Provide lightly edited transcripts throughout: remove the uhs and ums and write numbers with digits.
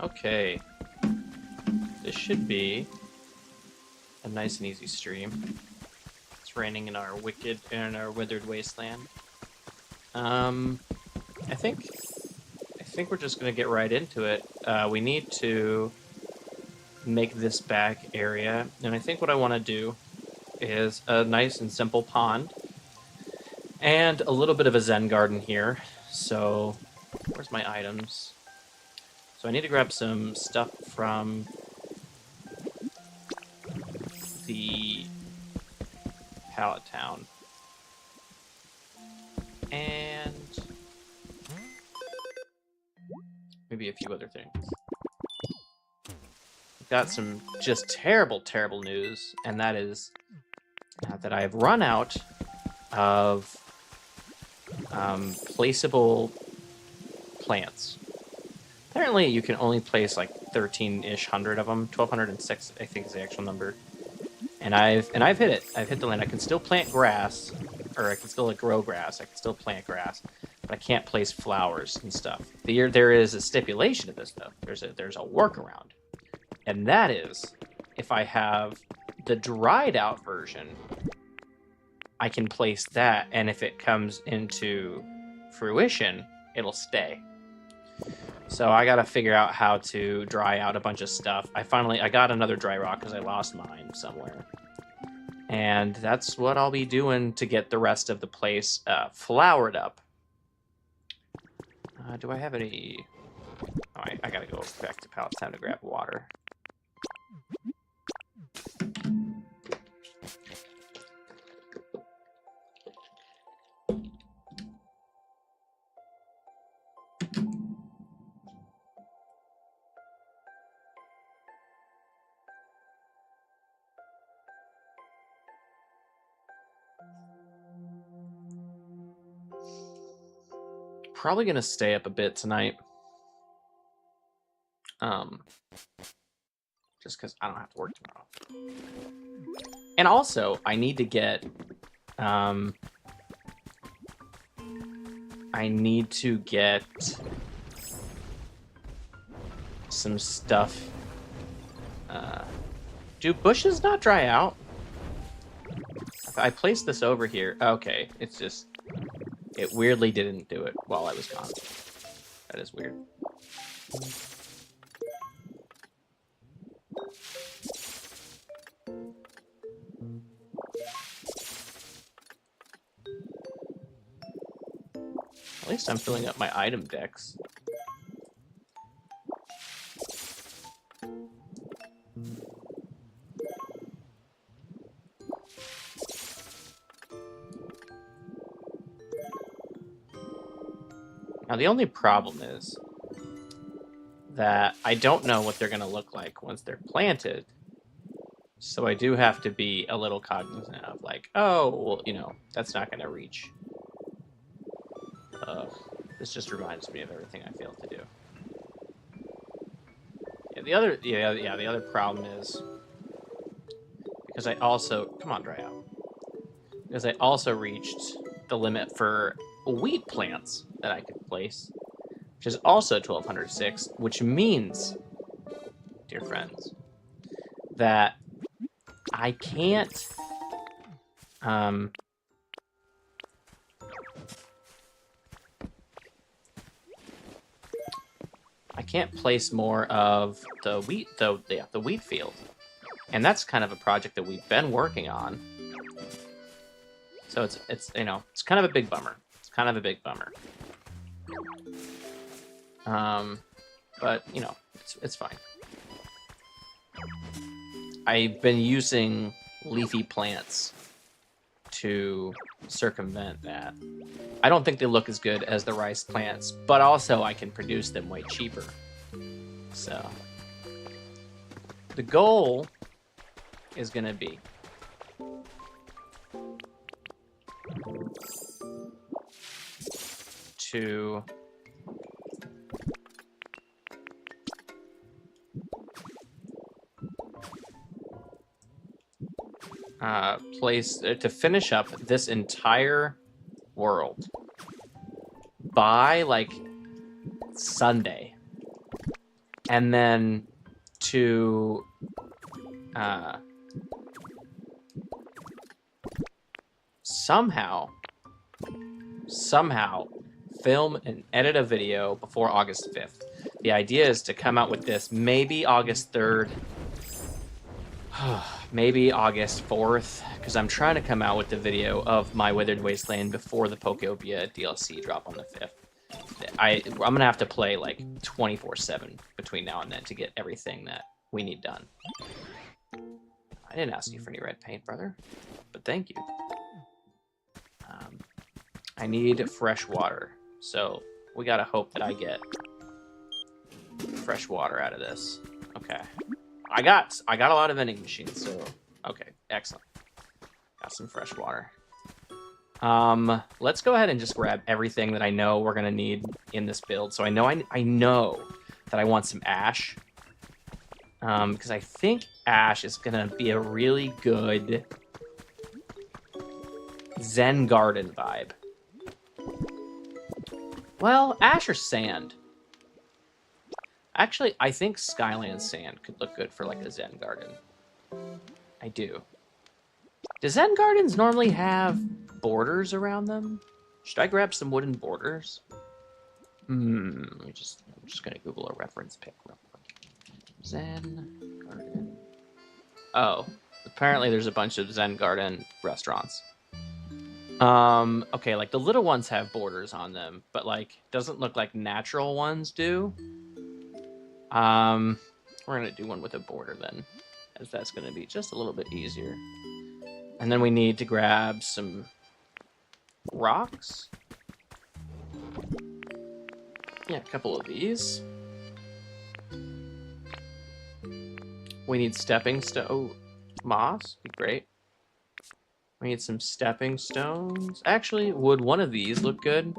Okay. This should be a nice and easy stream. It's raining in our withered wasteland. I think we're just gonna get right into it. We need to make this back area, and I think what I want to do is a nice and simple pond and a little bit of a zen garden here. So where's my items? So I need to grab some stuff from the pallet town. And maybe a few other things. I've got some just terrible, terrible news, and that is that I have run out of placeable plants. Apparently, you can only place like 13-ish hundred of them. 1,206, I think, is the actual number. And I've hit it. I've hit the land. I can still plant grass, or I can still grow grass. I can still plant grass, but I can't place flowers and stuff. There is a stipulation to this, though. There's a workaround, and that is if I have the dried out version, I can place that, and if it comes into fruition, it'll stay. So I gotta figure out how to dry out a bunch of stuff. I got another dry rock because I lost mine somewhere. And that's what I'll be doing to get the rest of the place flowered up. Do I have any... Oh, I gotta go back to Pallet Town to grab water. Probably gonna stay up a bit tonight. Just because I don't have to work tomorrow. And also, I need to get some stuff. Do bushes not dry out? If I placed this over here, okay, it's just, it weirdly didn't do it while I was gone. That is weird. At least I'm filling up my item decks. Now, the only problem is that I don't know what they're going to look like once they're planted. So I do have to be a little cognizant of, like, oh, well, you know, that's not going to reach. This just reminds me of everything I failed to do. Yeah, the other problem is because I also, come on, dry out. Because I also reached the limit for wheat plants that I could place, which is also 1,206, which means, dear friends, that I can't place more of the wheat, the wheat field, and that's kind of a project that we've been working on. So it's you know, it's kind of a big bummer. It's kind of a big bummer. But you know, it's fine. I've been using leafy plants to circumvent that. I don't think they look as good as the rice plants, but also I can produce them way cheaper. So the goal is going to be to finish up this entire world by like Sunday. and then to somehow film and edit a video before August 5th. The idea is to come out with this maybe August 3rd, maybe August 4th, because I'm trying to come out with the video of my Withered Wasteland before the Pokopia DLC drop on the 5th. I'm going to have to play like 24/7 between now and then to get everything that we need done. I didn't ask you for any red paint, brother, but thank you. I need fresh water, so we gotta hope that I get fresh water out of this. Okay, I got a lot of vending machines, so okay, excellent. Got some fresh water. Let's go ahead and just grab everything that I know we're gonna need in this build. So I know that I want some ash, because I think ash is gonna be a really good Zen garden vibe. Well, ash or sand? Actually, I think Skyland sand could look good for like a Zen garden. I do. Do Zen gardens normally have borders around them? Should I grab some wooden borders? I'm just gonna Google a reference pic real quick. Zen garden. Oh, apparently there's a bunch of Zen garden restaurants. Okay, like the little ones have borders on them, but like doesn't look like natural ones do. We're gonna do one with a border then, as that's gonna be just a little bit easier. And then we need to grab some rocks. Yeah, a couple of these. We need stepping stone. Oh, moss, be great. We need some stepping stones. Actually, would one of these look good?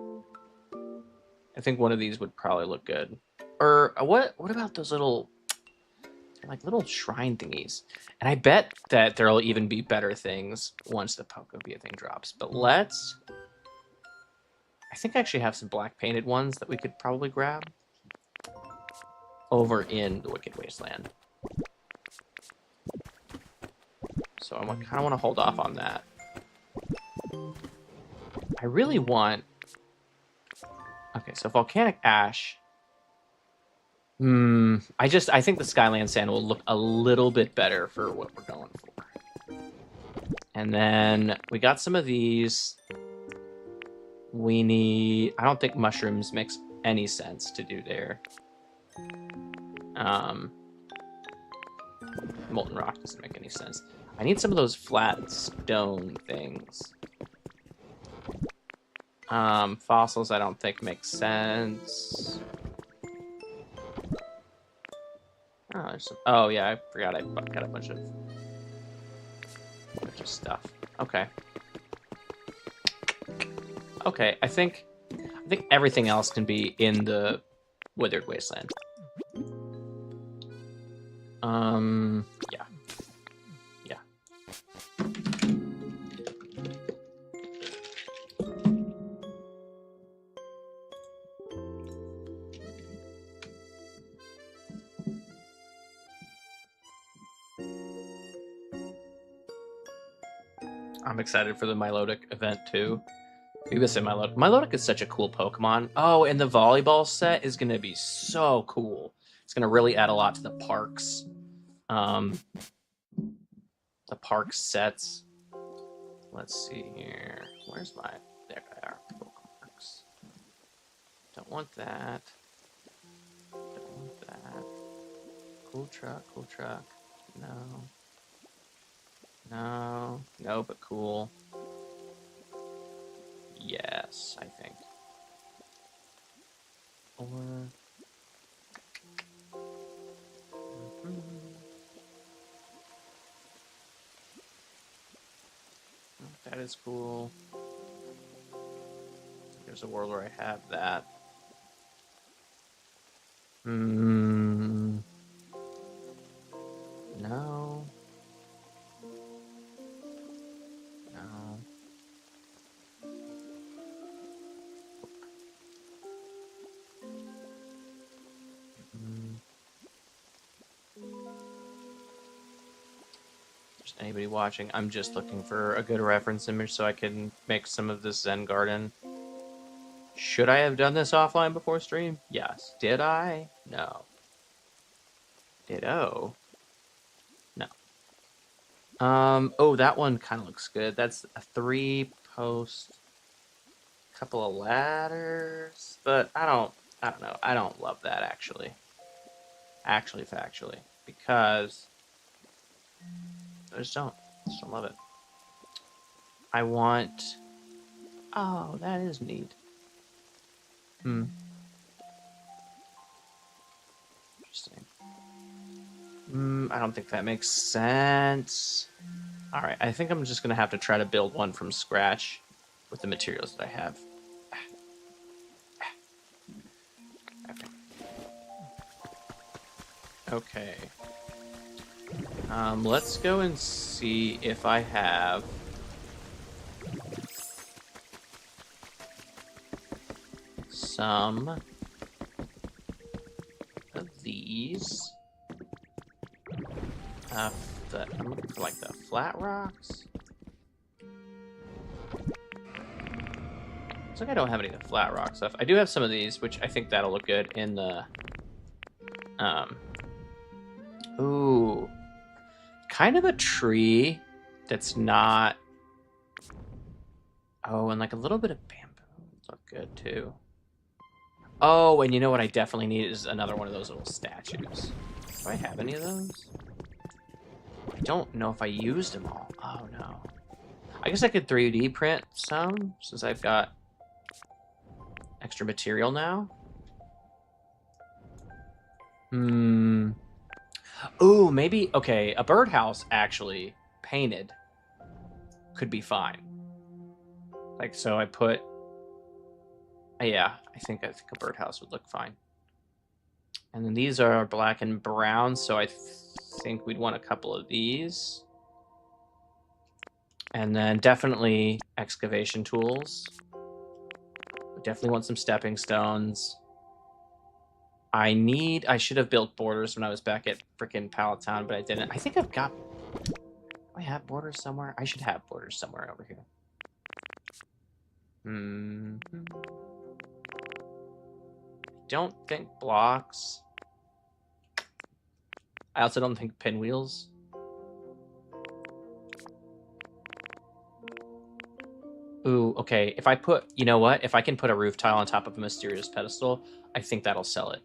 I think one of these would probably look good. Or what about those little, like little shrine thingies? And I bet that there'll even be better things once the Pokopia thing drops. But I think I actually have some black painted ones that we could probably grab over in the Wicked Wasteland. So I kind of want to hold off on that. I really want... Okay, so volcanic ash. I think the Skyland sand will look a little bit better for what we're going for. And then we got some of these. We need... I don't think mushrooms makes any sense to do there. Molten rock doesn't make any sense. I need some of those flat stone things. Fossils I don't think make sense. Oh, there's some... Oh yeah, I forgot I got a bunch of stuff. Okay. Okay, I think everything else can be in the Withered Wasteland. Yeah. Yeah. I'm excited for the Milotic event too. Maybe I say Milotic. Milotic is such a cool Pokemon. Oh, and the volleyball set is gonna be so cool. It's gonna really add a lot to the parks. The park sets. Let's see here. Where's my... There they are. Bookmarks. Don't want that. Don't want that. Cool truck, cool truck. No. No. No, but cool. Yes, I think. Or... That is cool. There's a world where I have that. No. No. there's anybody watching, I'm just looking for a good reference image so I can make some of this Zen garden. Should I have done this offline before stream? Yes. Did I? No. Ditto? No. Oh, that one kind of looks good. That's a 3-post, couple of ladders, but I don't know. I don't love that actually. Factually, because I just don't love it. I want. Oh, that is neat. Interesting. I don't think that makes sense. All right, I think I'm just gonna have to try to build one from scratch with the materials that I have. Okay. Let's go and see if I have some of these. I'm looking for like the flat rocks. Looks like I don't have any of the flat rock stuff. I do have some of these, which I think that'll look good in the ooh, kind of a tree that's not. Oh, and like a little bit of bamboo would look good too. Oh, and you know what I definitely need is another one of those little statues. Do I have any of those? I don't know if I used them all. Oh no. I guess I could 3D print some since I've got extra material now. Ooh, maybe, okay, a birdhouse actually painted could be fine. Like, so I put, yeah, I think a birdhouse would look fine. And then these are black and brown, so I think we'd want a couple of these. And then definitely excavation tools. We definitely want some stepping stones. I should have built borders when I was back at frickin' Pallet Town, but I didn't. I think I've got, do I have borders somewhere? I should have borders somewhere over here. Don't think blocks. I also don't think pinwheels. Ooh, okay. If I put, you know what? If I can put a roof tile on top of a mysterious pedestal, I think that'll sell it.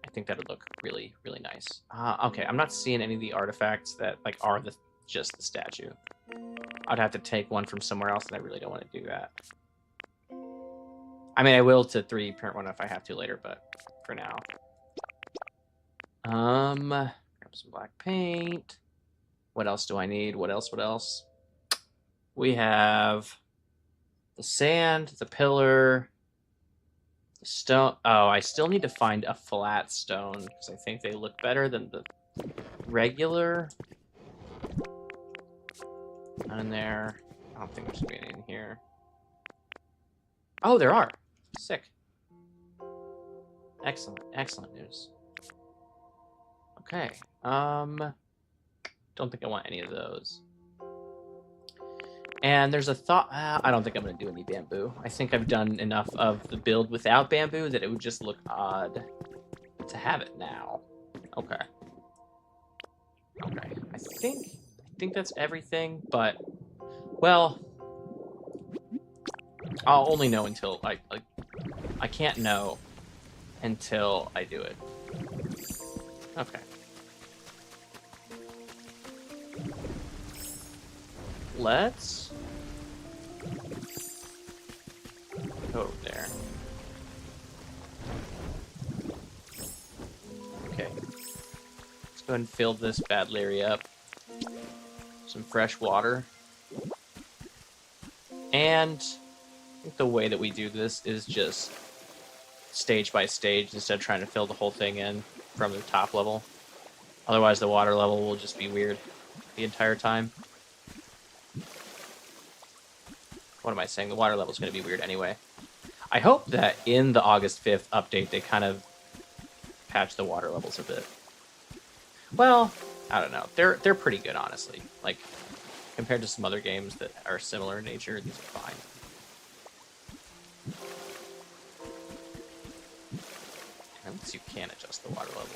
I think that would look really, really nice. Okay, I'm not seeing any of the artifacts that like are just the statue. I'd have to take one from somewhere else, and I really don't want to do that. I mean, I will to 3D print one if I have to later, but for now. Grab some black paint. What else do I need? What else? We have the sand, the pillar, the stone. Oh, I still need to find a flat stone because I think they look better than the regular. None in there. I don't think there's gonna be any in here. Oh, there are. Sick. Excellent news. Okay. Don't think I want any of those. And there's a thought. I don't think I'm gonna do any bamboo. I think I've done enough of the build without bamboo that it would just look odd to have it now. Okay. I think that's everything, but well, I'll only know until I can't know until I do it. Okay. Let's go over there. Okay. Let's go ahead and fill this bad Larry up. Some fresh water. And I think the way that we do this is just stage by stage instead of trying to fill the whole thing in from the top level. Otherwise the water level will just be weird the entire time. What am I saying? The water level is going to be weird anyway. I hope that in the August 5th update, they kind of patch the water levels a bit. Well, I don't know. They're pretty good, honestly. Like, compared to some other games that are similar in nature, these are fine. At least you can adjust the water level.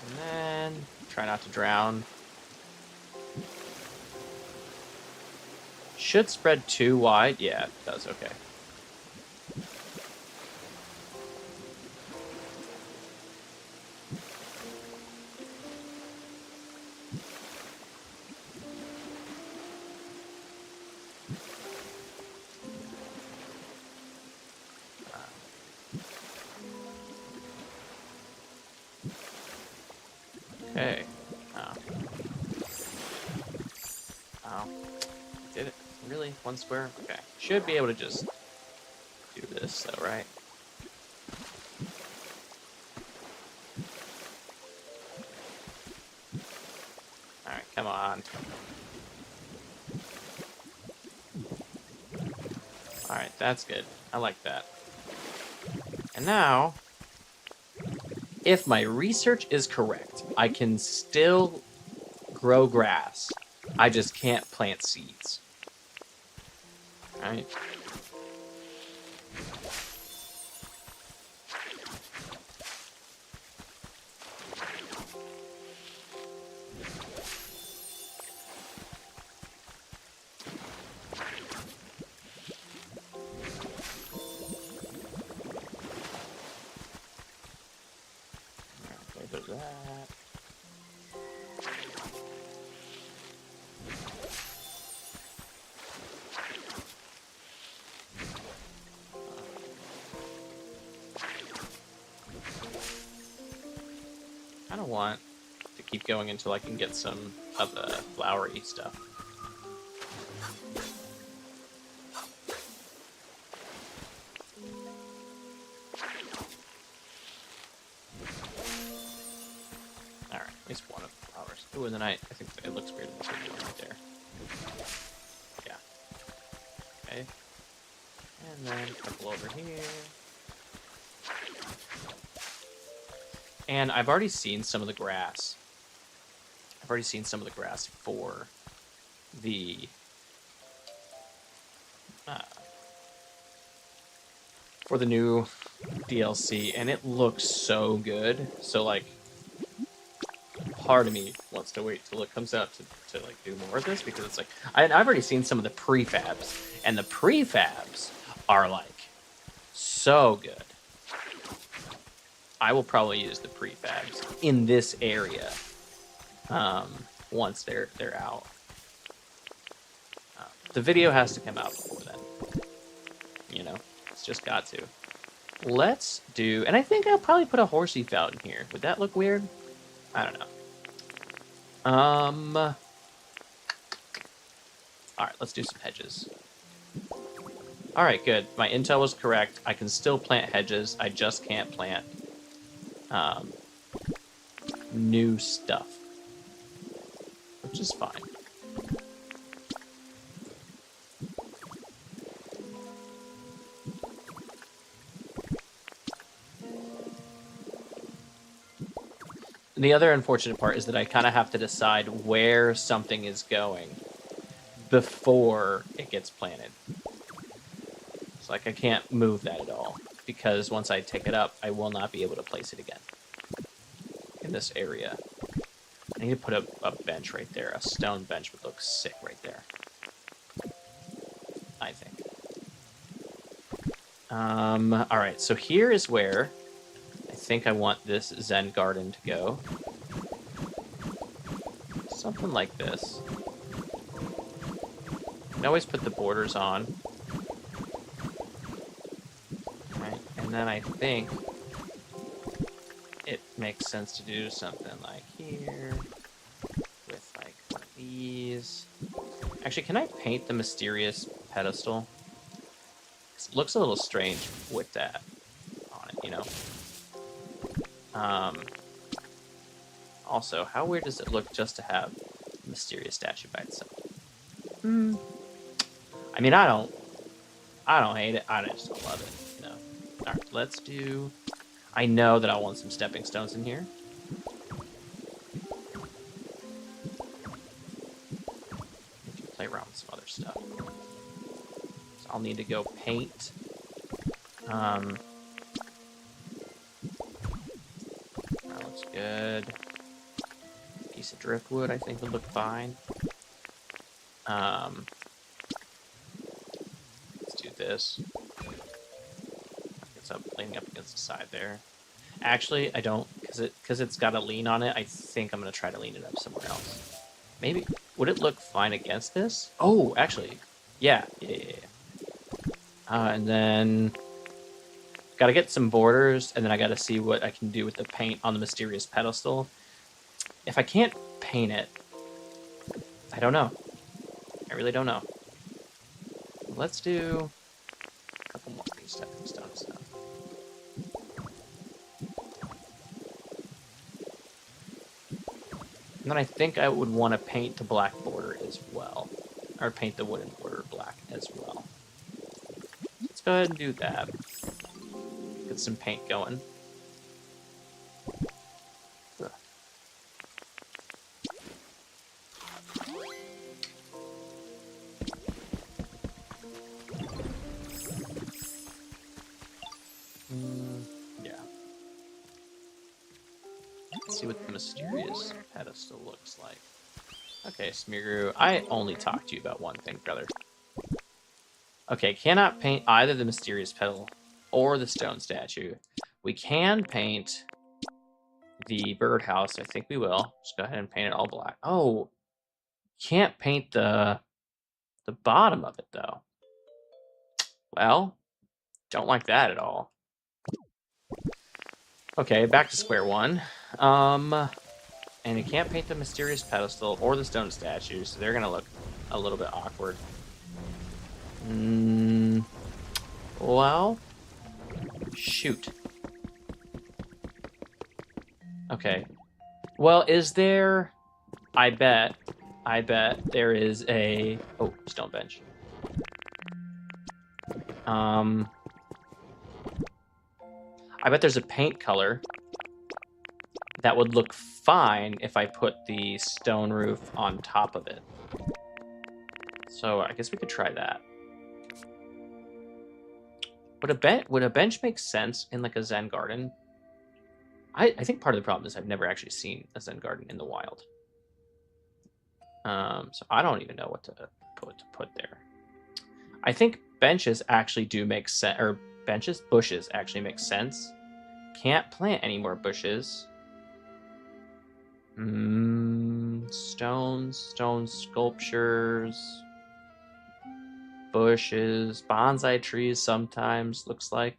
And then try not to drown. Should spread too wide. Yeah, it does. Okay. Okay. Oh. Oh. Did it? Really? One square? Okay. Should be able to just do this, though, right? Alright, come on. Alright, that's good. I like that. And now, if my research is correct, I can still grow grass. I just can't plant seeds. Alright. There's that. I don't want to keep going until I can get some of the flowery stuff. Alright, at least one of the flowers. Ooh, and then I think it looks weird in this one right there. Yeah. Okay. And then a couple over here. And I've already seen some of the grass. I've already seen some of the grass for the new DLC, and it looks so good. So like, part of me wants to wait till it comes out to like do more of this, because it's like I've already seen some of the prefabs, and the prefabs are like so good. I will probably use the prefabs in this area once they're out. The video has to come out before then. You know, it's just got to. Let's do, and I think I'll probably put a horsey fountain here. Would that look weird? I don't know. All right, let's do some hedges. All right, good. My intel was correct. I can still plant hedges. I just can't plant new stuff, which is fine. And the other unfortunate part is that I kind of have to decide where something is going before it gets planted. It's like I can't move that at all, because once I take it up, I will not be able to place it again in this area. I need to put a bench right there. A stone bench would look sick right there, I think. All right, so here is where I think I want this Zen garden to go. Something like this. You can always put the borders on. Right, and then I think it makes sense to do something like here with like one of these. Actually, can I paint the mysterious pedestal? It looks a little strange with that on it, you know? Also, how weird does it look just to have a mysterious statue by itself? I mean, I don't hate it. I just don't love it. You know. All right, let's do. I know that I want some stepping stones in here. We can play around with some other stuff. So I'll need to go paint. That looks good. Piece of driftwood, I think, would look fine. Let's do this. It's up, leaning up against the side there. Actually, I don't, because it's got a lean on it. I think I'm gonna try to lean it up somewhere else. Maybe would it look fine against this? Oh, actually, yeah. And then gotta get some borders, and then I gotta see what I can do with the paint on the mysterious pedestal. If I can't paint it, I don't know. I really don't know. Let's do a couple more of these stepping stones now. And then I think I would want to paint the black border as well. Or paint the wooden border black as well. Let's go ahead and do that. Get some paint going. Ugh. Yeah. Let's see what the mysterious pedestal looks like. Okay, Smeargrew, I only talked to you about one thing, brother. Okay, cannot paint either the mysterious pedal or the stone statue. We can paint the birdhouse. I think we will. Just go ahead and paint it all black. Oh, can't paint the bottom of it, though. Well, don't like that at all. Okay, back to square one. And you can't paint the mysterious pedestal or the stone statue, so they're gonna look a little bit awkward. Well, shoot. Okay. Well, is there... I bet there is a... Oh, stone bench. I bet there's a paint color that would look fine if I put the stone roof on top of it. So I guess we could try that. Would a bench make sense in like a Zen garden? I think part of the problem is I've never actually seen a Zen garden in the wild. So I don't even know what to put there. I think benches actually do make sense, or bushes actually make sense. Can't plant any more bushes. Stone sculptures, bushes, bonsai trees sometimes, looks like.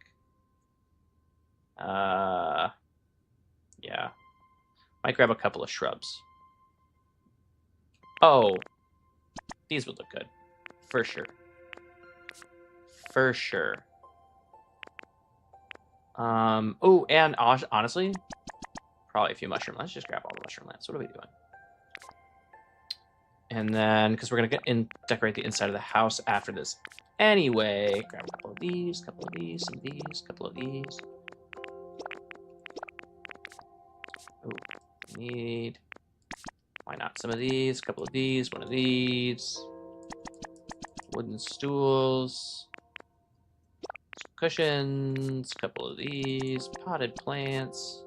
Yeah. Might grab a couple of shrubs. Oh, these would look good. For sure. For sure. Oh, and honestly, probably a few mushroom. Let's just grab all the mushroom lands. What are we doing? And then, because we're gonna decorate the inside of the house after this anyway, grab a couple of these, couple of these, some of these, couple of these. Oh, need. Why not some of these, couple of these, one of these. Wooden stools. Some cushions, couple of these, potted plants.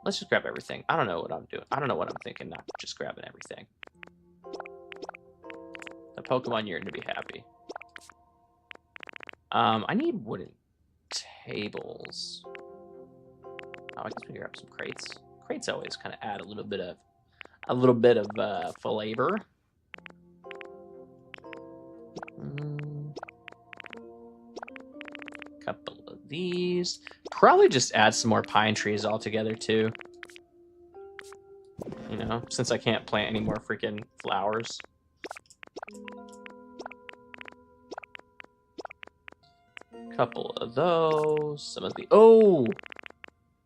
Let's just grab everything. I don't know what I'm doing. I don't know what I'm thinking, not just grabbing everything. The Pokemon yearn to be happy. I need wooden tables. Oh, I guess we can grab some crates. Crates always kind of add a little bit of flavor. Couple of these. Probably just add some more pine trees altogether too. You know, since I can't plant any more freaking flowers. Couple of those. Some of the... Oh!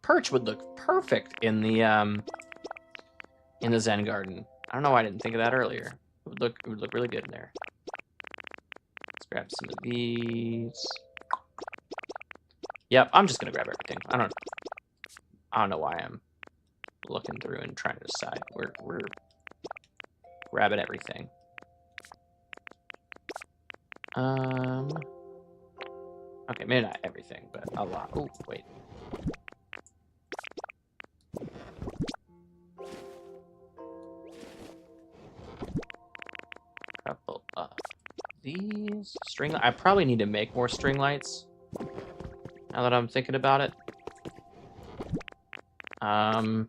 perch would look perfect in the Zen garden. I don't know why I didn't think of that earlier. It would look really good in there. Let's grab some of these. Yep, I'm just gonna grab everything. I don't know why I'm looking through and trying to decide. We're grabbing everything. Okay, maybe not everything, but a lot. Oh, wait. Couple of these string. I probably need to make more string lights. Now that I'm thinking about it. I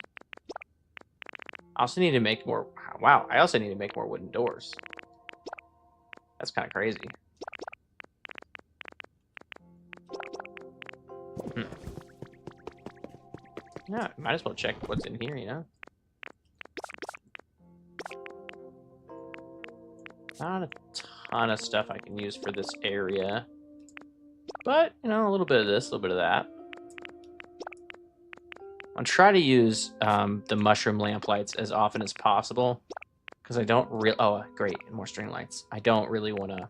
also need to make more. Wow, I also need to make more wooden doors. That's kind of crazy. Yeah, might as well check what's in here, you know? Not a ton of stuff I can use for this area. But, you know, a little bit of this, a little bit of that. I'll try to use the mushroom lamp lights as often as possible. Because I don't really... Oh, great. More string lights. I don't really want to...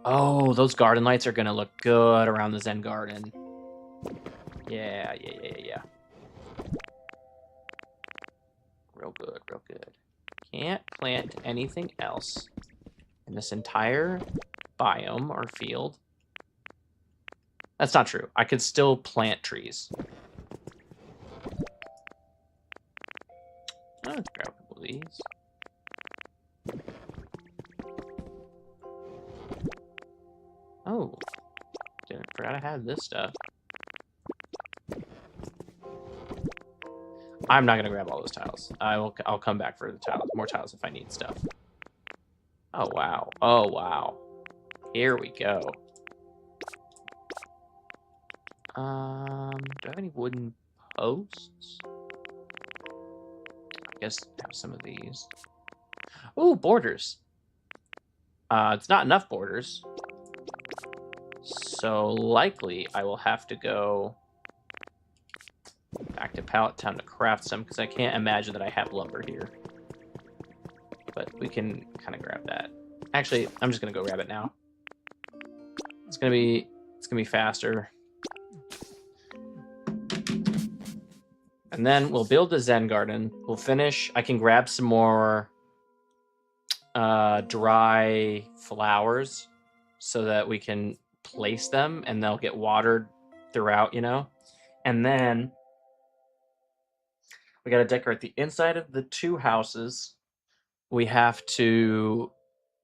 Oh, those garden lights are going to look good around the Zen garden. Yeah. Real good, real good. Can't plant anything else in this entire biome or field. That's not true. I could still plant trees. Let's grab a couple of these. Oh, forgot I had this stuff. I'm not gonna grab all those tiles. I'll come back for the tiles, more tiles if I need stuff. Oh wow. Oh wow. Here we go. Do I have any wooden posts? I guess I have some of these. Ooh, borders. It's not enough borders. So likely I will have to go back to Pallet Town to craft some because I can't imagine that I have lumber here. But we can kind of grab that. Actually, I'm just gonna go grab it now. It's gonna be faster. And then we'll build the Zen garden. We'll finish. I can grab some more dry flowers so that we can place them and they'll get watered throughout, you know? And then we got to decorate the inside of the two houses. We have to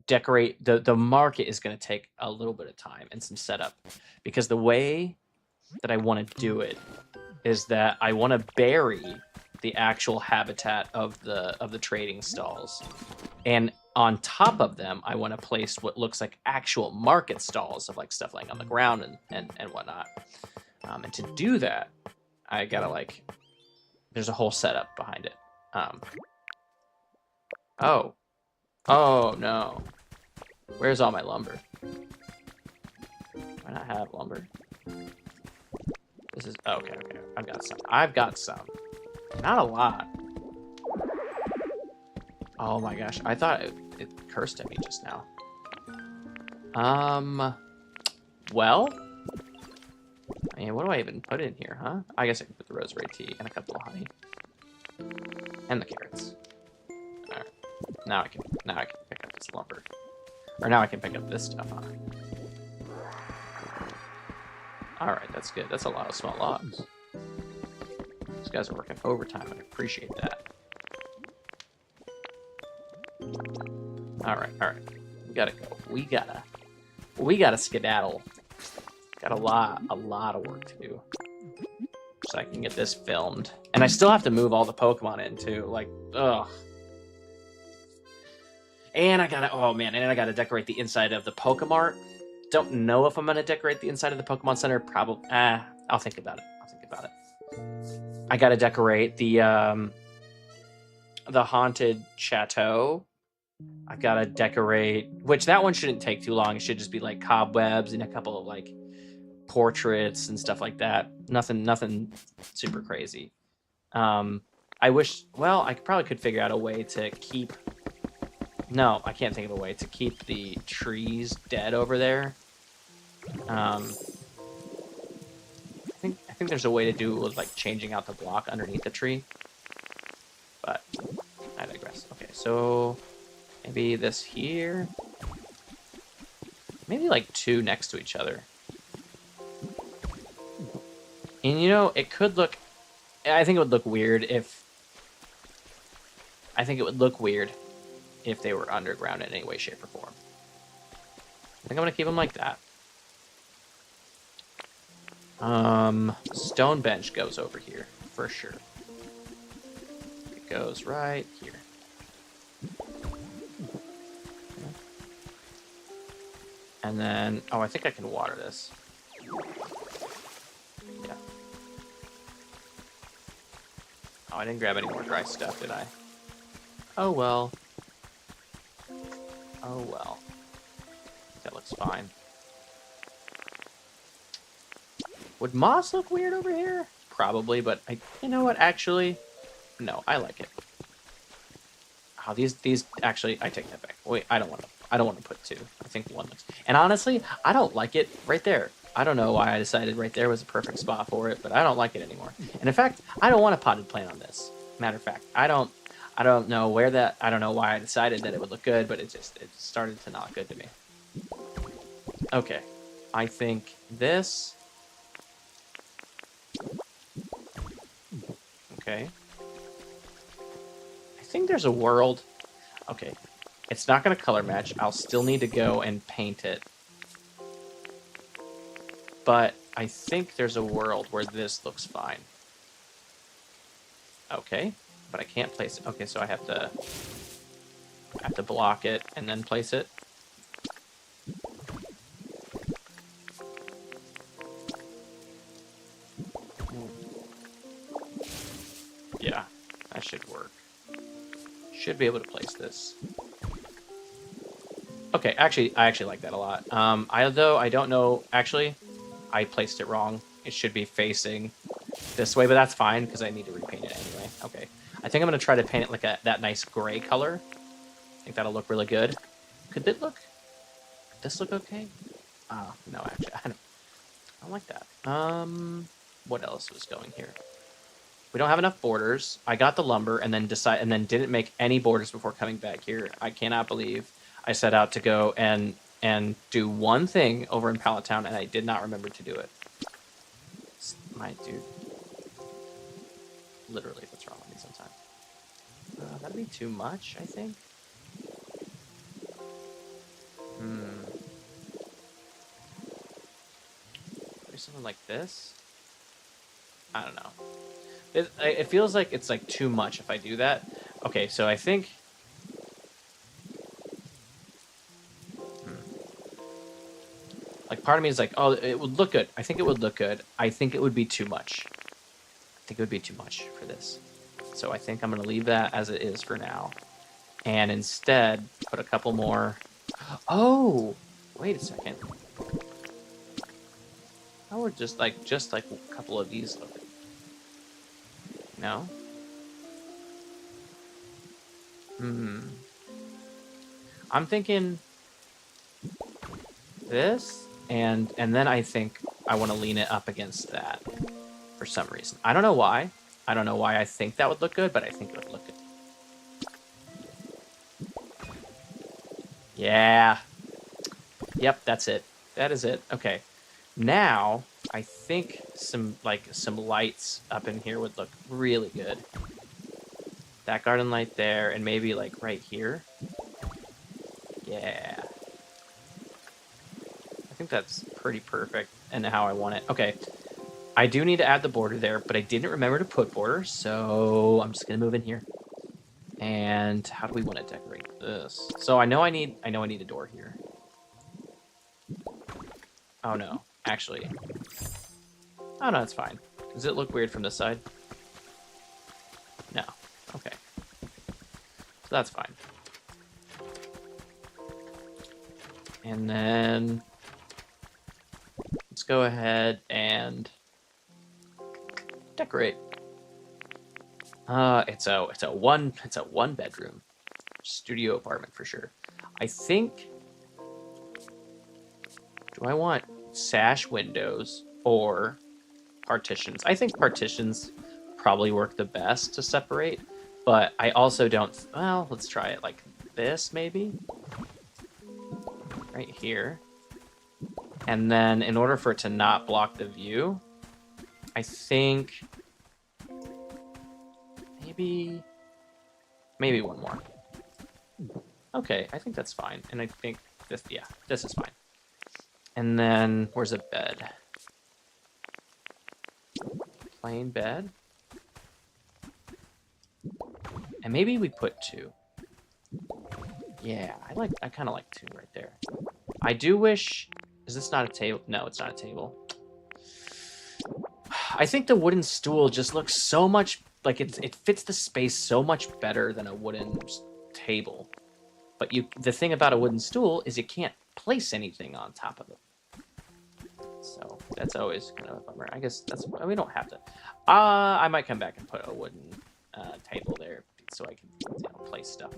decorate the market is going to take a little bit of time and some setup because the way that I want to do it is that I want to bury the actual habitat of the trading stalls, and on top of them I want to place what looks like actual market stalls of like stuff laying on the ground and whatnot. And to do that, I gotta like, there's a whole setup behind it. Oh no, where's all my lumber? Do I not have lumber? This is okay. I've got some. Not a lot. Oh my gosh, I thought it cursed at me just now. Well, I mean, what do I even put in here, huh? I guess I can put the rosemary tea and a couple of honey. And the carrots. Alright. Now I can pick up this lumber. Or now I can pick up this stuff, huh? Alright, that's good. That's a lot of small logs. These guys are working overtime. I appreciate that. Alright. We gotta go. We gotta skedaddle. Got a lot of work to do. So I can get this filmed. And I still have to move all the Pokemon in too. Like, ugh. And I gotta decorate the inside of the Pokemart. Don't know if I'm gonna decorate the inside of the Pokemon Center. Probably. I'll think about it. I gotta decorate the haunted chateau. I gotta decorate, which that one shouldn't take too long. It should just be like cobwebs and a couple of like portraits and stuff like that. Nothing super crazy. I wish, well, I probably could figure out a way to keep, no, I can't think of a way to keep the trees dead over there. I think there's a way to do it with like changing out the block underneath the tree, but I digress. Okay, so maybe this here, maybe like 2 next to each other. And you know, it could look, I think it would look weird if, they were underground in any way, shape, or form. I think I'm gonna keep them like that. Stone bench goes over here, for sure. It goes right here. And then, oh, I think I can water this. Yeah. Oh, I didn't grab any more dry stuff, did I? Oh, well. Oh, well. That looks fine. Would moss look weird over here? Probably, but you know what? Actually, no, I like it. Oh, these actually, I take that back. Wait, I don't want to put 2. I think 1 looks. And honestly, I don't like it right there. I don't know why I decided right there was a perfect spot for it, but I don't like it anymore. And in fact, I don't want a potted plant on this. Matter of fact, I don't know where that. I don't know why I decided that it would look good, but it started to not look good to me. Okay, I think this. Okay. I think there's a world. Okay. It's not going to color match. I'll still need to go and paint it. But I think there's a world where this looks fine. Okay. But I can't place it. Okay, so I have to block it and then place it. Yeah, that should work. Should be able to place this. Okay, actually, I actually like that a lot. Although I don't know, actually, I placed it wrong. It should be facing this way, but that's fine because I need to repaint it anyway. Okay, I think I'm gonna try to paint it like that nice gray color. I think that'll look really good. Could it look? This look okay? Oh, no, actually, I don't like that. What else was going here? We don't have enough borders. I got the lumber and then didn't make any borders before coming back here. I cannot believe I set out to go and do one thing over in Pallet Town and I did not remember to do it. My dude. Literally, what's wrong with me sometimes? That'd be too much, I think. Maybe something like this? I don't know. It feels like it's like too much if I do that. Okay, so I think. Like part of me is like, oh, it would look good. I think it would look good. I think it would be too much. I think it would be too much for this. So I think I'm gonna leave that as it is for now, and instead put a couple more. Oh, wait a second. How would just like a couple of these look? No? I'm thinking this, and then I think I want to lean it up against that for some reason. I don't know why. I don't know why I think that would look good, but I think it would look good. Yeah. Yep, that's it. That is it. Okay. Now, I think some lights up in here would look really good. That garden light there, and maybe like right here. Yeah. I think that's pretty perfect and how I want it. Okay. I do need to add the border there, but I didn't remember to put border, so I'm just gonna move in here. And how do we want to decorate this? So I know I need a door here. Oh no, actually. Oh no, it's fine. Does it look weird from this side? No. Okay. So that's fine. And then let's go ahead and decorate. It's a one bedroom studio apartment for sure. I think. Do I want sash windows or partitions? I think partitions probably work the best to separate, but I also don't. Well, let's try it like this maybe. Right here. And then in order for it to not block the view, I think maybe one more. Okay, I think that's fine. And I think this, yeah, this is fine. And then where's a bed? Plain bed. And maybe we put 2. Yeah, I kind of like 2 right there. I do wish. Is this not a table? No, it's not a table. I think the wooden stool just looks so much like it fits the space so much better than a wooden table. But the thing about a wooden stool is you can't place anything on top of it. So that's always kind of a bummer. I guess we don't have to. I might come back and put a wooden table there so I can place stuff.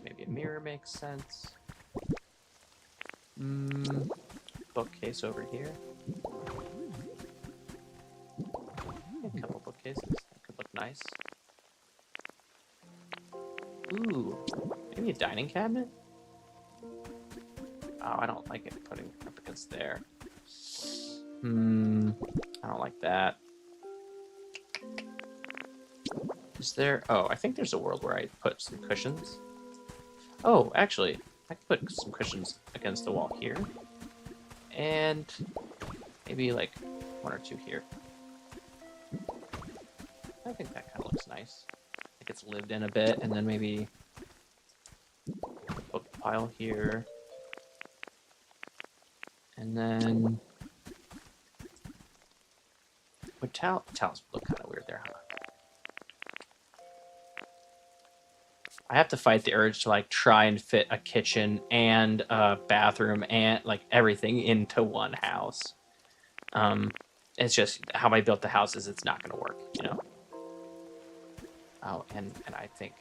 Maybe a mirror makes sense. Bookcase over here. A couple bookcases. That could look nice. Ooh, maybe a dining cabinet? Oh, I don't like it putting up against there. I don't like that. Is there... Oh, I think there's a world where I put some cushions. Oh, actually, I could put some cushions against the wall here. And maybe like 1 or 2 here. I think that kind of looks nice. Like it's lived in a bit, and then maybe a book pile here. And then would towels look kind of weird there, huh? I have to fight the urge to like try and fit a kitchen and a bathroom and like everything into one house. It's just how I built the houses. It's not going to work, you know. Oh, and I think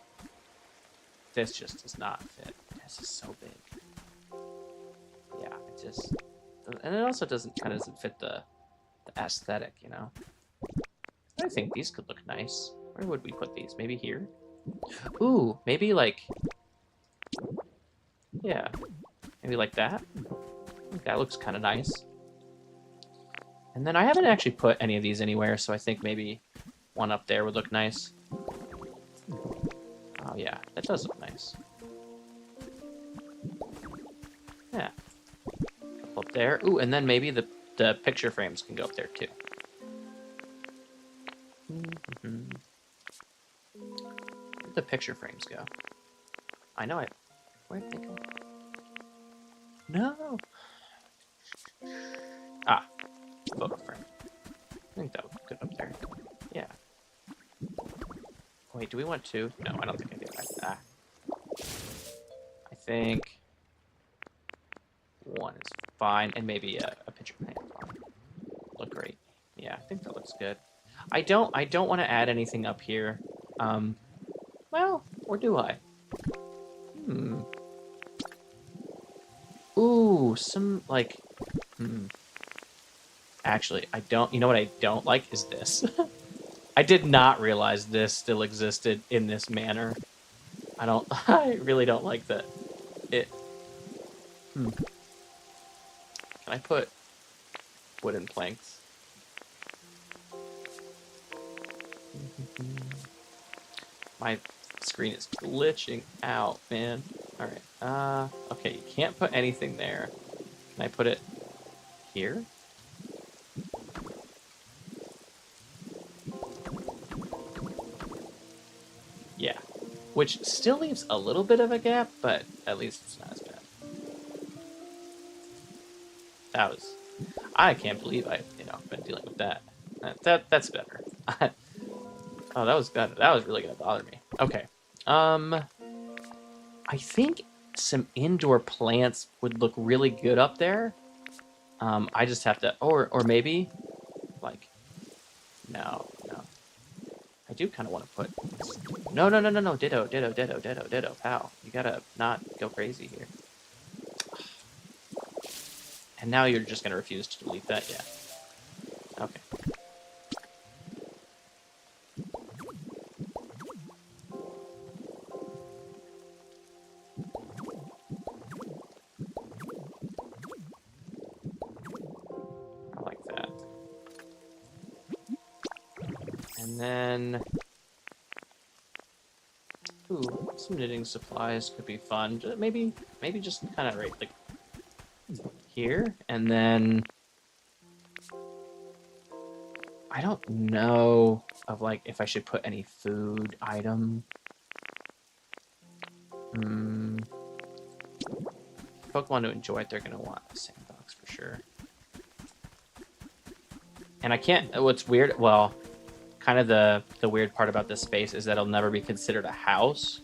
this just does not fit. This is so big. Yeah, it just, and it also doesn't fit the aesthetic, you know. I think these could look nice. Where would we put these? Maybe here. Ooh, maybe like, yeah, maybe like that. I think that looks kind of nice. And then I haven't actually put any of these anywhere, so I think maybe one up there would look nice. Oh yeah, that does look nice. Yeah. Up there. Ooh, and then maybe the picture frames can go up there too. Where'd the picture frames go? I know it. Where'd they go? No. Ah, photo frame. I think that would look good up there. Yeah. Wait, do we want 2? No, I don't think I do. Ah. I think 1 is fine, and maybe a picture frame. Look great. Yeah, I think that looks good. I don't want to add anything up here. Well, or do I? Ooh, some like. Actually, I don't. You know what I don't like is this. I did not realize this still existed in this manner. I really don't like that. Can I put wooden planks? My screen is glitching out, man. Alright, okay, you can't put anything there. Can I put it here? Yeah, which still leaves a little bit of a gap, but at least it's not as bad. I can't believe I've been dealing with that. That's better. Oh, that was good. That was really gonna bother me. Okay. I think some indoor plants would look really good up there. I just have to, or maybe, like, no. I do kind of want to put, no, ditto, pal. You gotta not go crazy here. And now you're just gonna refuse to delete that, yeah. Okay. I like that. And then, ooh, some knitting supplies could be fun. Maybe just kind of right like here, and then I don't know of like if I should put any food item. Pokemon to enjoy it, they're gonna want a sandbox for sure. And I can't. What's weird? Well, kind of the weird part about this space is that it'll never be considered a house.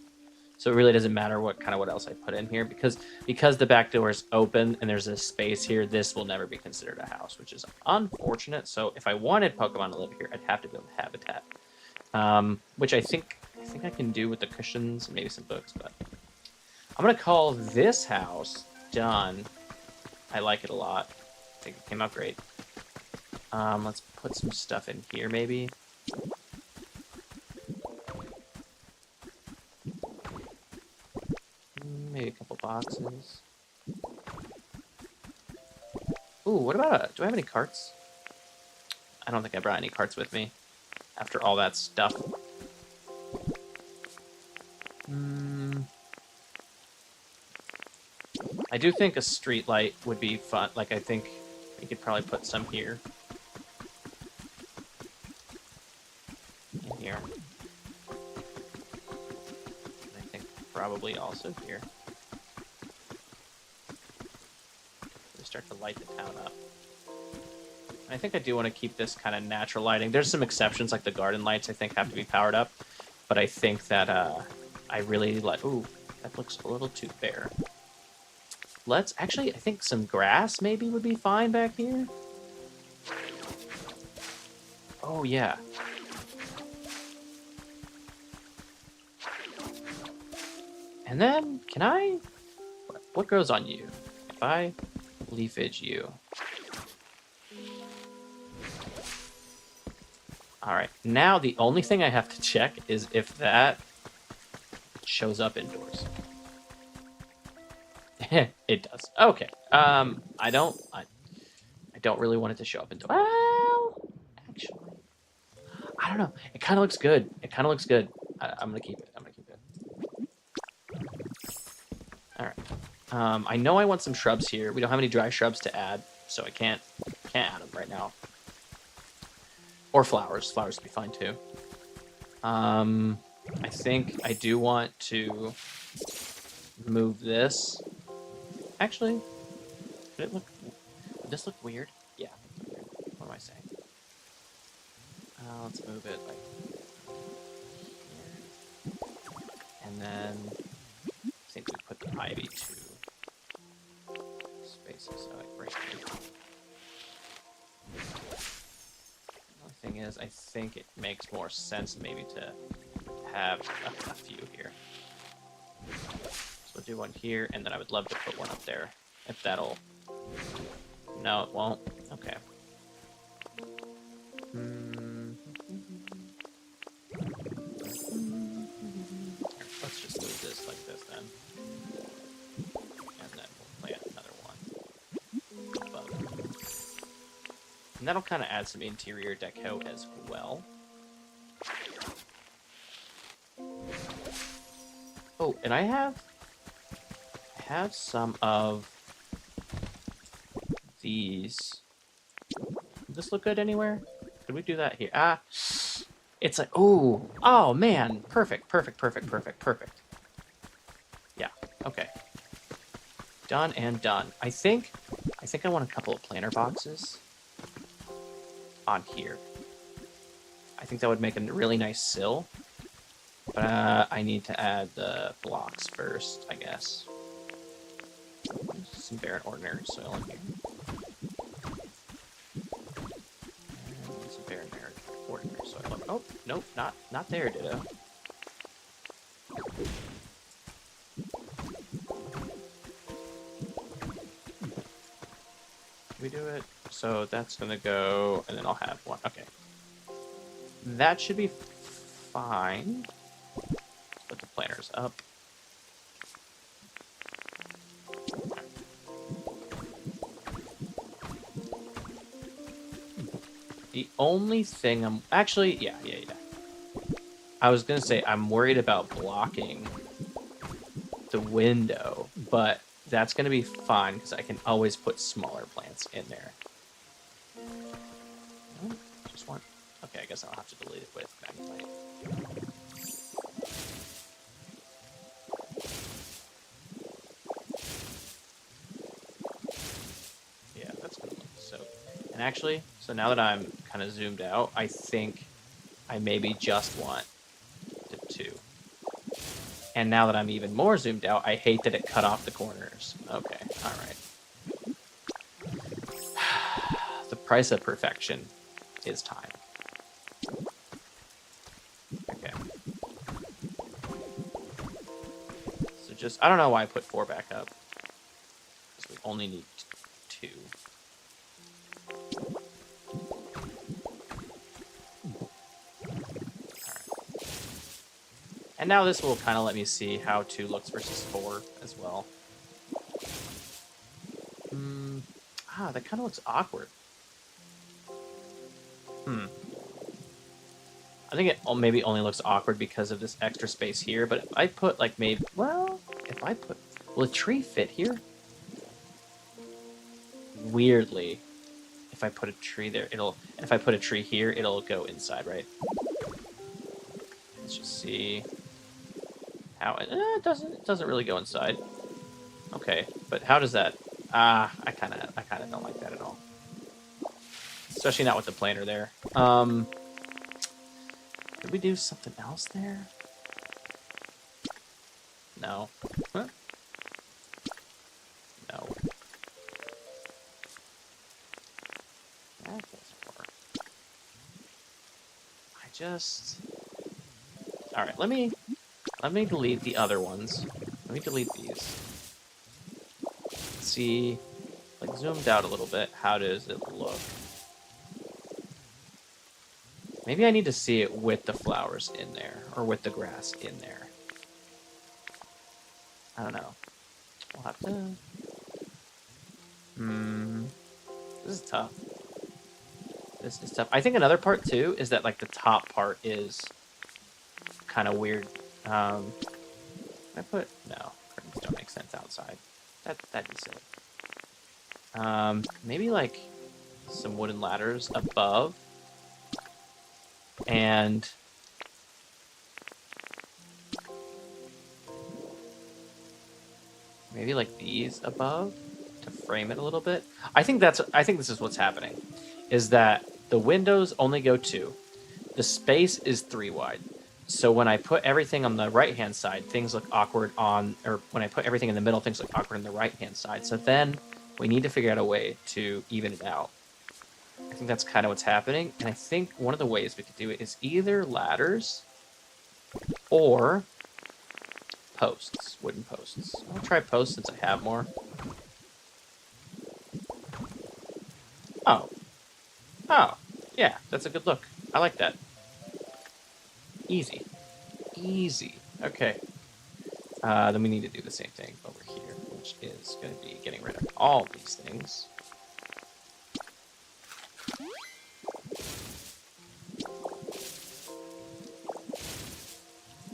So it really doesn't matter what else I put in here because the back door is open and there's this space here. This will never be considered a house, which is unfortunate. So if I wanted Pokemon to live here, I'd have to build a habitat, which I think I can do with the cushions and maybe some books. But I'm gonna call this house done. I like it a lot. I think it came out great. Let's put some stuff in here, maybe. Maybe a couple boxes. Ooh, what about do I have any carts? I don't think I brought any carts with me after all that stuff. I do think a street light would be fun. Like, I think we could probably put some here. In here. And I think probably also here. We start to light the town up. And I think I do want to keep this kind of natural lighting. There's some exceptions, like the garden lights I think have to be powered up. But I think that I really like... Ooh, that looks a little too bare. Let's actually, I think some grass maybe would be fine back here. Oh, yeah. And then, can I... What grows on you? If I leafage you. Alright, now the only thing I have to check is if that shows up indoors. It does. Okay. I don't really want it to show up indoors. Well, actually, I don't know. It kind of looks good. I'm gonna keep it. All right. I know I want some shrubs here. We don't have any dry shrubs to add, so I can't add them right now. Or flowers. Flowers would be fine too. I think I do want to move this. Actually, would this look weird? Yeah. What am I saying? Let's move it like here. And then I think we put the ivy to spaces, so like right here. The only thing is, I think it makes more sense maybe to have a few here. So we'll do one here, and then I would love to put one up there, if that'll... No, it won't? Okay. Let's just move this like this, then. And then we'll plant another one above. And that'll kind of add some interior deco as well. Oh, and I have some of these. Does this look good anywhere? Could we do that here? Ah, it's like, oh man, perfect. Yeah, okay. Done and done. I think I want a couple of planter boxes on here. I think that would make a really nice sill. But I need to add the blocks first, I guess. Some bare ordinary soil in here. Oh, nope, not there, Ditto. Can we do it? So that's gonna go, and then I'll have one. Okay. That should be fine. Put the planters up. The only thing I'm... Actually, yeah. I was gonna say I'm worried about blocking the window, but that's gonna be fine because I can always put smaller plants in there. Oh, just one. Okay, I guess I'll have to delete it with magnetite. Yeah, that's gonna look so. And actually, so now that I'm kind of zoomed out, I think I maybe just want the 2. And now that I'm even more zoomed out, I hate that it cut off the corners. Okay, all right. The price of perfection is time. Okay. So just, I don't know why I put 4 back up. Because we only need 2. And now this will kind of let me see how 2 looks versus 4 as well. That kind of looks awkward. I think it maybe only looks awkward because of this extra space here, but if I put like maybe, well, if I put, will a tree fit here? Weirdly, if I put a tree there, it'll, if I put a tree here, it'll go inside, right? Let's just see how it doesn't really go inside. Okay, but how does that? I kind of don't like that at all. Especially not with the planter there. Did we do something else there? No. Huh? No. That doesn't work. I just... Alright, let me delete the other ones. Let me delete these. Let's see, like zoomed out a little bit, how does it look? Maybe I need to see it with the flowers in there, or with the grass in there. I don't know. We'll have to... This is tough. This is tough. I think another part, too, is that, like, the top part is kind of weird. I put... No, curtains don't make sense outside. That'd be silly. Maybe, like, some wooden ladders above. And... maybe, like, these above to frame it a little bit. I think this is what's happening. Is that the windows only go 2. The space is 3 wide. So when I put everything on the right-hand side, things look awkward on... Or when I put everything in the middle, things look awkward on the right-hand side. So then we need to figure out a way to even it out. I think that's kind of what's happening. And I think one of the ways we could do it is either ladders or posts, wooden posts. I'll try posts since I have more. Oh, yeah, that's a good look. I like that. Easy. Okay. Then we need to do the same thing over here, which is going to be getting rid of all these things.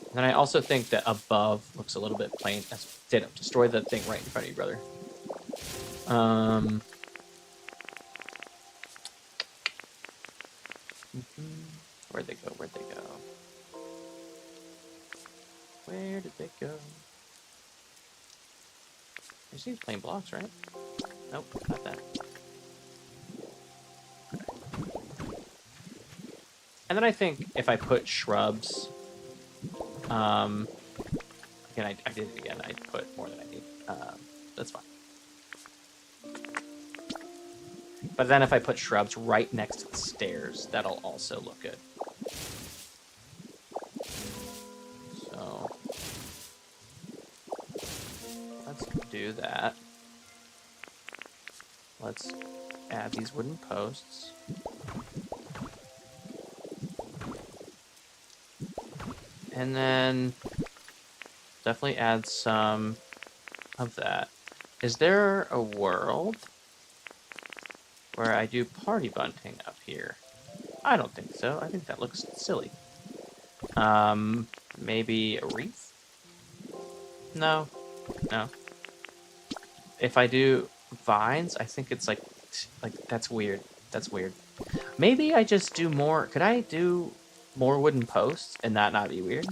And then I also think that above looks a little bit plain. That's Ditto. Destroy the thing right in front of you, brother. Where'd they go? Where did they go? There's these plain blocks, right? Nope, not that. Okay. And then I think if I put shrubs, again, I did it again. I put more than I need. That's fine. But then if I put shrubs right next to the stairs, that'll also look good. So let's do that. Let's add these wooden posts. And then definitely add some of that. Is there a world where I do party bunting up here? I don't think so. I think that looks silly. Maybe a wreath? No. No. If I do vines, I think it's like that's weird. That's weird. Maybe I just do more. Could I do more wooden posts and that not be weird?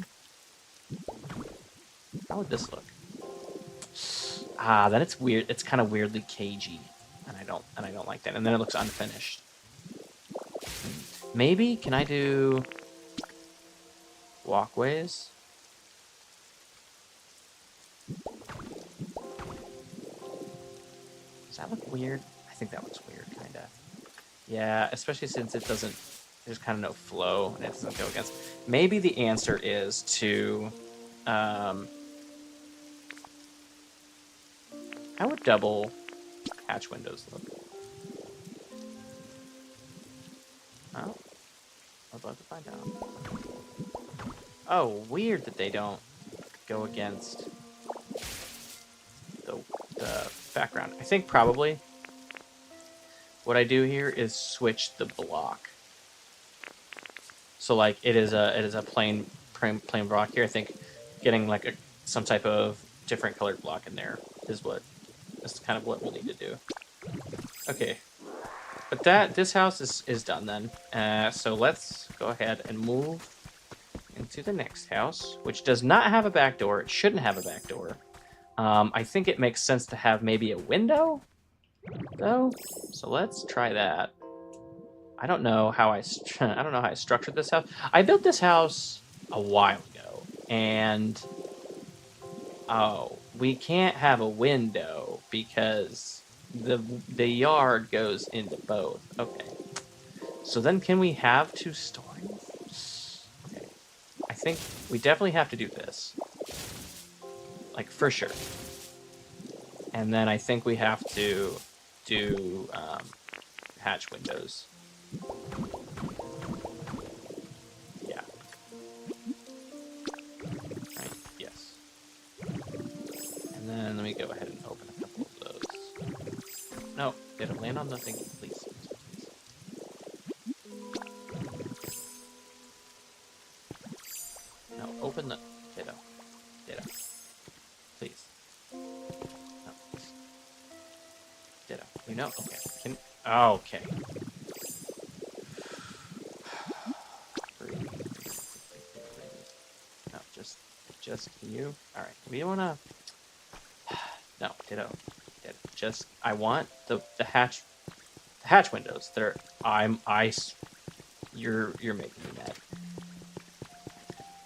How would this look? Ah, then it's weird. It's kind of weirdly cagey, and I don't like that. And then it looks unfinished. Maybe can I do walkways? Does that look weird? I think that looks weird, kind of. Yeah, especially since it doesn't. There's kind of no flow, and it doesn't go against. Maybe the answer is to. How would double hatch windows look? Oh, I'd love to find out. Oh, weird that they don't go against the background. I think probably what I do here is switch the block. So like it is a plain block here. I think getting like some type of different colored block in there is kind of what we'll need to do. Okay, but this house is done then. So let's go ahead and move into the next house, which does not have a back door. It shouldn't have a back door. I think it makes sense to have maybe a window, though. So let's try that. I don't know how I structured this house. I built this house a while ago, and we can't have a window because the yard goes into both. Okay. So then can we have 2 stories? Okay. I think we definitely have to do this. Like, for sure. And then I think we have to do hatch windows. Yeah. Right, yes. And then let me go ahead and open a couple of those. No, did it land on the thing? Please. No, open the ditto. Ditto. Please. No, please. Ditto. You know? Okay. Okay. No, just you. All right. We wanna. No, ditto. Just I want the hatch windows. You're making me mad.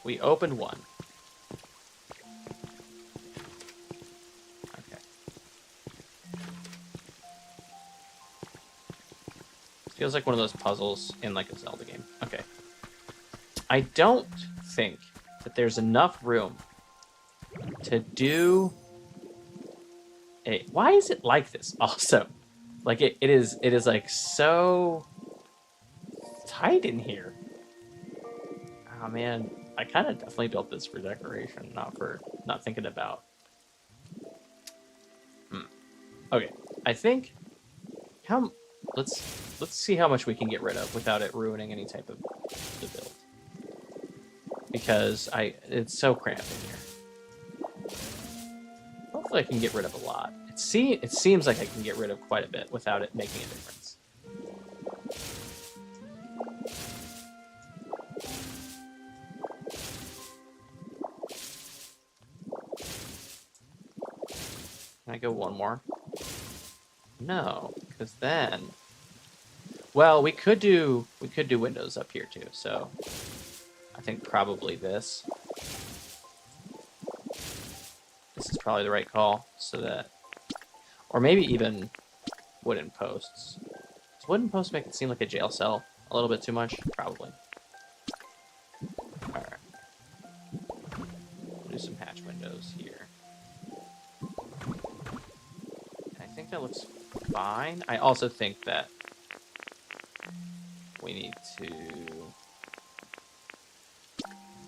We opened one. Okay. Feels like one of those puzzles in like a Zelda game. Okay. I don't think that there's enough room to do a... Why is it like this also? Like it is like so tight in here. Oh man, I kind of definitely built this for decoration, not thinking about. Okay, I think let's see how much we can get rid of without it ruining any type of the build. Because it's so cramped in here. Hopefully I can get rid of a lot. It seems like I can get rid of quite a bit without it making a difference. Can I go one more? No, because then... Well, we could do windows up here too, so... I think probably this. This is probably the right call, so that... Or maybe even wooden posts. Does wooden posts make it seem like a jail cell a little bit too much? Probably. think that looks fine. I also think that we need to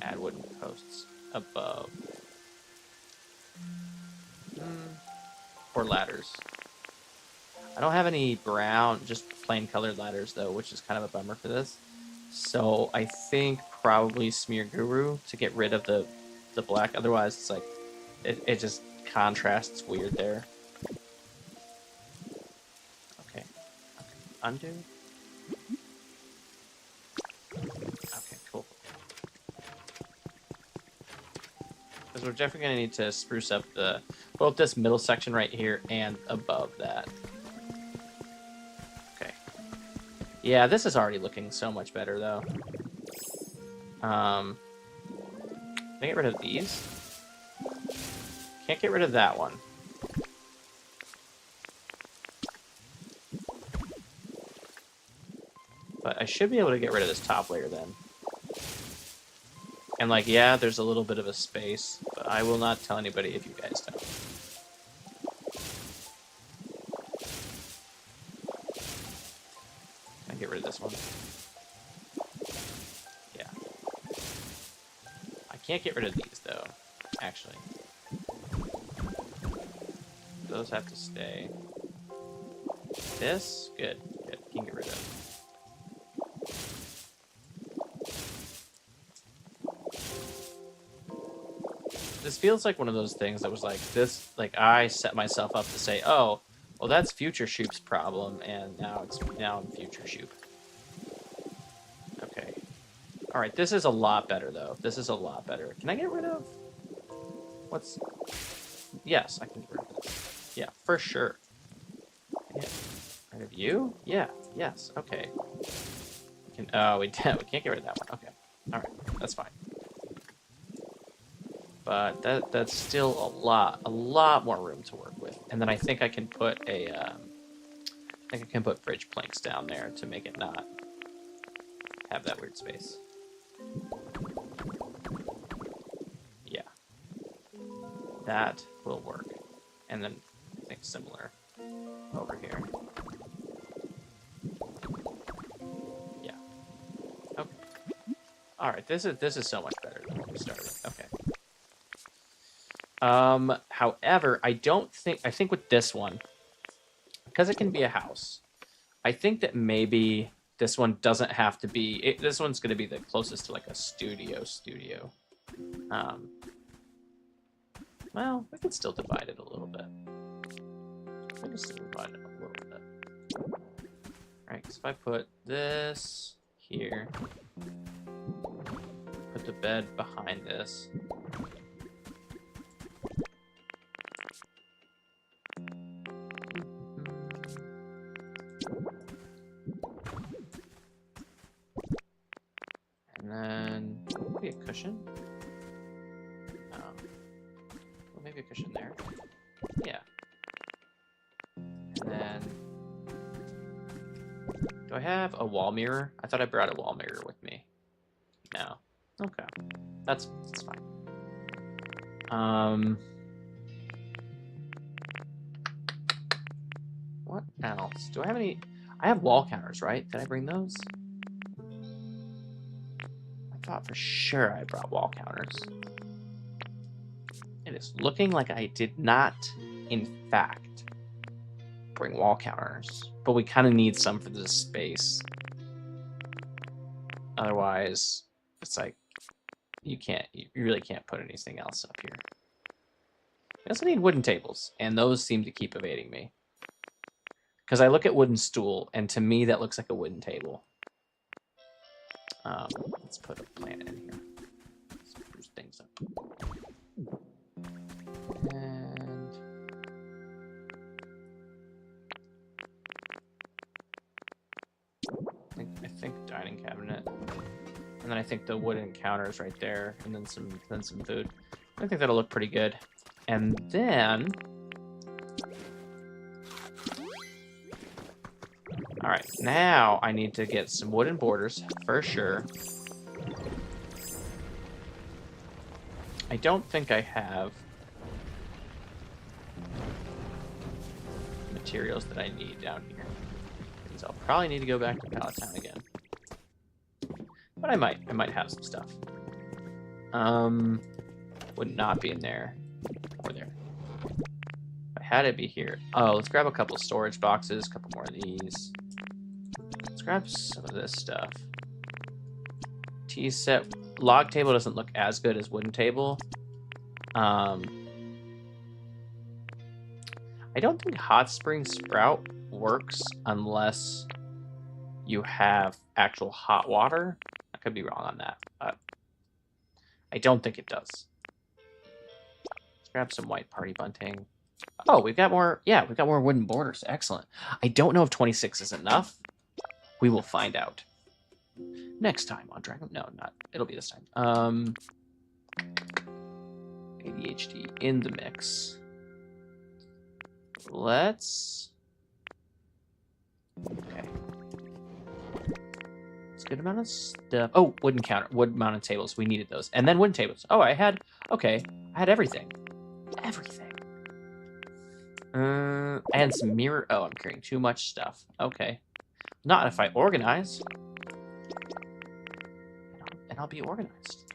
add wooden posts above. Or ladders. I don't have any brown, just plain colored ladders though, which is kind of a bummer for this. So I think probably Smear Guru to get rid of the black. Otherwise, it's like it just contrasts weird there. Okay. Undo. Okay, cool. Because we're definitely going to need to spruce up both this middle section right here and above that. Okay. Yeah, this is already looking so much better, though. Can I get rid of these? Can't get rid of that one. But I should be able to get rid of this top layer then. And like, yeah, there's a little bit of a space, but I will not tell anybody if you guys don't. Can I get rid of this one? Yeah. I can't get rid of these though, actually. Those have to stay. This? Good. Good. Can get rid of. This feels like one of those things that was like this, like I set myself up to say, oh, well that's future Shoop's problem, and now I'm future Shoop. Okay. Alright, this is a lot better though. This is a lot better. Can I get rid of what's yes, I can get rid of this. Yeah, for sure. Yeah. Rid of you? Yeah, yes, okay. We can't get rid of that one. Okay. Alright, that's fine. But that's still a lot more room to work with. And then I think I can put bridge planks down there to make it not have that weird space. Yeah. That will work. And then I think similar over here. Yeah. Okay. Alright, this is so much better than what we started with. Okay. However, I think with this one, because it can be a house, I think that maybe this one doesn't have to be, this one's going to be the closest to like a studio. Well, we could still divide it a little bit. Alright, because if I put this here, put the bed behind this, and then maybe a cushion. Well, maybe a cushion there. Yeah. And then, do I have a wall mirror? I thought I brought a wall mirror with me. No. Okay. That's fine. What else? Do I have any? I have wall counters, right? Did I bring those? I thought for sure I brought wall counters. It is looking like I did not, in fact, bring wall counters. But we kind of need some for this space. Otherwise, it's like, you really can't put anything else up here. We also need wooden tables, and those seem to keep evading me. Because I look at wooden stool, and to me that looks like a wooden table. Let's put a plant in here. Spruce things up. And I think dining cabinet. And then I think the wooden counters right there, and then some food. I think that'll look pretty good. And then, all right, now I need to get some wooden borders for sure. I don't think I have materials that I need down here. So I'll probably need to go back to Pallet Town again. But I might have some stuff. Would not be in there or there. I had it be here. Oh, let's grab a couple storage boxes, a couple more of these. Let's grab some of this stuff. Tea set. Log table doesn't look as good as wooden table. I don't think hot spring sprout works unless you have actual hot water. I could be wrong on that, but I don't think it does. Let's grab some white party bunting. Oh, we've got more. Yeah, we've got more wooden borders. Excellent. I don't know if 26 is enough. We will find out next time on Dragon. No, not. It'll be this time. ADHD in the mix. Let's. Okay. It's a good amount of stuff. Oh, wooden counter, wood mounted tables. We needed those, and then wooden tables. Oh, I had. Okay, I had everything. Everything. And some mirror. Oh, I'm carrying too much stuff. Okay. Not if I organize. And I'll be organized.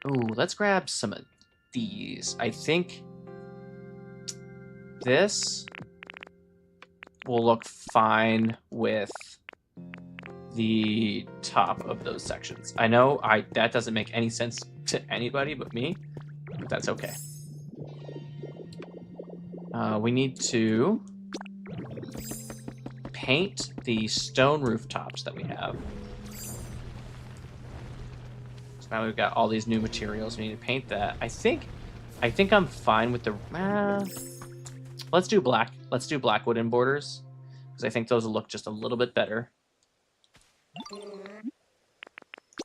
Ooh, let's grab some of these. I think this will look fine with the top of those sections. I know that doesn't make any sense to anybody but me, but that's okay. We need to paint the stone rooftops that we have. So now we've got all these new materials. We need to paint that. I think I'm fine with the. Let's do black. Let's do black wooden borders because I think those will look just a little bit better.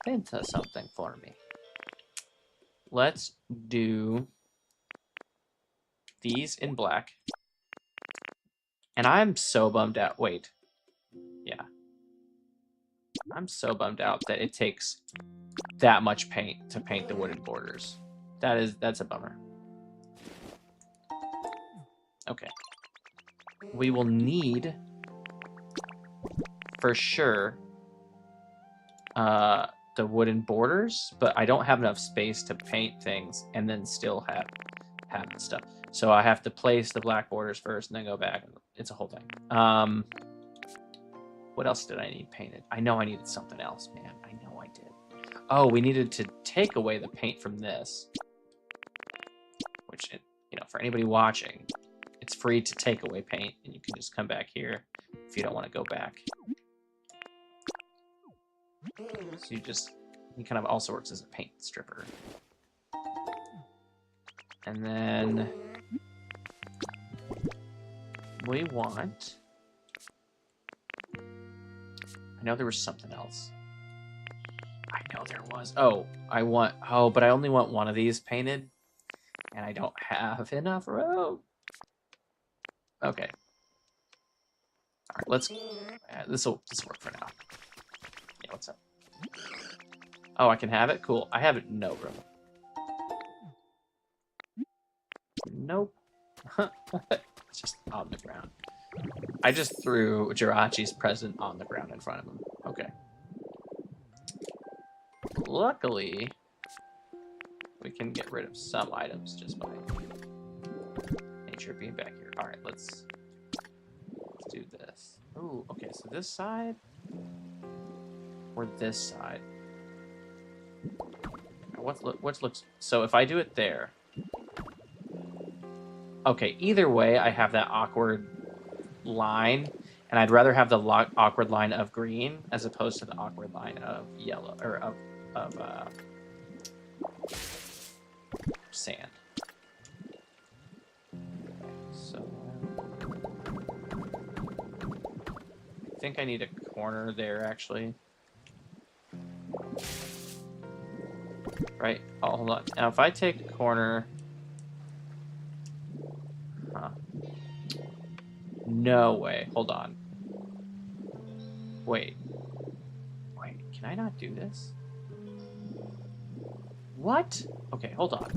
Paint something for me. Let's do these in black. And I'm so bummed out. Wait. Yeah. I'm so bummed out that it takes that much paint to paint the wooden borders. That's a bummer. Okay. We will need, for sure, the wooden borders, but I don't have enough space to paint things and then still have the stuff. So I have to place the black borders first and then go back. It's a whole thing. What else did I need painted? I know I needed something else, man. I know I did. Oh, we needed to take away the paint from this. Which, you know, for anybody watching, it's free to take away paint, and you can just come back here if you don't want to go back. So he kind of also works as a paint stripper. And then we want. I know there was something else. I know there was. Oh, but I only want one of these painted, and I don't have enough room. Okay. All right, let's. This will work for now. Yeah, what's up? Oh, I can have it. Cool. I have no room. Nope. It's just on the ground. I just threw Jirachi's present on the ground in front of him. Okay. Luckily, we can get rid of some items just by nature being back here. All right, let's do this. Ooh, okay. So this side or this side. What looks? So if I do it there. Okay, either way, I have that awkward line, and I'd rather have the awkward line of green as opposed to the awkward line of yellow, or of sand. So I think I need a corner there, actually. Right? Oh, hold on. Now, if I take a corner... Huh. No way. Hold on. Wait. Can I not do this? What? Okay, hold on.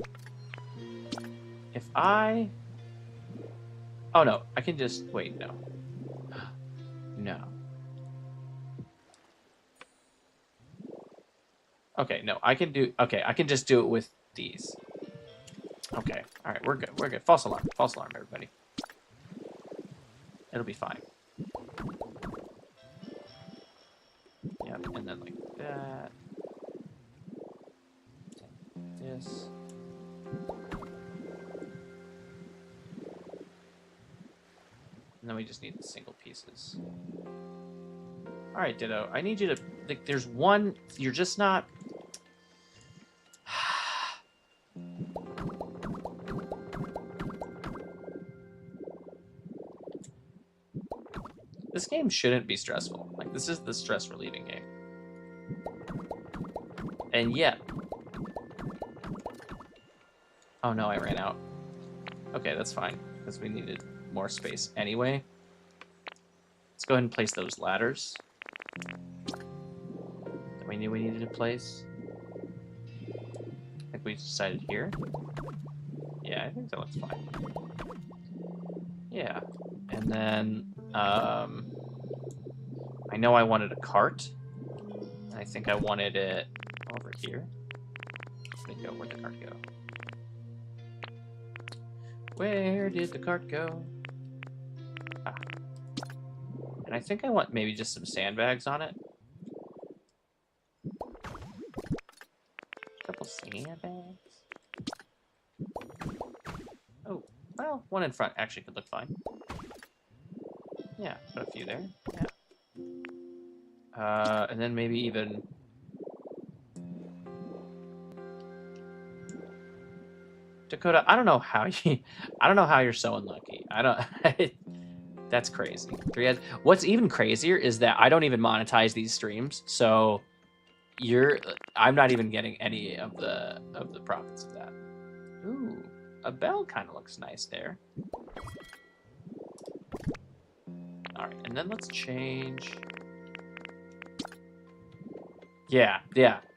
If I Oh no, I can just wait. No, no. Okay, no, I can do. Okay, I can just do it with these. Okay, all right, we're good. We're good. False alarm, everybody. It'll be fine. Yep, and then like that. Take this. And then we just need the single pieces. All right, Ditto. I need you to. Like, there's one. You're just not. This game shouldn't be stressful. Like, this is the stress relieving game. And yet. Oh no, I ran out. Okay, that's fine. Because we needed more space anyway. Let's go ahead and place those ladders that we knew we needed to place. I think we decided here. Yeah, I think that looks fine. Yeah. And then, I know I wanted a cart. I think I wanted it over here. Where'd it go? Where'd the cart go? Where did the cart go? Ah. And I think I want maybe just some sandbags on it. A couple sandbags. Oh, well, one in front actually could look fine. Yeah, put a few there. Yeah. And then maybe even... Dakota, I don't know how you're so unlucky. I don't... That's crazy. What's even crazier is that I don't even monetize these streams, so I'm not even getting any of the profits of that. Ooh, a bell kind of looks nice there. All right, and then let's change. Yeah.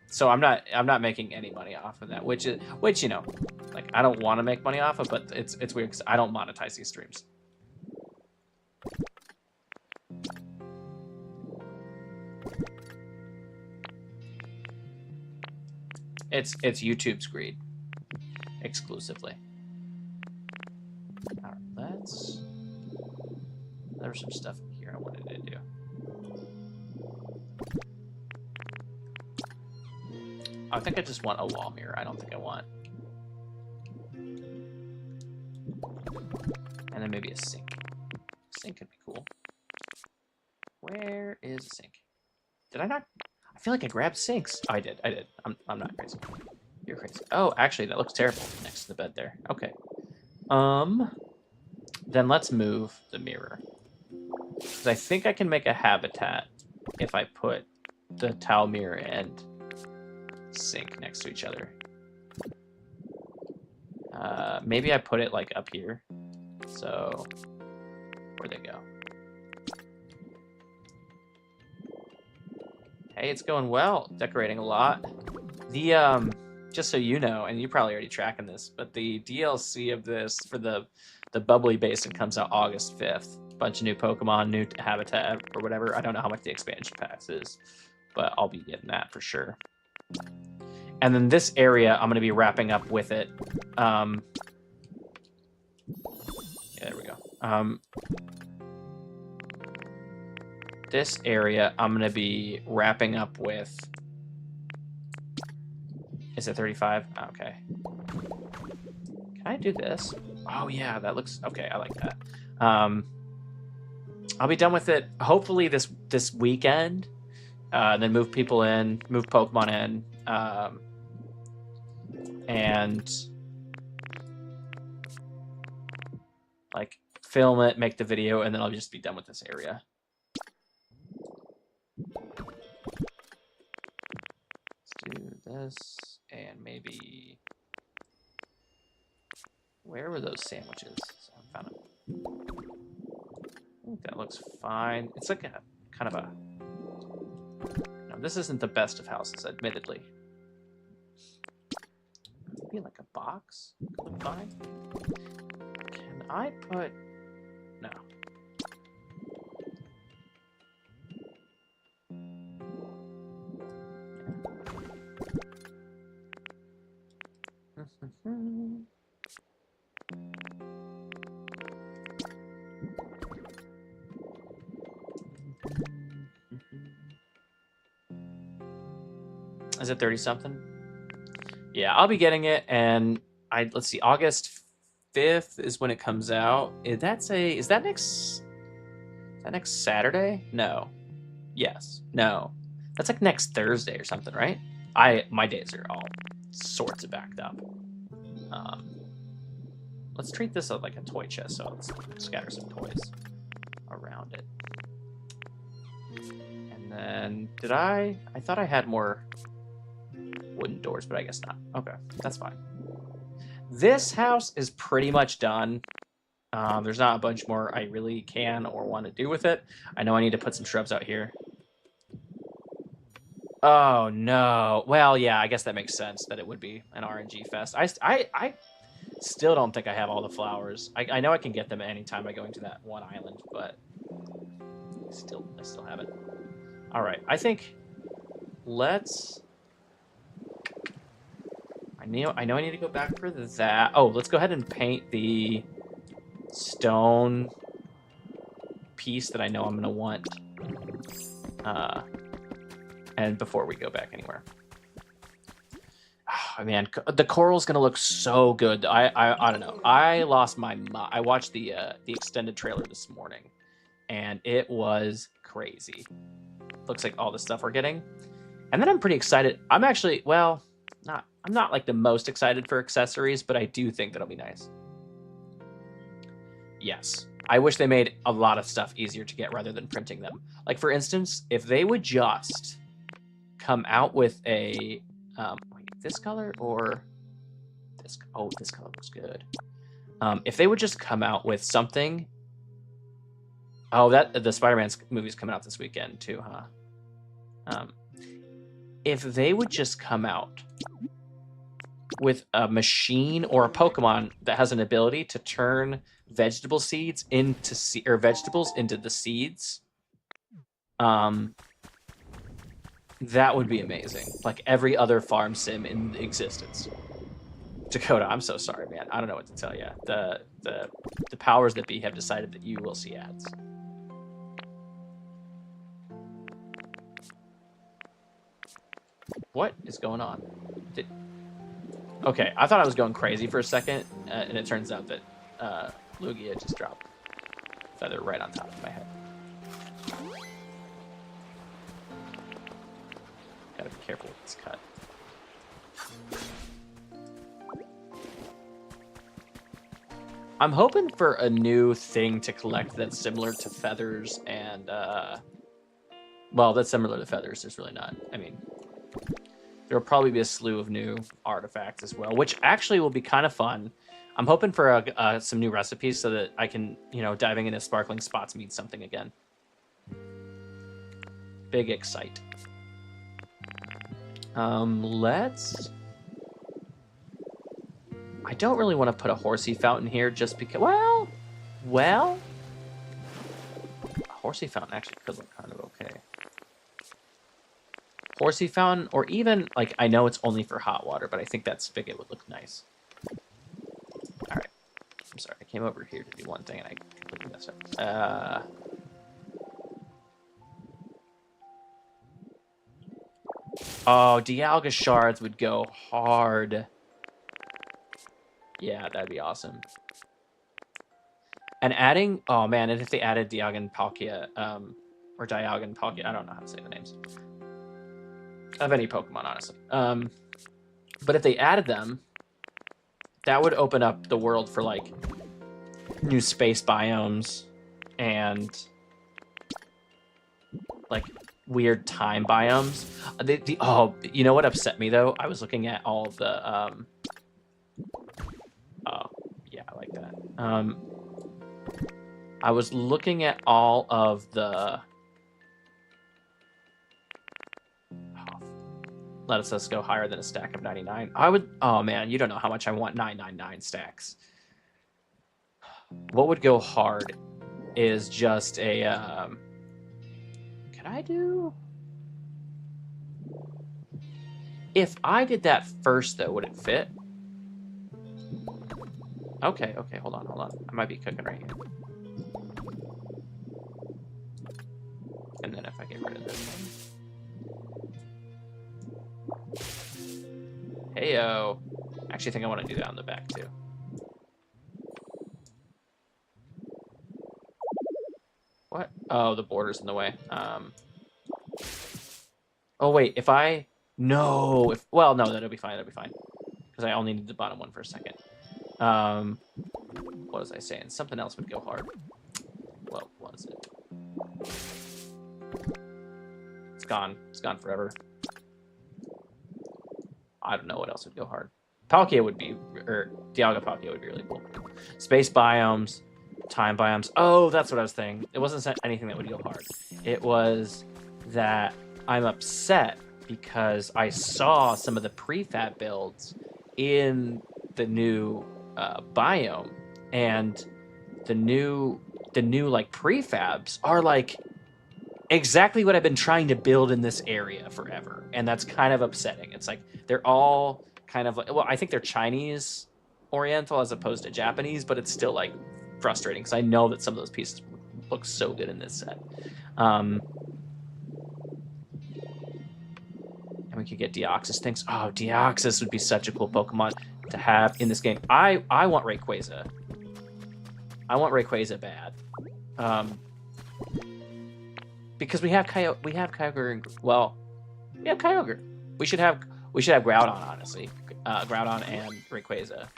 So I'm not making any money off of that, which you know, like I don't want to make money off of, but it's weird because I don't monetize these streams. It's YouTube's greed, exclusively. All right, there's some stuff in here I wanted to do. I think I just want a wall mirror. I don't think I want. And then maybe a sink. Sink could be cool. Where is the sink? Did I not? I feel like I grabbed sinks. Oh, I did. I'm not crazy. You're crazy. Oh, actually, that looks terrible next to the bed there. Okay. Then let's move the mirror. Because I think I can make a habitat if I put the towel mirror and sink next to each other. Maybe I put it like up here. So, where'd they go? Hey, it's going well. Decorating a lot. The just so you know, and you're probably already tracking this, but the DLC of this for the Bubbly Basin comes out August 5th. Bunch of new Pokemon, new habitat, or whatever. I don't know how much the expansion pass is, but I'll be getting that for sure. And then this area, I'm going to be wrapping up with it. Yeah, there we go. This area, I'm going to be wrapping up with... Is it 35? Okay. Can I do this? Oh, yeah, that looks... Okay, I like that. I'll be done with it, hopefully, this weekend. And then move people in, move Pokemon in. And... like, film it, make the video, and then I'll just be done with this area. Let's do this, and maybe... Where were those sandwiches? So I found them. I think that looks fine. It's like a kind of a... No, this isn't the best of houses, admittedly. Maybe like a box could look fine. Can I put... Is it 30 something? Yeah, I'll be getting it, and let's see, August 5th is when it comes out. Is that next Saturday? No. Yes. No. That's like next Thursday or something, right? My days are all sorts of backed up. Let's treat this like a toy chest, so let's scatter some toys around it. And then, I thought I had more wooden doors, but I guess not. Okay, that's fine. This house is pretty much done. There's not a bunch more I really can or want to do with it. I know I need to put some shrubs out here. Oh, no. Well, yeah, I guess that makes sense that it would be an RNG fest. I still don't think I have all the flowers. I know I can get them anytime by going to that one island, but I still haven't. All right, I think let's... I know I need to go back for that. Oh, let's go ahead and paint the stone piece that I know I'm going to want. And before we go back anywhere. Oh, man, the coral's going to look so good. I don't know. I lost my mind. I watched the extended trailer this morning, and it was crazy. Looks like all the stuff we're getting. And then I'm pretty excited. I'm actually, well, I'm not like the most excited for accessories, but I do think that'll be nice. Yes. I wish they made a lot of stuff easier to get rather than printing them. Like, for instance, if they would just come out with a wait, this color or this. Oh, this color looks good. If they would just come out with something. Oh, the Spider-Man movie's coming out this weekend too, huh? If they would just come out with a machine or a Pokemon that has an ability to turn vegetable seeds into vegetables into the seeds, that would be amazing. Like every other farm sim in existence. Dakota, I'm so sorry, man. I don't know what to tell you. The powers that be have decided that you will see ads. What is going on? Okay, I thought I was going crazy for a second, and it turns out that Lugia just dropped a feather right on top of my head. Gotta be careful with this cut. I'm hoping for a new thing to collect that's similar to feathers and, well, that's similar to feathers. There's really not. I mean, there will probably be a slew of new artifacts as well, which actually will be kind of fun. I'm hoping for some new recipes so that I can, diving into sparkling spots mean something again. Big excite. Let's... I don't really want to put a horsey fountain here just because... Well... A horsey fountain actually could look kind of okay. Horsey fountain, or even, like, I know it's only for hot water, but I think that spigot would look nice. Alright. I'm sorry, I came over here to do one thing and I completely messed up. Oh, Dialga shards would go hard. Yeah, that'd be awesome. And adding... Oh, man, and if they added Dialga Palkia, or Dialga Palkia, I don't know how to say the names of any Pokemon, honestly. But if they added them, that would open up the world for, like, new space biomes and, like, weird time biomes. Oh, you know what upset me, though? I was looking at all the, oh, yeah, I like that. I was looking at all of the... Let us go higher than a stack of 99. I would... Oh, man, you don't know how much I want 999 stacks. What would go hard is just a... Can I do... If I did that first, though, would it fit? Okay, hold on. I might be cooking right here. And then if I get rid of this one... Heyo. I actually think I want to do that on the back too. What? Oh, the border's in the way. Oh wait, if I no, if well no, that'll be fine. That'll be fine because I only need the bottom one for a second. What was I saying? Something else would go hard. What was it? It's gone. It's gone forever. I don't know what else would go hard. Palkia would be, or Dialga Palkia would be really cool. Space biomes, time biomes. Oh, that's what I was thinking. It wasn't anything that would go hard. It was that I'm upset because I saw some of the prefab builds in the new biome, and the new like prefabs are like exactly what I've been trying to build in this area forever, and that's kind of upsetting. It's like they're all kind of like, well, I think they're Chinese Oriental as opposed to Japanese, but it's still like frustrating because I know that some of those pieces look so good in this set. And we could get Deoxys things. Oh, Deoxys would be such a cool Pokemon to have in this game. I want Rayquaza. I want Rayquaza bad. Because we have Kyogre and, well, we have Kyogre. We should have Groudon, honestly. Groudon and Rayquaza.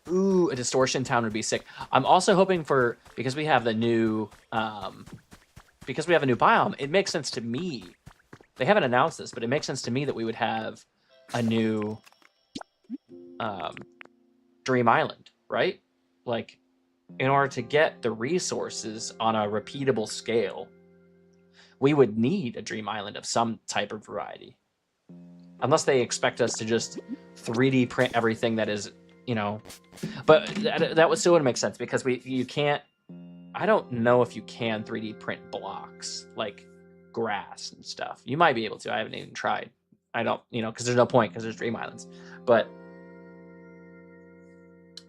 Ooh, a Distortion Town would be sick. I'm also hoping for, because we have the new biome, it makes sense to me. They haven't announced this, but it makes sense to me that we would have a new Dream Island, right? Like, in order to get the resources on a repeatable scale, we would need a Dream Island of some type of variety. Unless they expect us to just 3D print everything that is, you know. But that would still wouldn't make sense because you can't. I don't know if you can 3D print blocks like grass and stuff. You might be able to. I haven't even tried. I don't, because there's no point because there's Dream Islands. But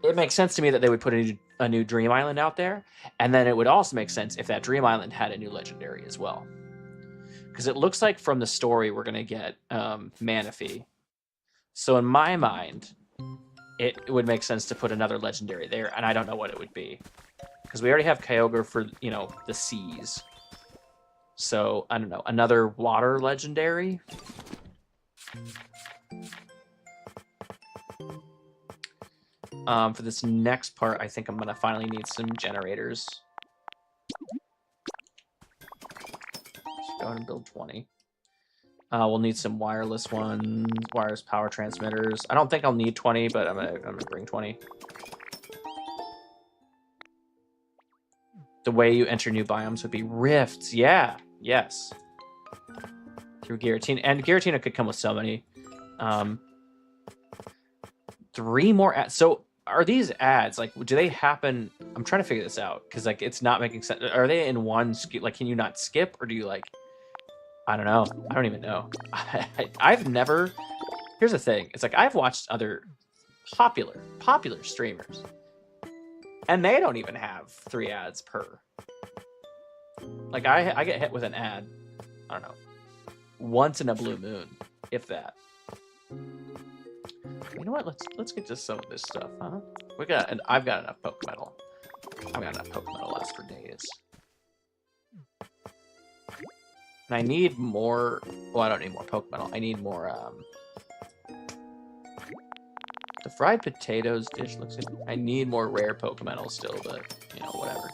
it makes sense to me that they would put a new Dream Island out there, and then it would also make sense if that Dream Island had a new legendary as well. Because it looks like from the story we're going to get Manaphy. So in my mind, it would make sense to put another legendary there, and I don't know what it would be. Because we already have Kyogre for, the seas. So, I don't know, another water legendary? For this next part, I think I'm going to finally need some generators. Go ahead and build 20. We'll need some wireless ones, wireless power transmitters. I don't think I'll need 20, but I'm gonna bring 20. The way you enter new biomes would be rifts. Yeah, yes. Through Giratina. And Giratina could come with so many. 3 more ads. So are these ads, like, do they happen? I'm trying to figure this out because, like, it's not making sense. Are they in one skip? Like, can you not skip, or do you, like, I don't know. I don't even know. I've never. Here's the thing. It's like I've watched other popular streamers, and they don't even have 3 ads per. Like I get hit with an ad. I don't know. Once in a blue moon, if that. You know what? Let's get to some of this stuff, huh? I've got enough Poke Metal. I've got enough Poke Metal last for days. And I need more. Well, I don't need more Poke Metal. I need more. The fried potatoes dish looks good. I need more rare Poke Metal still, but whatever.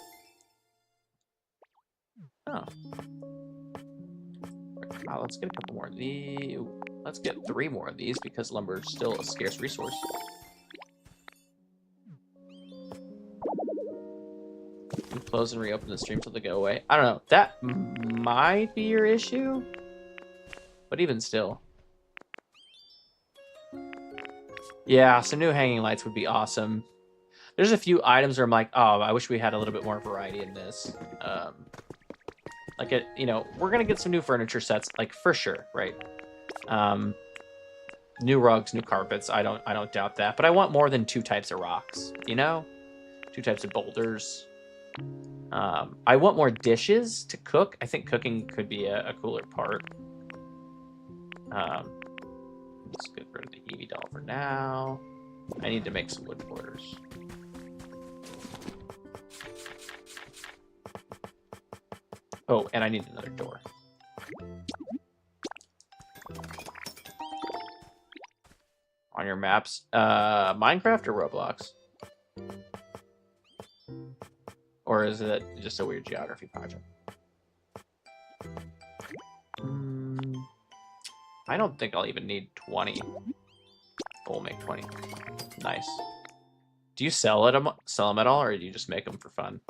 Oh. Wow, let's get a couple more of these. Let's get 3 more of these because lumber is still a scarce resource. You close and reopen the stream till they go away. I don't know. That might be your issue, but even still. Yeah, some new hanging lights would be awesome. There's a few items where I'm like, oh, I wish we had a little bit more variety in this. Like, we're gonna get some new furniture sets, like, for sure, right? New rugs, new carpets. I don't doubt that, but I want more than 2 types of rocks. 2 types of boulders. I want more dishes to cook. I think cooking could be a cooler part. Let's get rid of the Eevee doll for now. I need to make some wood borders. Oh, and I need another door. On your maps, Minecraft or Roblox? Or is it just a weird geography project? I don't think I'll even need 20. We'll make 20. Nice. Do you sell them at all, or do you just make them for fun?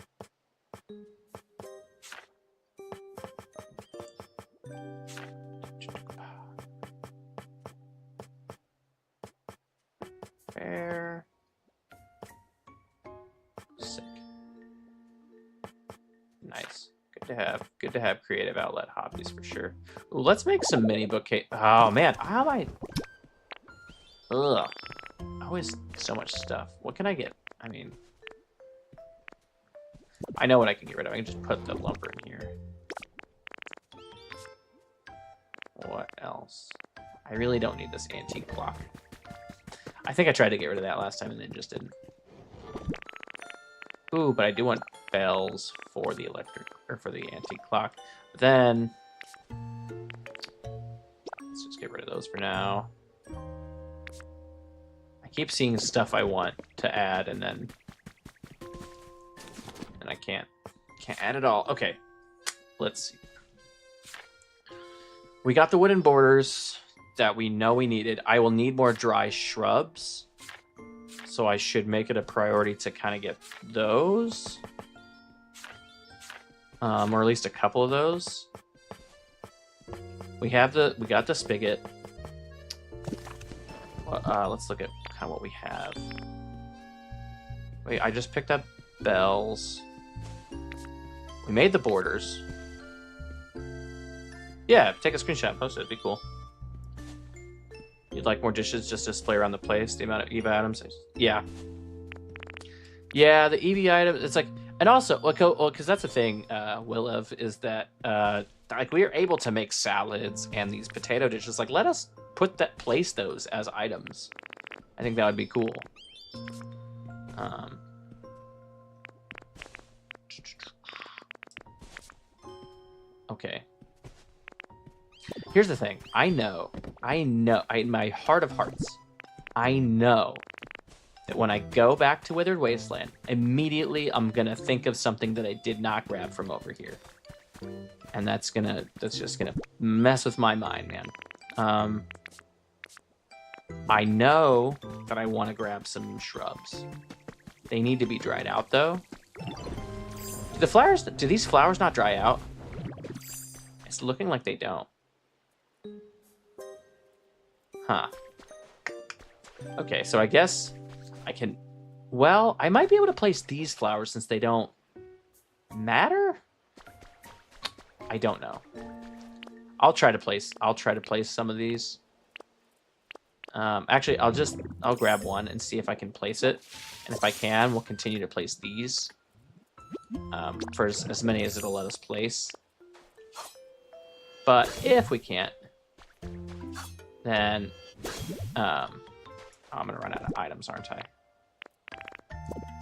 Fair. Sick. Nice. Good to have creative outlet hobbies for sure. Ooh, let's make some mini bookcase. Oh man, how am I? Ugh. Always so much stuff. What can I get? I mean, I know what I can get rid of. I can just put the lumber in here. What else? I really don't need this antique clock. I think I tried to get rid of that last time and then just didn't. Ooh, but I do want bells for the electric, or for the antique clock. But then, let's just get rid of those for now. I keep seeing stuff I want to add, and then I can't add it all. Okay, let's see. We got the wooden borders that we know we needed. I will need more dry shrubs, so I should make it a priority to kind of get those, or at least a couple of those. We got the spigot. Let's look at kind of what we have. Wait, I just picked up bells. We made the borders. Yeah, take a screenshot and post it. It'd be cool. You'd like more dishes just to display around the place? The amount of Eevee items? Yeah. Yeah, the Eevee items, it's like... And also, well, because that's the thing, Williv, is that like we are able to make salads and these potato dishes. Like, let us place those as items. I think that would be cool. Okay. Here's the thing. I know, in my heart of hearts, I know that when I go back to Withered Wasteland, immediately I'm gonna think of something that I did not grab from over here. And that's just gonna mess with my mind, man. I know that I want to grab some shrubs. They need to be dried out, though. Do these flowers not dry out? It's looking like they don't. Huh. Okay, so I guess I can... Well, I might be able to place these flowers since they don't matter? I don't know. I'll try to place some of these. Actually, I'll grab one and see if I can place it. And if I can, we'll continue to place these. For as many as it'll let us place. But if we can't, then I'm gonna run out of items, aren't I?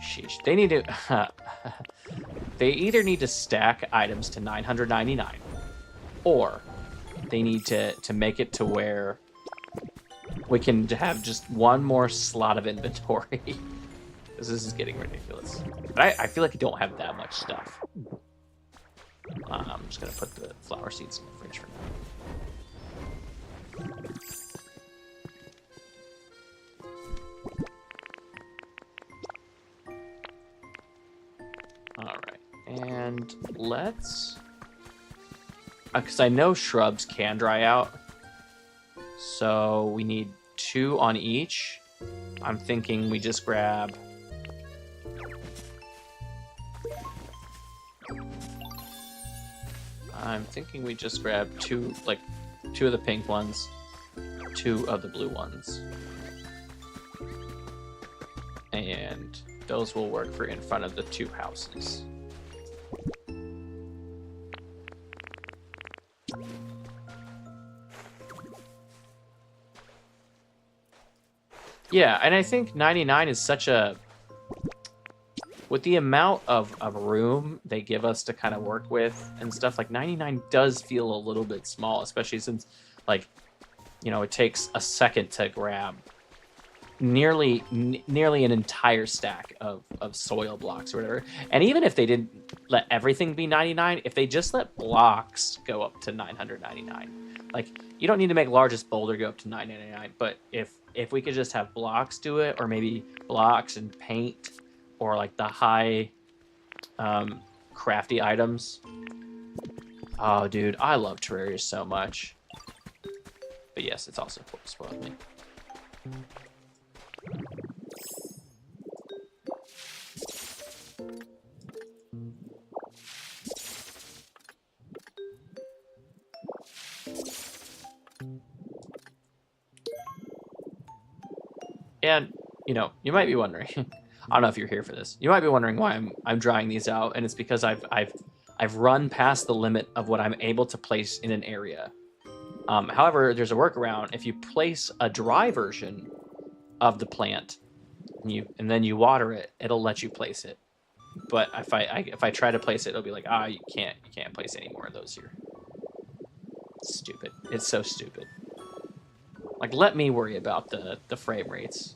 Sheesh. They need to they either need to stack items to 999, or they need to make it to where we can have just one more slot of inventory. Because this is getting ridiculous. But I feel like I don't have that much stuff. I'm just gonna put the flower seeds in the fridge for now. Alright, and let's... because I know shrubs can dry out, so we need 2 on each. I'm thinking we just grab... two of the pink ones, 2 of the blue ones. And those will work for in front of the 2 houses. Yeah, and I think 99 is such a... With the amount of room they give us to kind of work with and stuff, like 99 does feel a little bit small, especially since, like, you know, it takes a second to grab nearly an entire stack of soil blocks or whatever. And even if they didn't let everything be 99, if they just let blocks go up to 999, like, you don't need to make largest boulder go up to 999, but if we could just have blocks do it, or maybe blocks and paint, or like the high crafty items. Oh, dude, I love Terraria so much. But yes, it's also spoiled me. And, you know, you might be wondering, I don't know if you're here for this. You might be wondering why I'm drying these out, and it's because I've run past the limit of what I'm able to place in an area. However, there's a workaround. If you place a dry version of the plant and then you water it, it'll let you place it. But if I try to place it, it'll be like, you can't place any more of those here. Stupid. It's so stupid. Like, let me worry about the frame rates.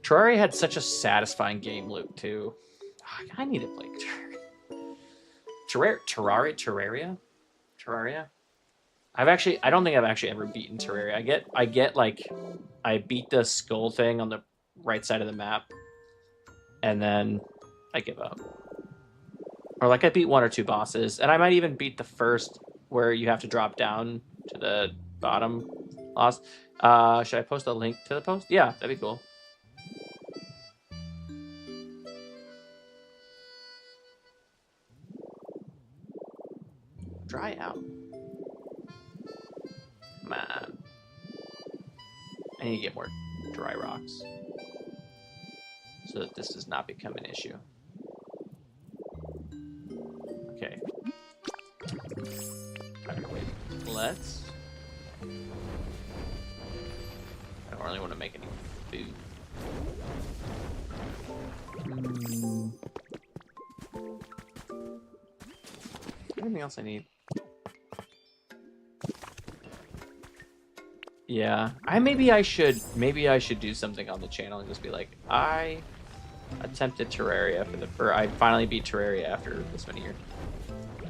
Terraria had such a satisfying game loop too. I need to play Terraria. I don't think I've actually ever beaten Terraria. I get like, I beat the skull thing on the right side of the map, and then I give up. Or like, I beat 1 or 2 bosses, and I might even beat the first where you have to drop down to the bottom boss. Should I post a link to the post? Yeah, that'd be cool. Dry out. Man. I need to get more dry rocks so that this does not become an issue. Okay. Alright, wait. Let's... I don't really want to make any food. Anything else I need? Yeah, maybe I should do something on the channel and just be like, I attempted Terraria or I finally beat Terraria after this many years.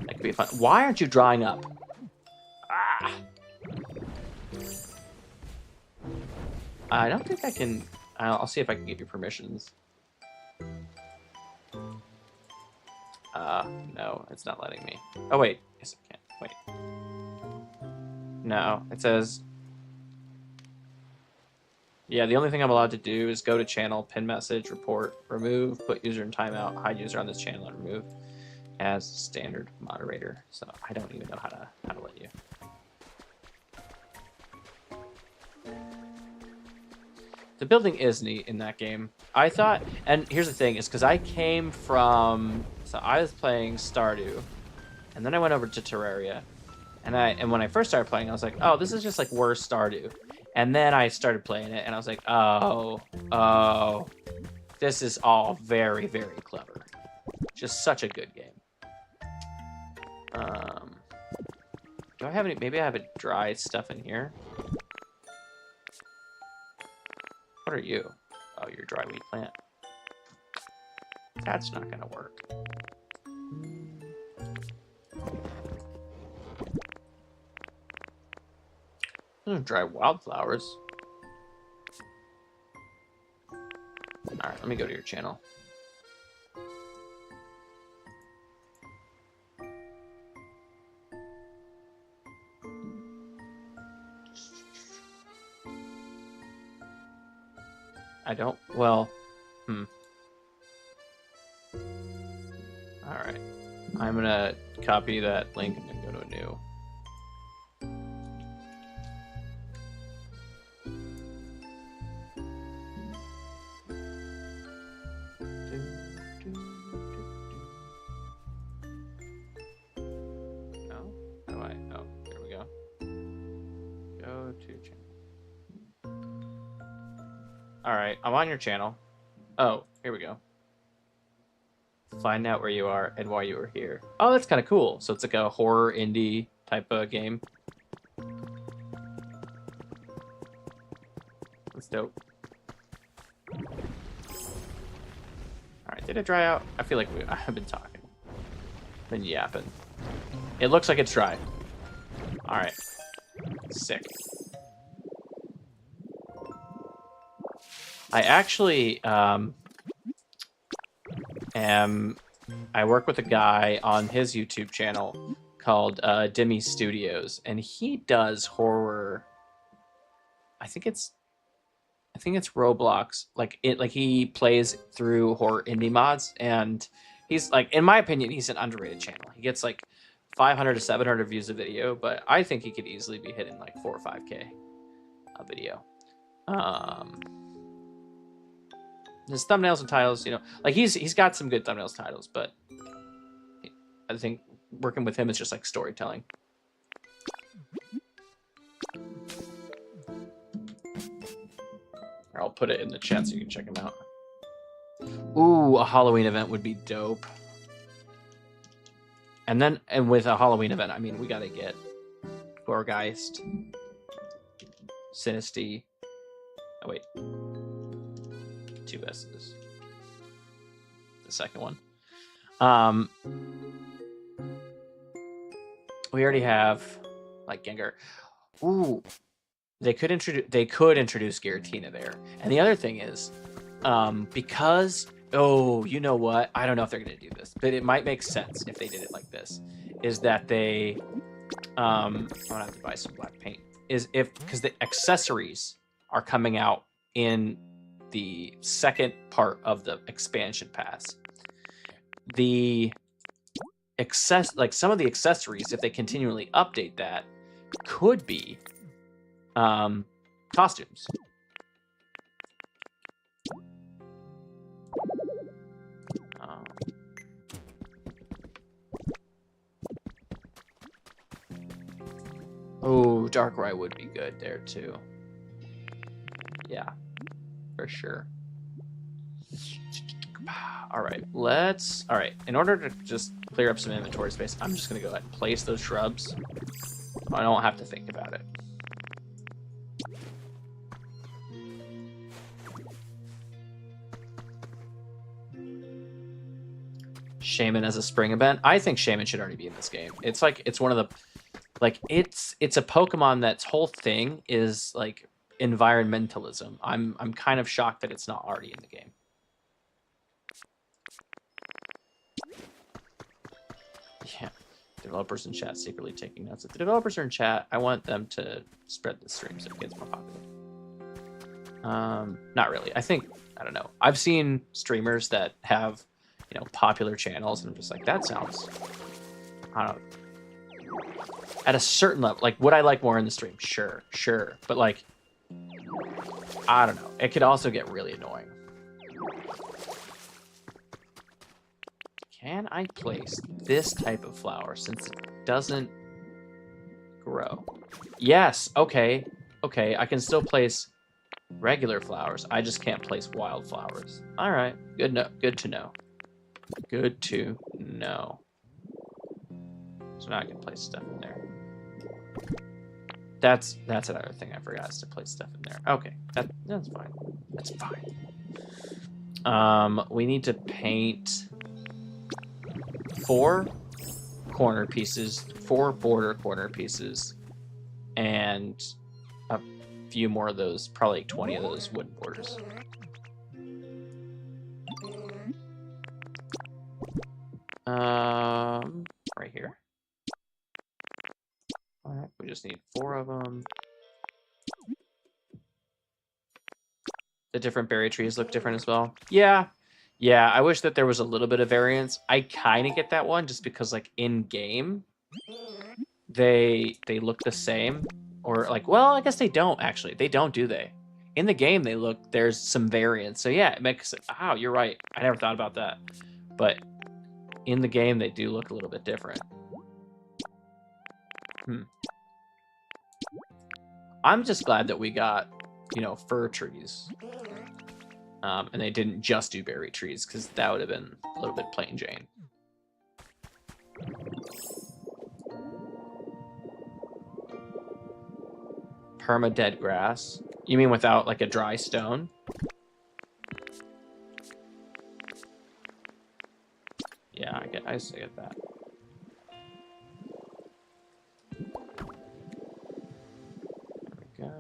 That could be fun. Why aren't you drying up? I don't think I can. I'll see if I can give you permissions. No, it's not letting me. Oh wait, yes I can. Wait. No, it says. Yeah, the only thing I'm allowed to do is go to channel, pin message, report, remove, put user in timeout, hide user on this channel, and remove as standard moderator. So I don't even know how to let you. The building is neat in that game. I thought, and here's the thing, is because I came from, so I was playing Stardew, and then I went over to Terraria, and when I first started playing, I was like, oh, this is just like worse Stardew. And then I started playing it, and I was like, oh, this is all very, very clever. Just such a good game. Do I have any, maybe I have a dry stuff in here? What are you? Oh, you're a dry wheat plant. That's not gonna work. Dry wildflowers. Alright, let me go to your channel. I don't, well, Alright. I'm gonna copy that link and then go to a new. All right, I'm on your channel. Oh, here we go. Find out where you are and why you were here. Oh, that's kind of cool. So it's like a horror indie type of game. That's dope. All right, did it dry out? I feel like I've been talking. Been yapping. It looks like it's dry. All right. Sick. I actually I work with a guy on his YouTube channel called Dimmy Studios, and he does horror. I think it's Roblox. Like he plays through horror indie mods, and he's like, in my opinion, he's an underrated channel. He gets like 500 to 700 views a video, but I think he could easily be hitting like 4 or 5K a video. His thumbnails and titles, you know, like he's got some good thumbnails titles, but I think working with him is just like storytelling. I'll put it in the chat so you can check him out. Ooh, a Halloween event would be dope. And with a Halloween event, I mean, we gotta get Gorgeist, Sinisty. Oh wait, 2 S's. The second one. We already have like Gengar. Ooh, they could introduce Giratina there. And the other thing is, because you know what? I don't know if they're gonna do this, but it might make sense if they did it like this. Is that they I'm gonna have to buy some black paint. Because the accessories are coming out in the second part of the expansion pass. Some of the accessories, if they continually update that, could be costumes. Oh, Darkrai would be good there too. Yeah, for sure. All right, in order to just clear up some inventory space, I'm just gonna go ahead and place those shrubs. I don't have to think about it. Shaman as a spring event. I think Shaman should already be in this game. It's like, it's one of the, like, it's a Pokemon that's whole thing is like environmentalism. I'm kind of shocked that it's not already in the game. Yeah, developers in chat secretly taking notes. If the developers are in chat, I want them to spread the stream so it gets more popular. Not really. I don't know. I've seen streamers that have, you know, popular channels, and I'm just like, that sounds, I don't know. At a certain level, like, would I like more in the stream? Sure. But like, I don't know. It could also get really annoying. Can I place this type of flower since it doesn't grow? Yes, okay. I can still place regular flowers. I just can't place wild flowers. All right, good to know. Good to know. So now I can place stuff in there. That's another thing I forgot, is to place stuff in there. Okay, that's fine. That's fine. We need to paint 4 corner pieces, 4 border corner pieces, and a few more of those, probably 20 of those wooden borders. Right here. All right, we just need 4 of them. The different berry trees look different as well. Yeah, I wish that there was a little bit of variance. I kind of get that one just because, like, in game, they look the same, or like, well, I guess they don't actually. They don't, do they? In the game, there's some variance. So yeah, it makes it. Oh, you're right. I never thought about that, but in the game, they do look a little bit different. I'm just glad that we got, you know, fir trees. And they didn't just do berry trees, because that would have been a little bit plain Jane. Perma-dead grass. You mean without, like, a dry stone? Yeah, I get that. There we go.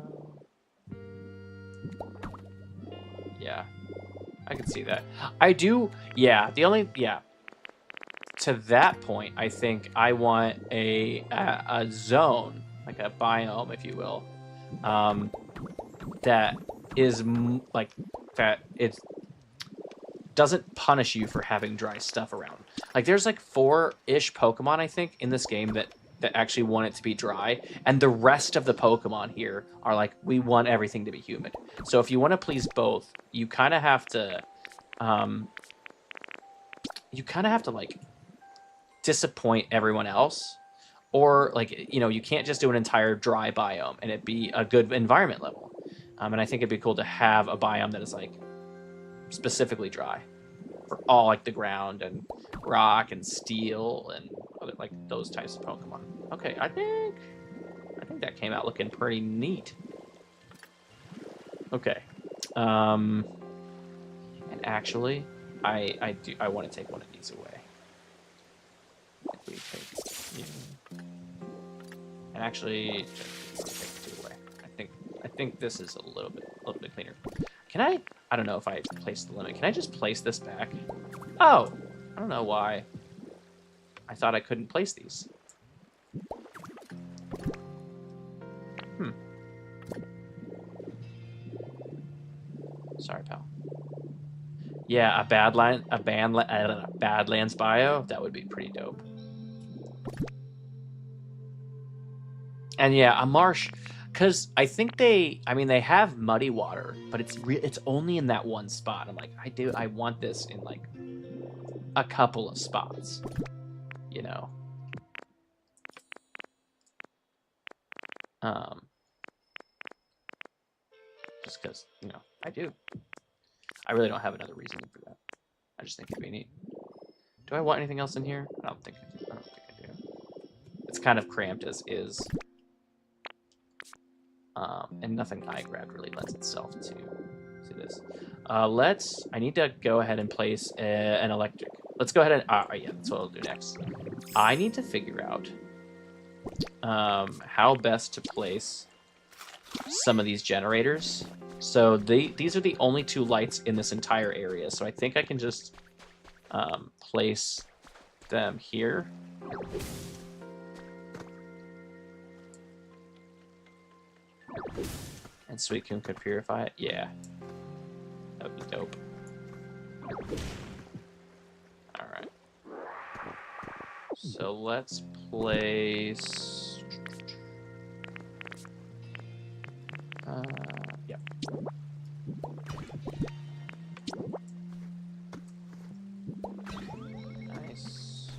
Yeah, I can see that. I do, yeah, to that point, I think I want a zone, like a biome, if you will, that is like that it doesn't punish you for having dry stuff around. Like there's like 4-ish Pokemon I think in this game that actually want it to be dry, and the rest of the Pokemon here are like, we want everything to be humid. So if you want to please both, you kind of have to like disappoint everyone else, or like, you know, you can't just do an entire dry biome and it be a good environment level. And I think it'd be cool to have a biome that is like specifically dry for all like the ground and rock and steel and other, like those types of Pokemon. Okay, I think that came out looking pretty neat. Okay, and actually, I want to take one of these away. If we take you, and actually take 2 away. I think this is a little bit cleaner. Can I don't know if I placed the limit. Can I just place this back? Oh, I don't know why. I thought I couldn't place these. Sorry, pal. Yeah, a Badlands bio, that would be pretty dope. And yeah, a marsh, because I think they have muddy water, but it's only in that one spot. I'm like, I want this in like a couple of spots, you know. Just because, you know, I do. I really don't have another reason for that. I just think it'd be neat. Do I want anything else in here? I don't think I do. It's kind of cramped as is. And nothing I grabbed really lends itself to this. I need to go ahead and place an electric. Let's go ahead and, yeah, that's what I'll do next. I need to figure out how best to place some of these generators. So these are the only 2 lights in this entire area. So I think I can just place them here. And Suicune could purify it. Yeah. That would be dope. Alright. So let's place... yeah. Nice.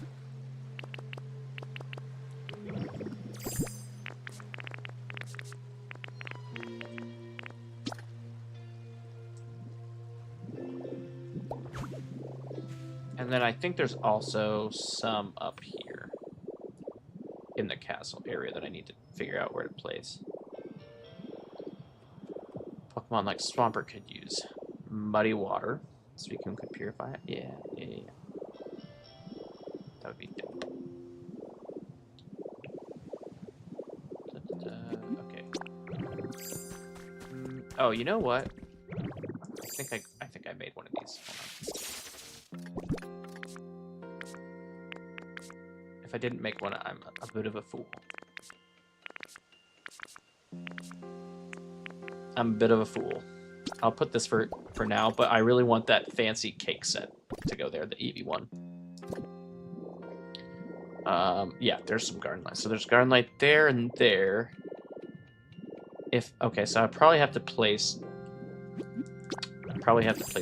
And then I think there's also some up here in the castle area that I need to figure out where to place. Pokemon like Swampert could use muddy water. Suicune could purify it. Yeah. That would be dope. Okay. Oh, you know what? I think I made one of these. Hold on. If I didn't make one, I'm a bit of a fool. I'm a bit of a fool. I'll put this for now, but I really want that fancy cake set to go there, the Eevee one. Yeah, there's some garden light. So there's garden light there and there. Okay, so I probably have to place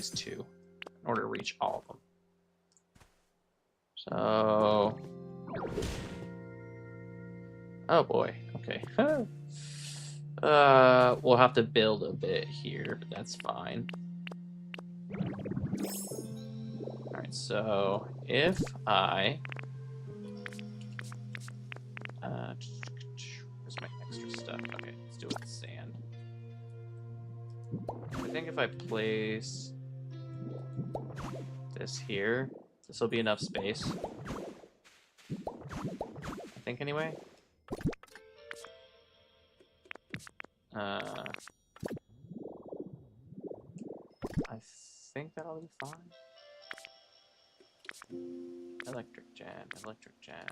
2 in order to reach all of them. So, oh boy, okay. We'll have to build a bit here, but that's fine. Alright, so if I... where's my extra stuff? Okay, let's do it with sand. I think if I place this here, this will be enough space. I think anyway. I think that'll be fine. Electric jam, electric jam.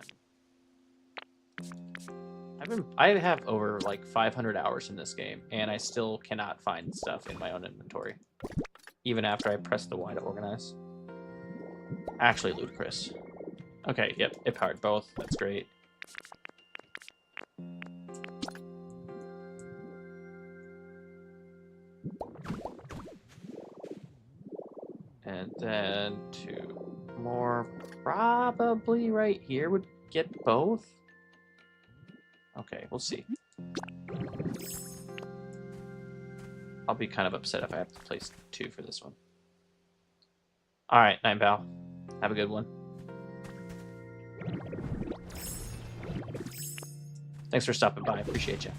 I have over like 500 hours in this game, and I still cannot find stuff in my own inventory, even after I press the Y to organize. Actually, ludicrous. Okay, yep, it powered both. That's great. And then 2 more, probably right here would get both. Okay, we'll see. I'll be kind of upset if I have to place 2 for this one. Alright, Night Pal. Have a good one. Thanks for stopping by. Appreciate you.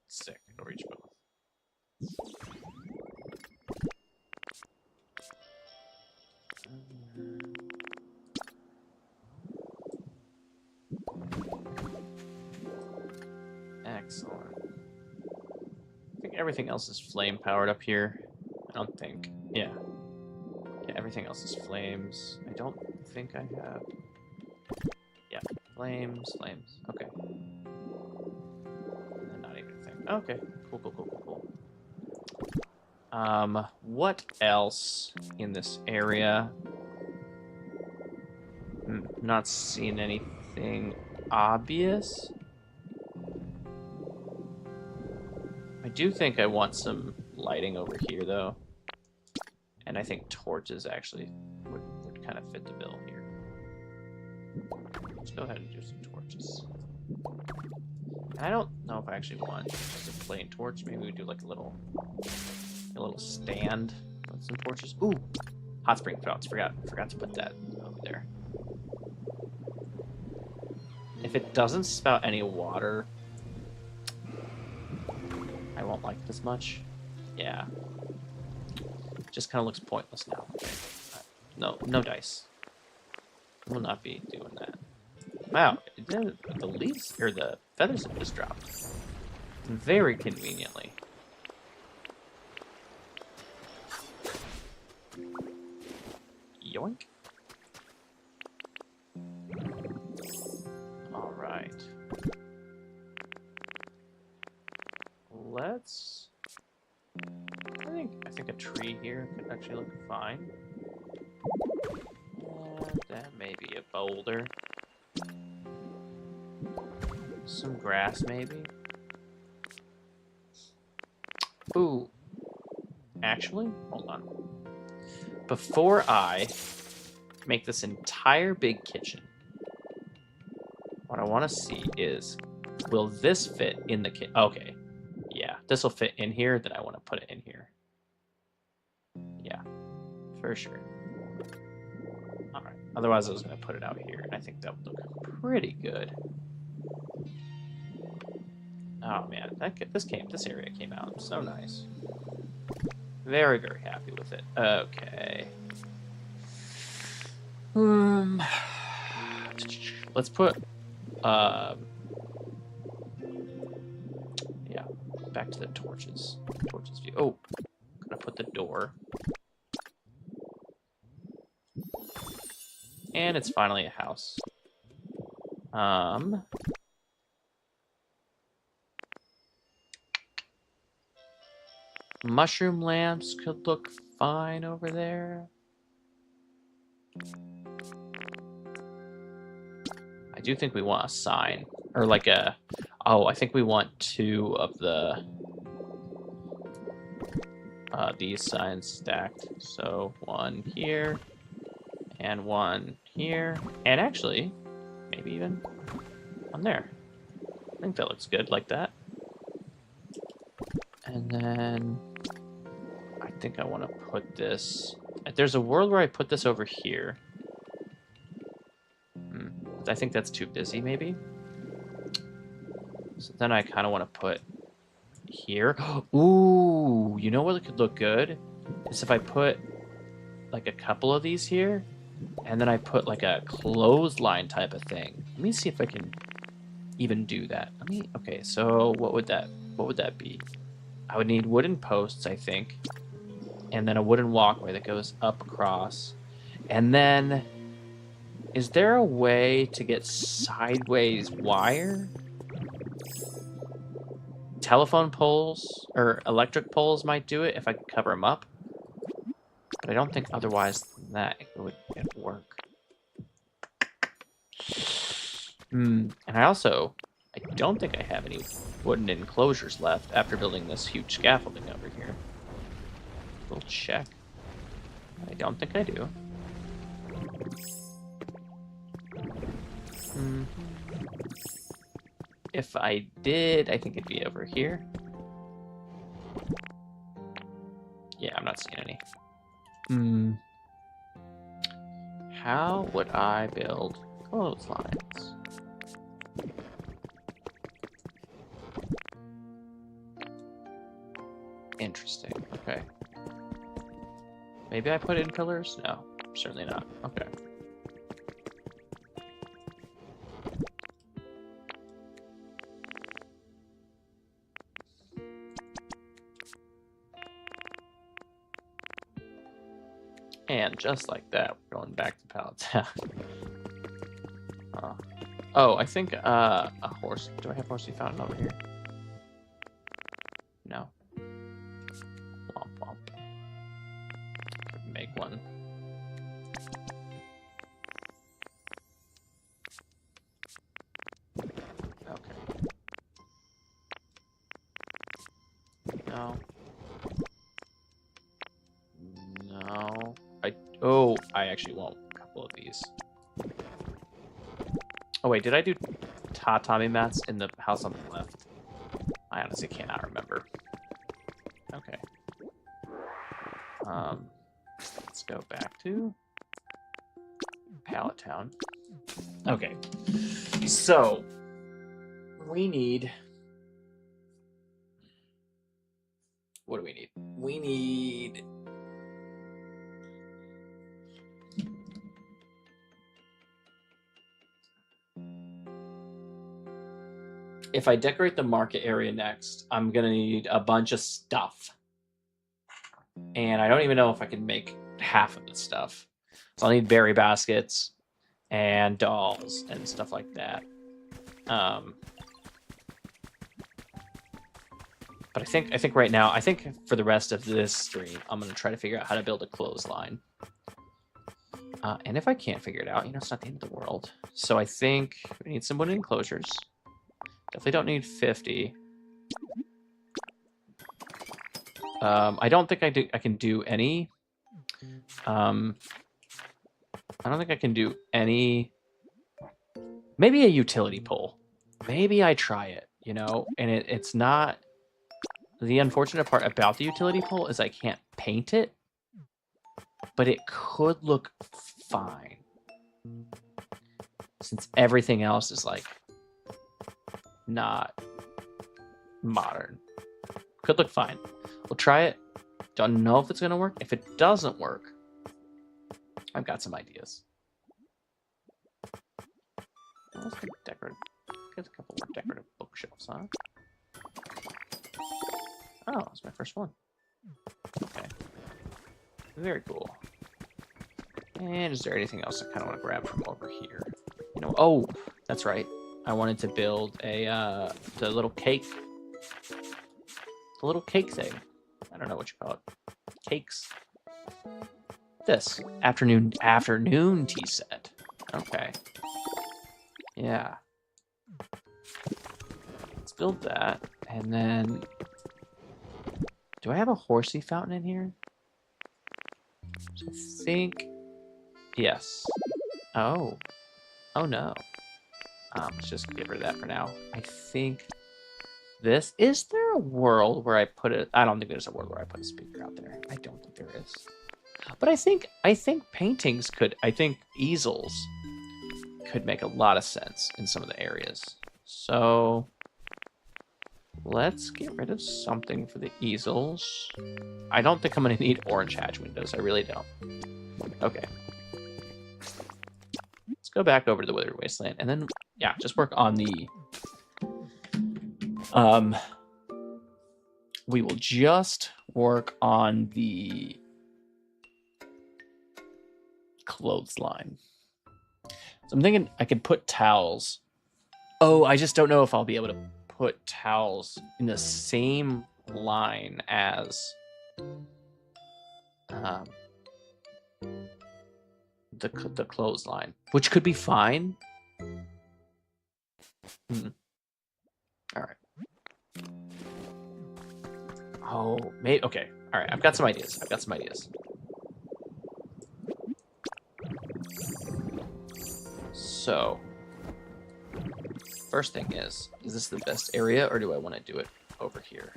Sick. It'll reach both. Excellent. I think everything else is flame powered up here. I don't think. Yeah. Yeah, everything else is flames. I don't think I have. Yeah, flames, flames. Okay. And not even a thing. Okay. Cool, cool, cool, cool, cool. What else in this area? Not seeing anything obvious. I do think I want some lighting over here, though. And I think torches actually would kind of fit the bill here. Let's go ahead and do some torches. I don't know if I actually want just a plain torch. Maybe we do like a little stand with some torches. Ooh, hot spring fountains. Forgot to put that over there. If it doesn't spout any water, I won't like it as much. Yeah. Just kind of looks pointless now. Okay. No dice. We'll not be doing that. Wow, the leaves or the feathers have just dropped very conveniently. Yoink. All right. Let's. I think a tree here could actually look fine. And then maybe a boulder. Some grass, maybe. Ooh. Actually, hold on. Before I make this entire big kitchen, what I want to see is, will this fit in the kitchen? Okay. Yeah, this will fit in here, then I want to put it in here. Yeah, for sure. Alright, otherwise I was going to put it out here, and I think that would look pretty good. Oh man, this area came out so nice. Very, very happy with it. Okay. Let's put, yeah, back to the torches. Torches view. Oh, gonna put the door. And it's finally a house. Mushroom lamps could look fine over there. I do think we want a sign. Or like a... Oh, I think we want 2 of the... these signs stacked. So 1 here, and 1 here. And actually, maybe even 1 there. I think that looks good like that. And then... I think I want to put this... There's a world where I put this over here. I think that's too busy, maybe. So then I kind of want to put here. Ooh, you know what could look good? Is if I put like a couple of these here, and then I put like a clothesline type of thing. Let me see if I can even do that. Okay, so what would that be? I would need wooden posts, I think. And then a wooden walkway that goes up across. And then, is there a way to get sideways wire? Telephone poles or electric poles might do it if I could cover them up. But I don't think otherwise than that it would work. And I don't think I have any wooden enclosures left after building this huge scaffolding over here. We'll check. I don't think I do. If I did, I think it'd be over here. Yeah, I'm not seeing any. How would I build clotheslines? Interesting. Okay. Maybe I put in pillars? No, certainly not. Okay. And just like that, we're going back to Palatown. Oh, I think a horse. Do I have horsey fountain over here? No. Womp womp. Make one. Okay. No. No. I actually want a couple of these. Oh wait, did I do tatami mats in the house on the left? I honestly cannot remember. Okay. Let's go back to Palatown. Okay. So we need... What do we need? We need... If I decorate the market area next, I'm gonna need a bunch of stuff. And I don't even know if I can make half of the stuff. So I'll need berry baskets and dolls and stuff like that. But I think right now, for the rest of this stream, I'm gonna try to figure out how to build a clothesline. And if I can't figure it out, it's not the end of the world. So I think we need some wooden enclosures. Definitely don't need 50. I don't think I can do any. I don't think I can do any. Maybe a utility pole. Maybe I try it, and it's not. The unfortunate part about the utility pole is I can't paint it, but it could look fine. Since everything else is like not modern. Could look fine. We'll try it. Don't know if it's gonna work. If it doesn't work, I've got some ideas. Let's get decorative. Get a couple more decorative bookshelves, huh? Oh, that's my first one. Okay. Very cool. And is there anything else I kind of want to grab from over here? Oh, that's right. I wanted to build a the little cake thing. I don't know what you call it. Cakes. This. Afternoon tea set. Okay. Yeah. Let's build that. And then... Do I have a horsey fountain in here? I think... Yes. Oh. Oh no. Let's just get rid of that for now. I think... This... Is there a world where I put it... I don't think there's a world where I put a speaker out there. I don't think there is. But I think paintings could... I think easels could make a lot of sense in some of the areas. So... Let's get rid of something for the easels. I don't think I'm going to need orange hatch windows. I really don't. Okay. Let's go back over to the Withered Wasteland. And then, yeah, just work on the... we will just work on the clothesline. So I'm thinking I could put towels. Oh, I just don't know if I'll be able to put towels in the same line as the clothesline, which could be fine. All right. Oh, maybe. Okay. All right. I've got some ideas. So, first thing is this the best area, or do I want to do it over here?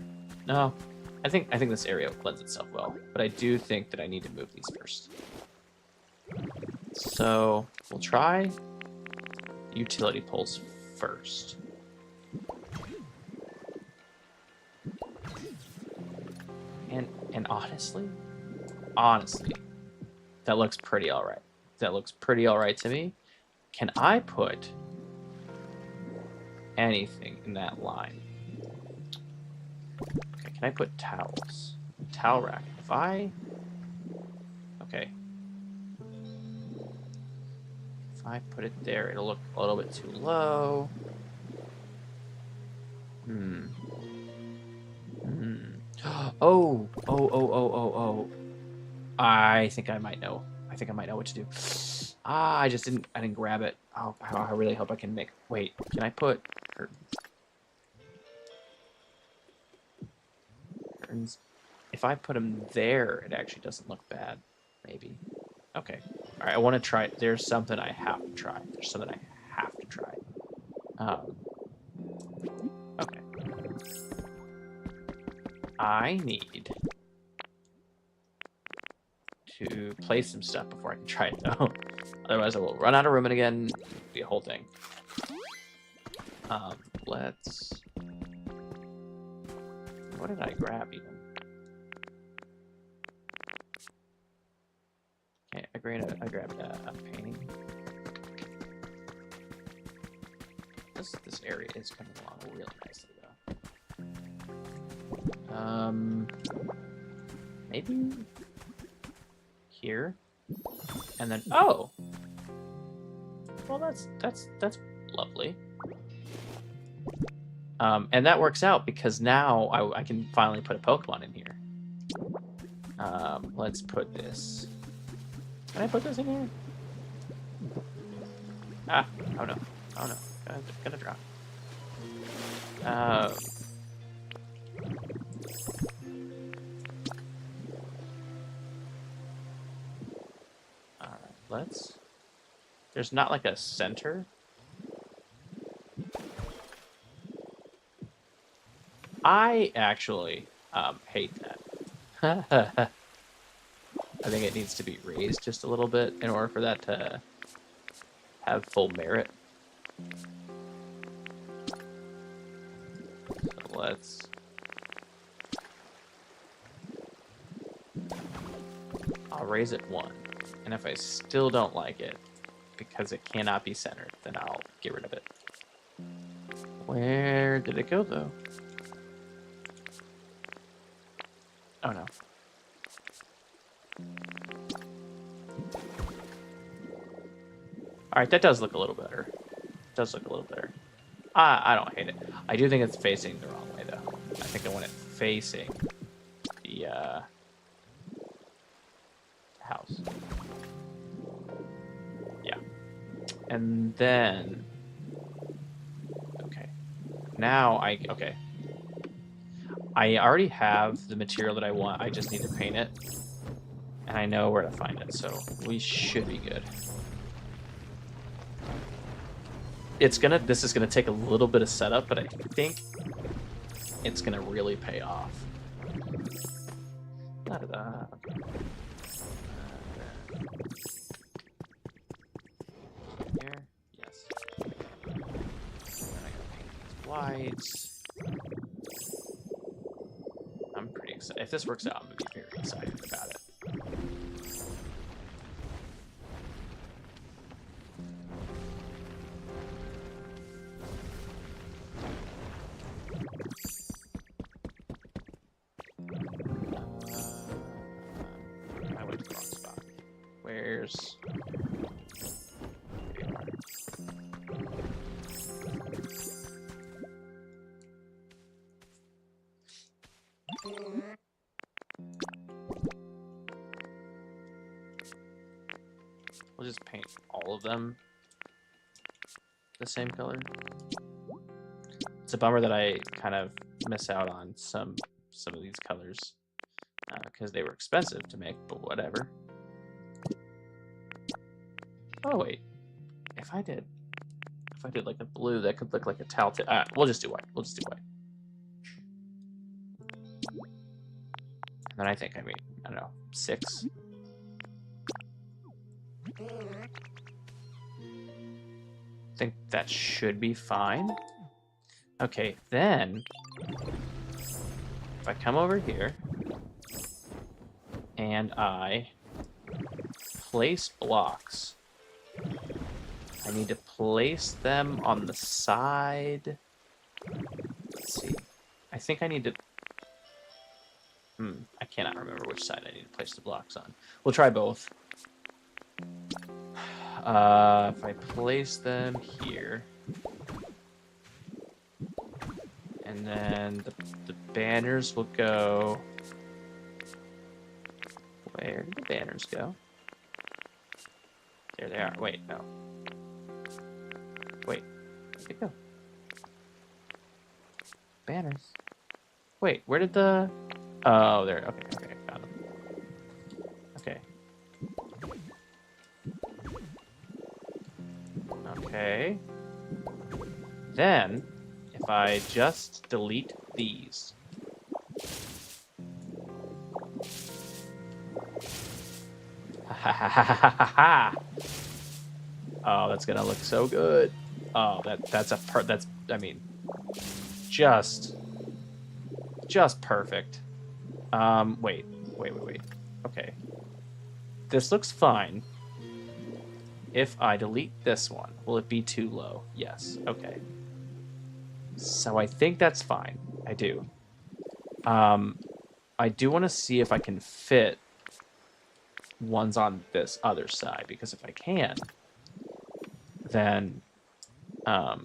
No, I think this area lends itself well, but I do think that I need to move these first. So we'll try utility poles first. And honestly, that looks pretty all right. That looks pretty all right to me. Can I put anything in that line? Okay, can I put towels? Towel rack. Okay. If I put it there, it'll look a little bit too low. Oh. I think I might know. I know what to do. I didn't grab it. Oh, I really hope I can make... Wait, can I put curtains? If I put them there, it actually doesn't look bad. Maybe. Okay. All right, I want to try... There's something I have to try. Okay. I need to place some stuff before I can try it, though. Otherwise, I will run out of room again. It'll be a whole thing. Let's... What did I grab, even? Okay, I grabbed a painting. This area is coming along really nicely, though. Maybe here, and then oh, well that's lovely. And that works out because now I can finally put a Pokemon in here. Let's put this. Can I put this in here? Ah, oh no, gonna drop. Let's... There's not like a center. I actually hate that. I think it needs to be raised just a little bit in order for that to have full merit. So let's... I'll raise it 1. And if I still don't like it, because it cannot be centered, then I'll get rid of it. Where did it go, though? Oh, no. Alright, that does look a little better. I don't hate it. I do think it's facing the wrong way, though. I think I want it facing the the house. Yeah. And then... Okay. Now okay. I already have the material that I want. I just need to paint it. And I know where to find it, so we should be good. This is gonna take a little bit of setup, but I think it's gonna really pay off. Da-da-da. Okay. Here, yes. And then I gotta paint these whites. I'm pretty excited. If this works out, I'm gonna be very excited about it. I went to the wrong spot. Where's... There you are. We'll just paint all of them the same color. It's a bummer that I kind of miss out on some of these colors because they were expensive to make, but whatever. Oh wait, if I did like a blue, that could look like a telltale. We'll just do white. We'll just do white. And then I think I don't know, 6. I think that should be fine. Okay, then if I come over here and I place blocks, I need to place them on the side. Let's see. I think I need to... I cannot remember which side I need to place the blocks on. We'll try both. If I place them here, and then the banners will go... Where did the banners go? There they are. Wait, no. Wait, where'd they go? Banners. Wait, where did the... Oh, there. Okay, got them. Okay. Okay. Then, if I just delete these. Oh, that's gonna look so good. Oh, that's I mean, just perfect. Wait. Okay. This looks fine. If I delete this one, will it be too low? Yes. Okay. So I think that's fine. I do. I do want to see if I can fit ones on this other side, because if I can, then I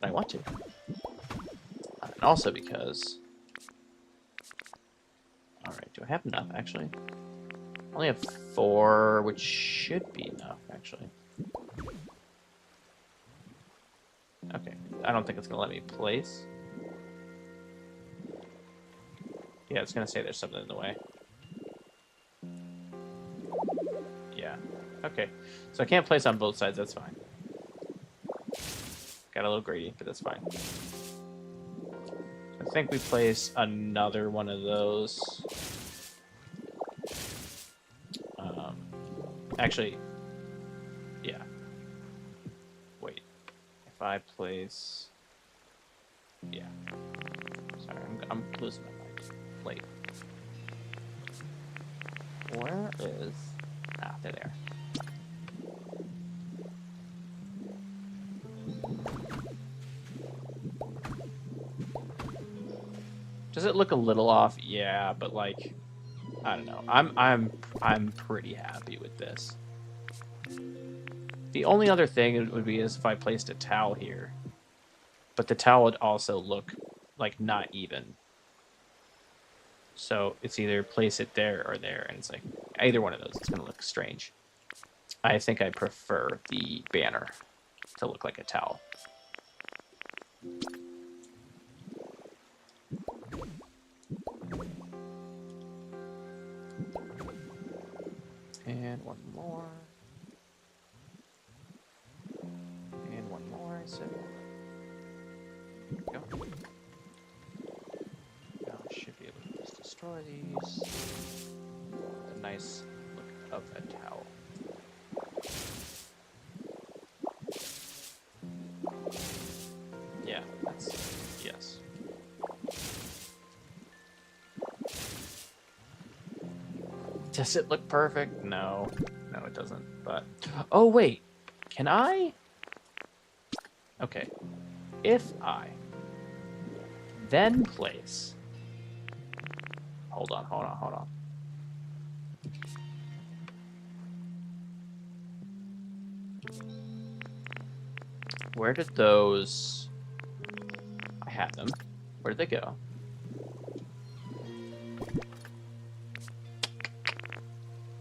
want to. And also because... Alright, do I have enough, actually? I only have 4, which should be enough, actually. Okay, I don't think it's going to let me place. Yeah, it's going to say there's something in the way. Yeah, okay. So I can't place on both sides, that's fine. Got a little greedy, but that's fine. I think we place another one of those. Actually, yeah. Wait, if I place, yeah. Sorry, I'm losing my mind. Wait, where is? Ah, they're there. Does it look a little off? Yeah, but like, I don't know. I'm pretty happy with this. The only other thing it would be is if I placed a towel here, but the towel would also look like not even. So it's either place it there or there, and it's like either one of those, it's gonna look strange. I think I prefer the banner to look like a towel. And one more. And one more, I said. There we go. Now I should be able to just destroy these. A nice look of a towel. Yeah, that's, yes. Does it look perfect? No. No, it doesn't. But, oh wait, can I? Okay. If I then place, hold on. Where did those, I had them. Where did they go?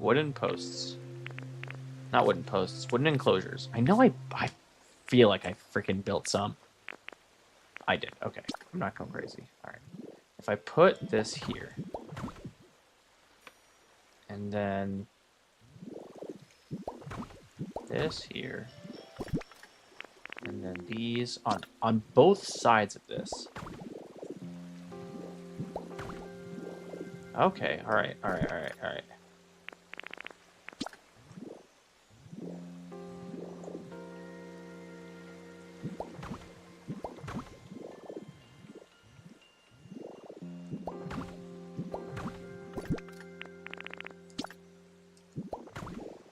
Wooden posts. Not wooden posts, wooden enclosures. I know I feel like I freaking built some. I did, okay. I'm not going crazy. All right. If I put this here, and then this here, and then these on both sides of this. Okay, all right.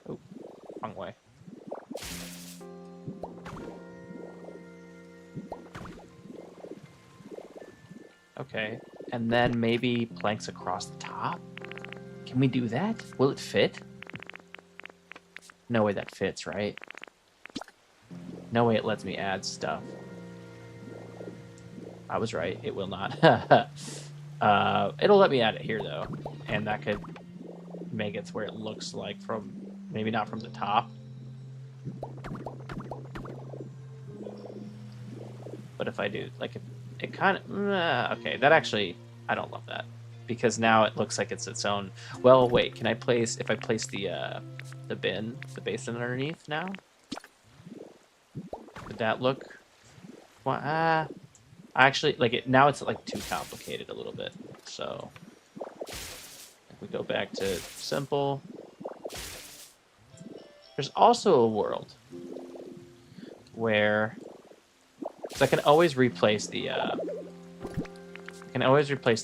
Oh, wrong way. Okay, and then maybe planks across the top? Can we do that? Will it fit? No way that fits, right? No way it lets me add stuff. I was right, it will not. It'll let me add it here, though. And that could make it to where it looks like from, maybe not from the top. But if I do, like, it kind of, okay, that actually, I don't love that. Because now it looks like it's its own, well, wait, can I place, if I place the bin, the basin underneath now? Would that look, well, actually, like, now it's, like, too complicated a little bit, so. If we go back to simple. There's also a world where, so I can always replace the,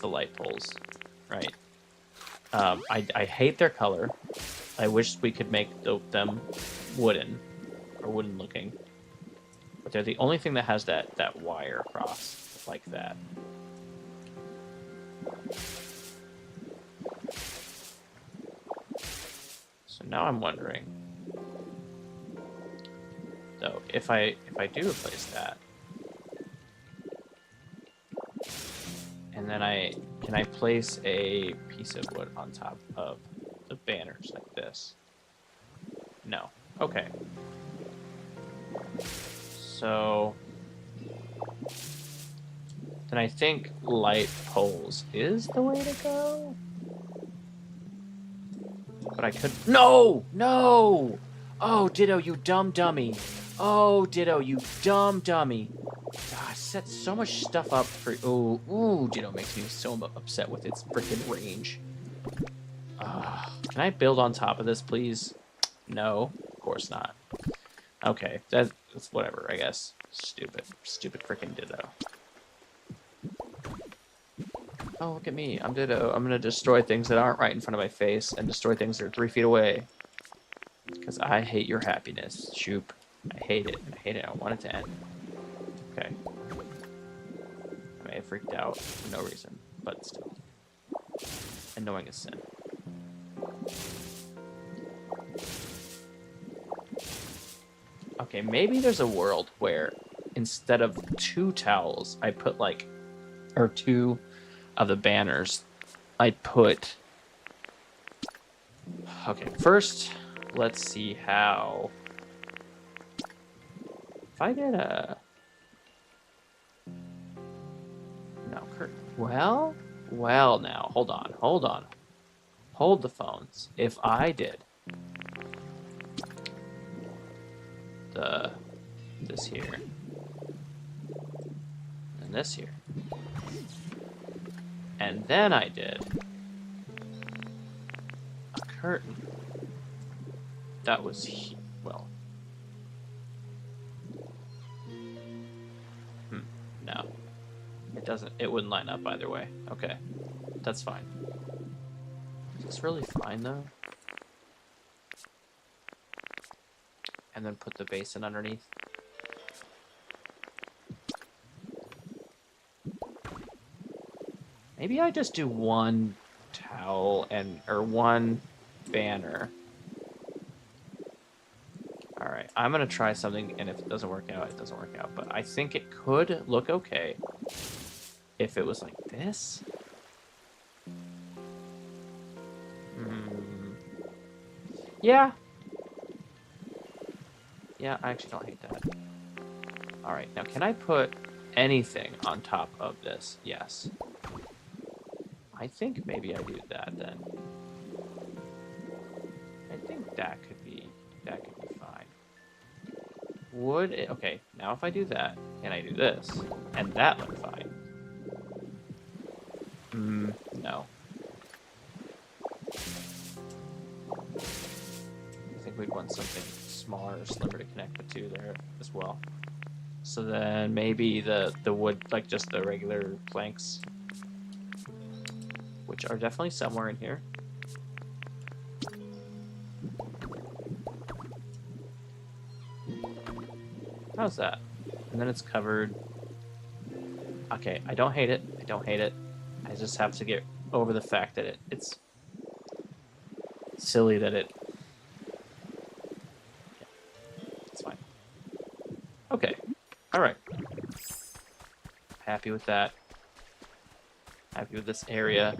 light poles, right? I hate their color. I wish we could make them wooden, or wooden looking. But they're the only thing that has that wire across, like that. So now I'm wondering, though, if I do replace that, and then can I place a piece of wood on top of the banners like this? No. Okay. So then I think light poles is the way to go. But I could, no! Oh, Ditto, you dumb dummy. Oh, Ditto, you dumb dummy. God, I set so much stuff up for, ooh, Ditto makes me so upset with its freaking range. Can I build on top of this, please? No, of course not. Okay, that's whatever, I guess. Stupid freaking Ditto. Oh, look at me. I'm Ditto. I'm gonna destroy things that aren't right in front of my face and destroy things that are 3 feet away. Because I hate your happiness, Shoop. I hate it. I hate it. I want it to end. Okay. I may have freaked out for no reason, but still. Annoying as sin. Okay, maybe there's a world where instead of 2 towels, I put like, or 2 of the banners I'd put... Okay, first, let's see how... If I did a... No, curtain. Well, now, hold on. Hold the phones. If I did this here, and this here, and then I did a curtain, that was, well, no. It wouldn't line up either way. Okay, that's fine. Is this really fine, though? And then put the basin underneath. Maybe I just do one towel or one banner. Alright, I'm gonna try something, and if it doesn't work out, it doesn't work out. But I think it could look okay if it was like this. Yeah. Yeah, I actually don't hate that. Alright, now can I put anything on top of this? Yes. I think maybe I do that then. I think that could be fine. Would it, okay, now if I do that, can I do this? And that look fine? No. I think we'd want something smaller or slimmer to connect the two there as well. So then maybe the wood, like just the regular planks, which are definitely somewhere in here. How's that? And then it's covered. Okay, I don't hate it. I just have to get over the fact that it's silly that it... Yeah, it's fine. Okay, alright. Happy with that. Happy with this area.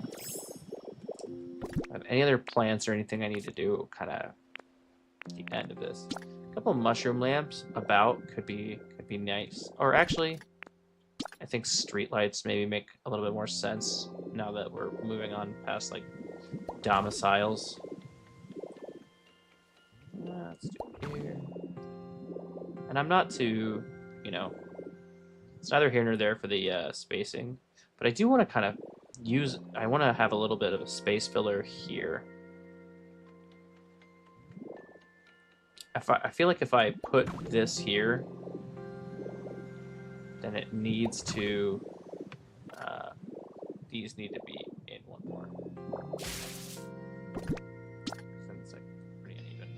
Have any other plants or anything I need to do kind of at the end of this? A couple of mushroom lamps about could be nice. Or actually, I think street lights maybe make a little bit more sense now that we're moving on past like domiciles. Let's do it here. And I'm not too, you know, it's neither here nor there for the spacing, but I do want to kind of I want to have a little bit of a space filler here. I feel like if I put this here, then it needs to, these need to be in one more. Since it's like pretty uneven.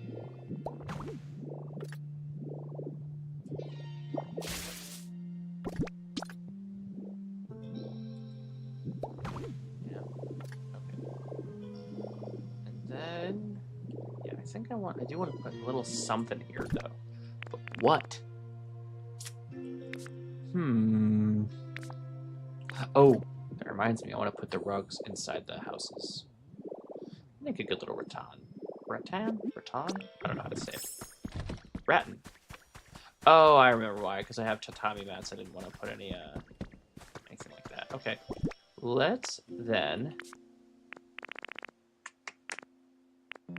Yeah, okay. And then, yeah, I think I do want to put a little something here though. But what? Oh, that reminds me, I want to put the rugs inside the houses. Make a good little rattan. Rattan? Rattan? I don't know how to say it. Rattan. Oh, I remember why, because I have tatami mats. I didn't want to put anything like that. Okay. Let's then...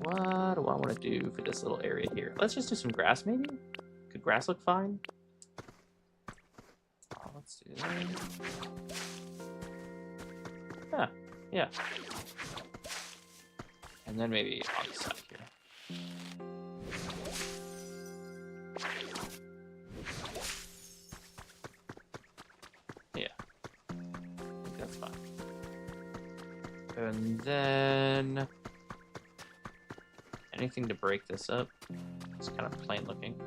What do I want to do for this little area here? Let's just do some grass, maybe? Could grass look fine? Oh, let's do that. Yeah. And then maybe on the side here. Yeah. I think that's fine. And then... anything to break this up? It's kind of plain looking.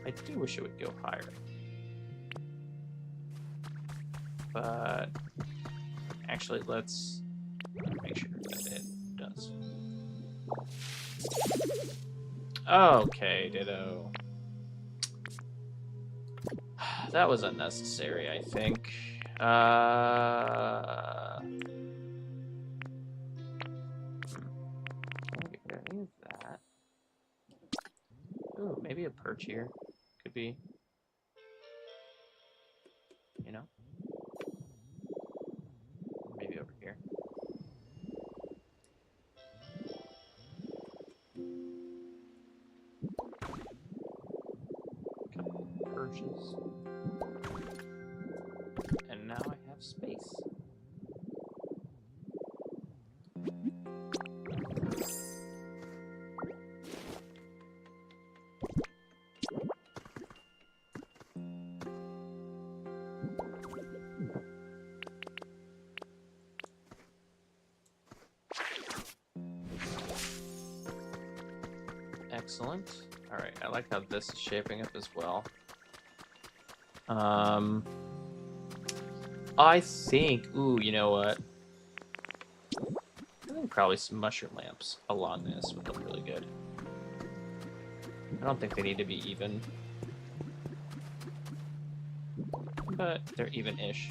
I do wish it would go higher. But actually, let's make sure that it does. Okay, ditto. That was unnecessary, I think. Can't get rid of any of that. Ooh, maybe a perch here. Could be. You know? Maybe over here. Couple perches. And now I have space. Excellent. All right, I like how this is shaping up as well. I think, ooh, you know what? I think probably some mushroom lamps along this would look really good. I don't think they need to be even, but they're even-ish.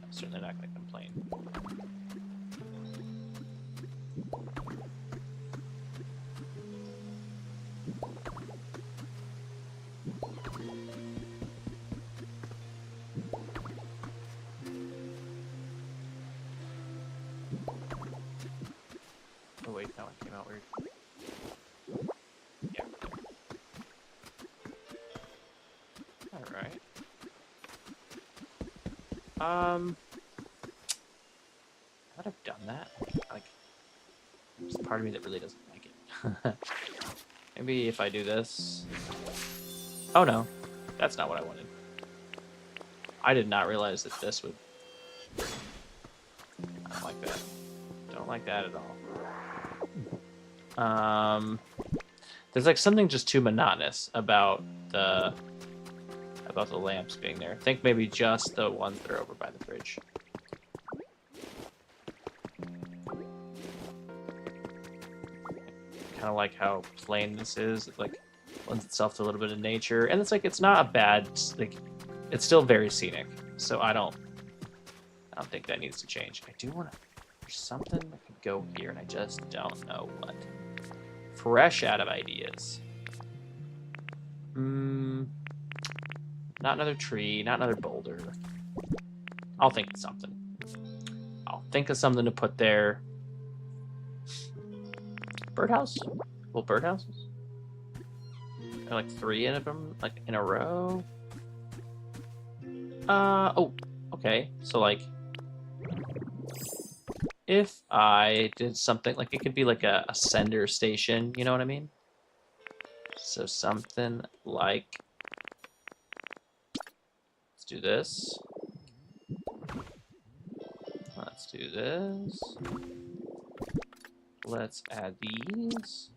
I'm certainly not going to complain. Oh wait, that one came out weird. Yeah. Alright. I'd have done that. Like, there's a part of me that really doesn't like it. Maybe if I do this... Oh no, that's not what I wanted. I did not realize that this would... I don't like that. Don't like that at all. There's like something just too monotonous about the lamps being there. I think maybe just the ones that are over by the bridge. Kind of like how plain this is. It like lends itself to a little bit of nature, and it's like it's not a bad, like it's still very scenic. So I don't think that needs to change. I do want to. There's something that could go here, and I just don't know what. Fresh out of ideas. Not another tree, not another boulder. I'll think of something. I'll think of something to put there. Birdhouse? Well, birdhouses? There are like 3 of them, like in a row. Oh, okay. So like, if I did something like it could be like a sender station, you know what I mean? So something like, let's do this. Let's do this. Let's add these.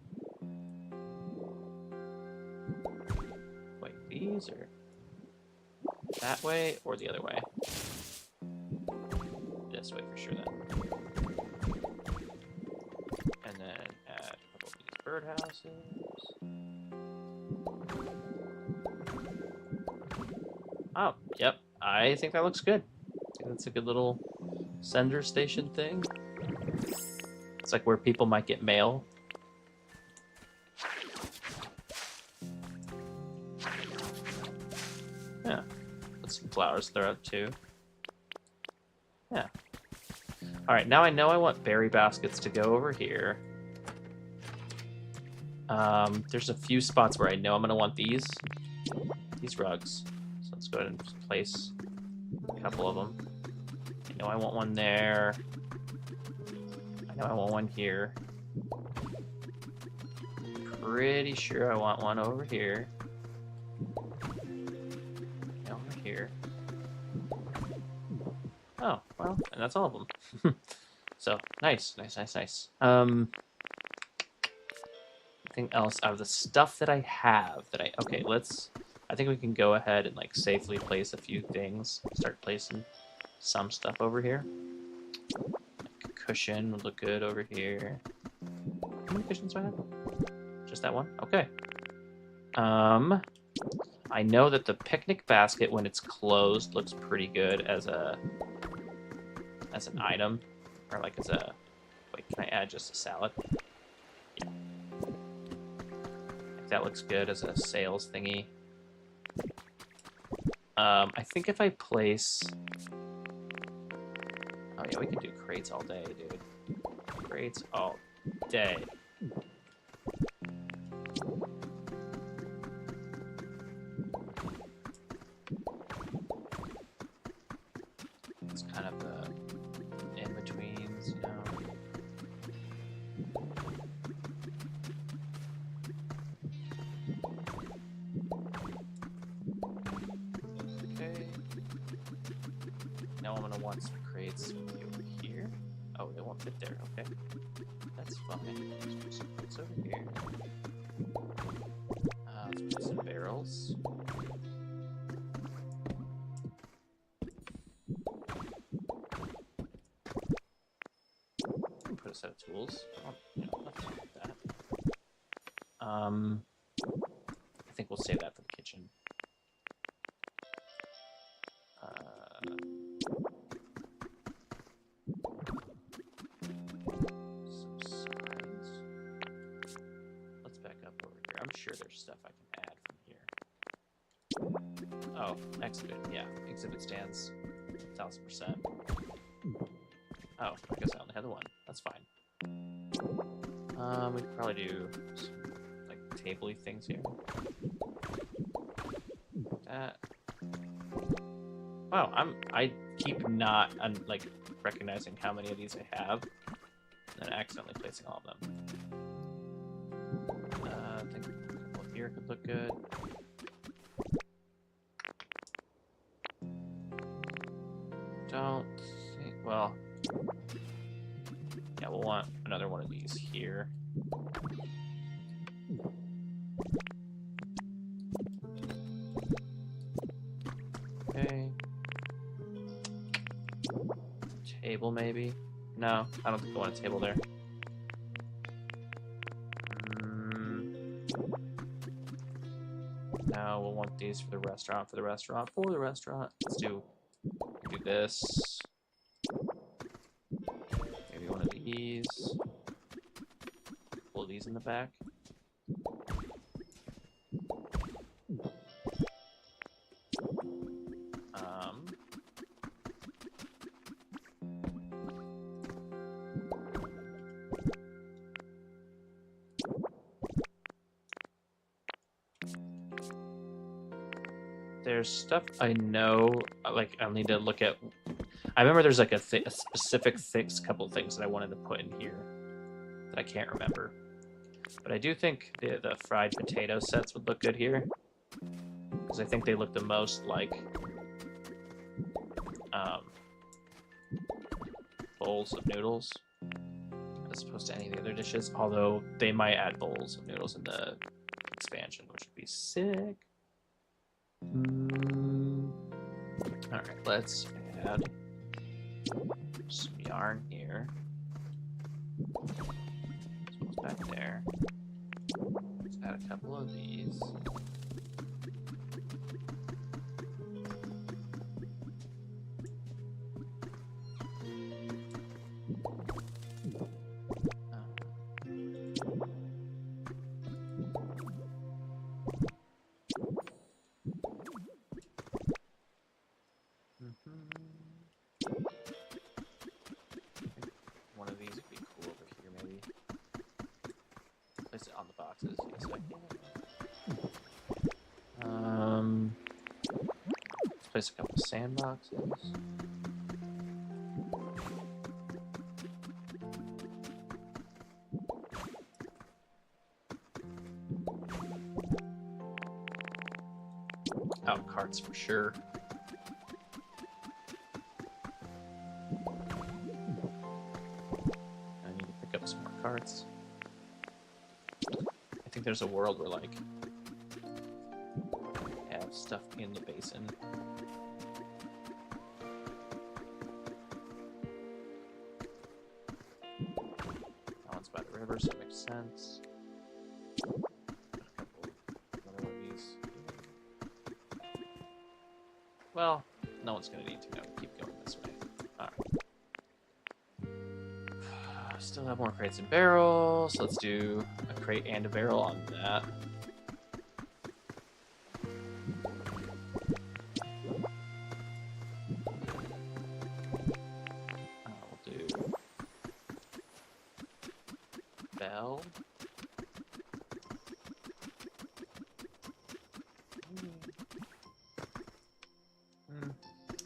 Wait, these are that way or the other way? This way for sure then. And then add a couple of these birdhouses. Oh, yep. I think that looks good. I think that's a good little sender station thing. It's like where people might get mail. Yeah. Put some flowers throughout too. Yeah. Alright, now I know I want berry baskets to go over here. There's a few spots where I know I'm going to want these rugs. So let's go ahead and just place a couple of them. I know I want one there. I know I want one here. Pretty sure I want one over here. And over here. Oh, well, and that's all of them. So, nice. Anything else out of the stuff that I have that okay, I think we can go ahead and like safely place a few things. Start placing some stuff over here. Like a cushion would look good over here. How many cushions do I have? Just that one? Okay. I know that the picnic basket, when it's closed, looks pretty good as an item, or like as a. Wait, can I add just a salad? Yeah. That looks good as a sales thingy. I think if I place. Oh yeah, we can do crates all day, dude. Crates all day. It's kind of the in-betweens, you know. Okay. Now I'm gonna want some crates over here. Oh, they won't fit there. Okay, that's fine. Let's put some crates over here. Let's put some barrels. Put a set of tools. You know, nothing wrong with that. I think we'll save that for the kitchen. Some signs. Let's back up over here. I'm sure there's stuff I can add from here. Oh, exhibit. Yeah, exhibit stands. 1000%. Oh, I guess I only had the one. That's fine. We could probably do some, like, table-y things here. That. Wow, I keep not like recognizing how many of these I have, and then accidentally placing all of them. I think a couple here could look good. Don't think. Well, yeah, we'll want another one of these here. Okay. Table, maybe? No, I don't think I want a table there. No, we'll want these for the restaurant, Let's do this. Maybe one of these. Pull these in the back. There's stuff I know, like I'll need to look at. I remember there's like a specific couple of things that I wanted to put in here that I can't remember. But I do think the fried potato sets would look good here, because I think they look the most like bowls of noodles as opposed to any of the other dishes. Although they might add bowls of noodles in the expansion, which would be sick. Alright, let's add some yarn here. So what's back there? Let's add a couple of these. One of these would be cool over here, maybe. Place it on the boxes. Yes, I can. Let's place a couple sandboxes. Oh, carts for sure. Some more carts. I think there's a world where, like, have stuff in the basin. That one's by the river, so it makes sense. Put a couple, another one of these. Well, no one's gonna need to know. Keep going this way. Alright. Still have more crates and barrels. Let's do a crate and a barrel on that. We'll do bell.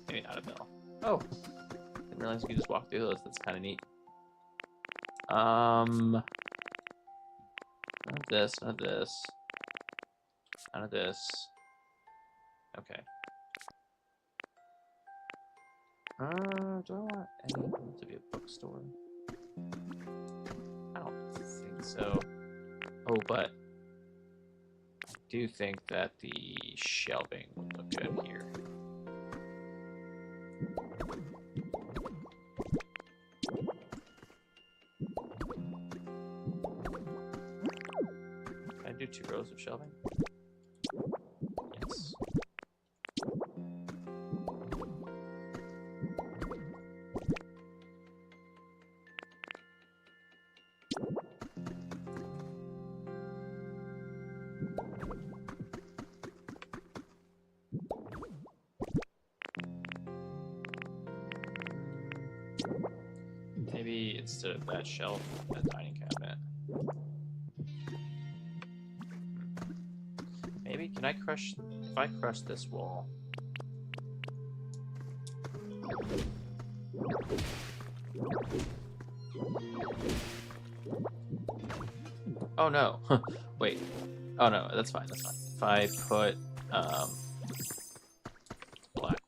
Maybe not a bell. Oh, didn't realize you could just walk through those. That's kind of neat. None of this, none of this, none of this. Okay. Do I want anything to be a bookstore? I don't think so. Oh, but I do think that the shelving would look good here. Can I do 2 rows of shelving? Yes. Maybe instead of that shelf, a dining cabinet. Maybe, can I crush, if I crush this wall. Oh no, wait. Oh no, that's fine, that's fine. If I put black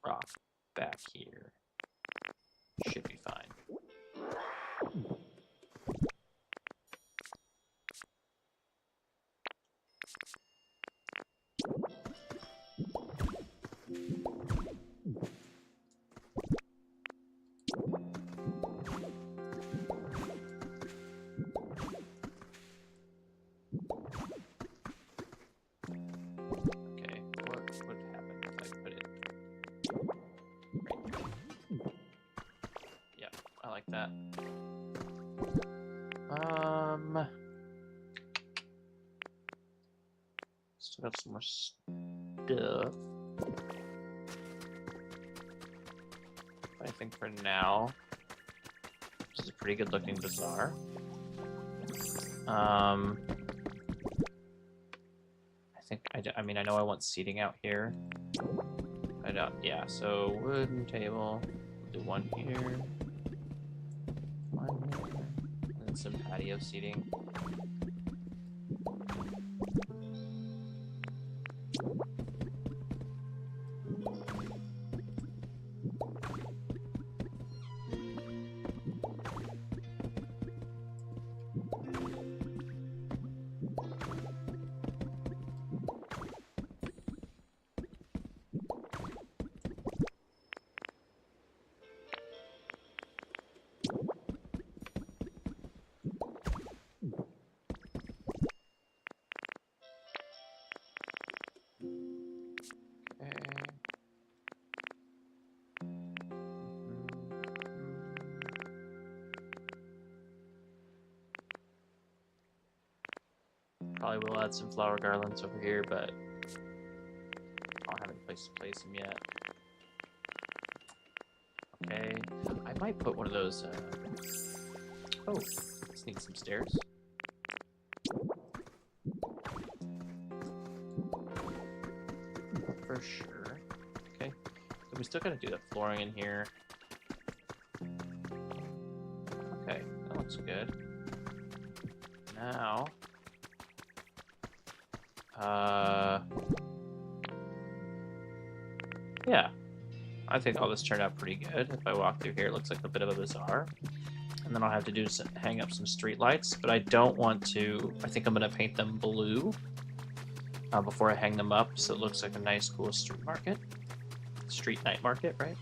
rock back here, should be fine. Okay, what would happen if I put it right there? Yeah, I like that. Still got some more stuff. I think for now, this is a pretty good looking bazaar. I mean, I know I want seating out here. I don't, yeah, so wooden table, we'll do one here, and then some patio seating. Probably will add some flower garlands over here, but I don't have any place to place them yet. Okay, I might put one of those, oh, let's need some stairs. For sure. Okay, so we still gotta do the flooring in here. Okay, that looks good. Now, yeah, I think all this turned out pretty good. If I walk through here, it looks like a bit of a bazaar. And then I'll have to do hang up some street lights, but I don't want to, I think I'm gonna paint them blue before I hang them up, so it looks like a nice, cool street market. Street night market, right?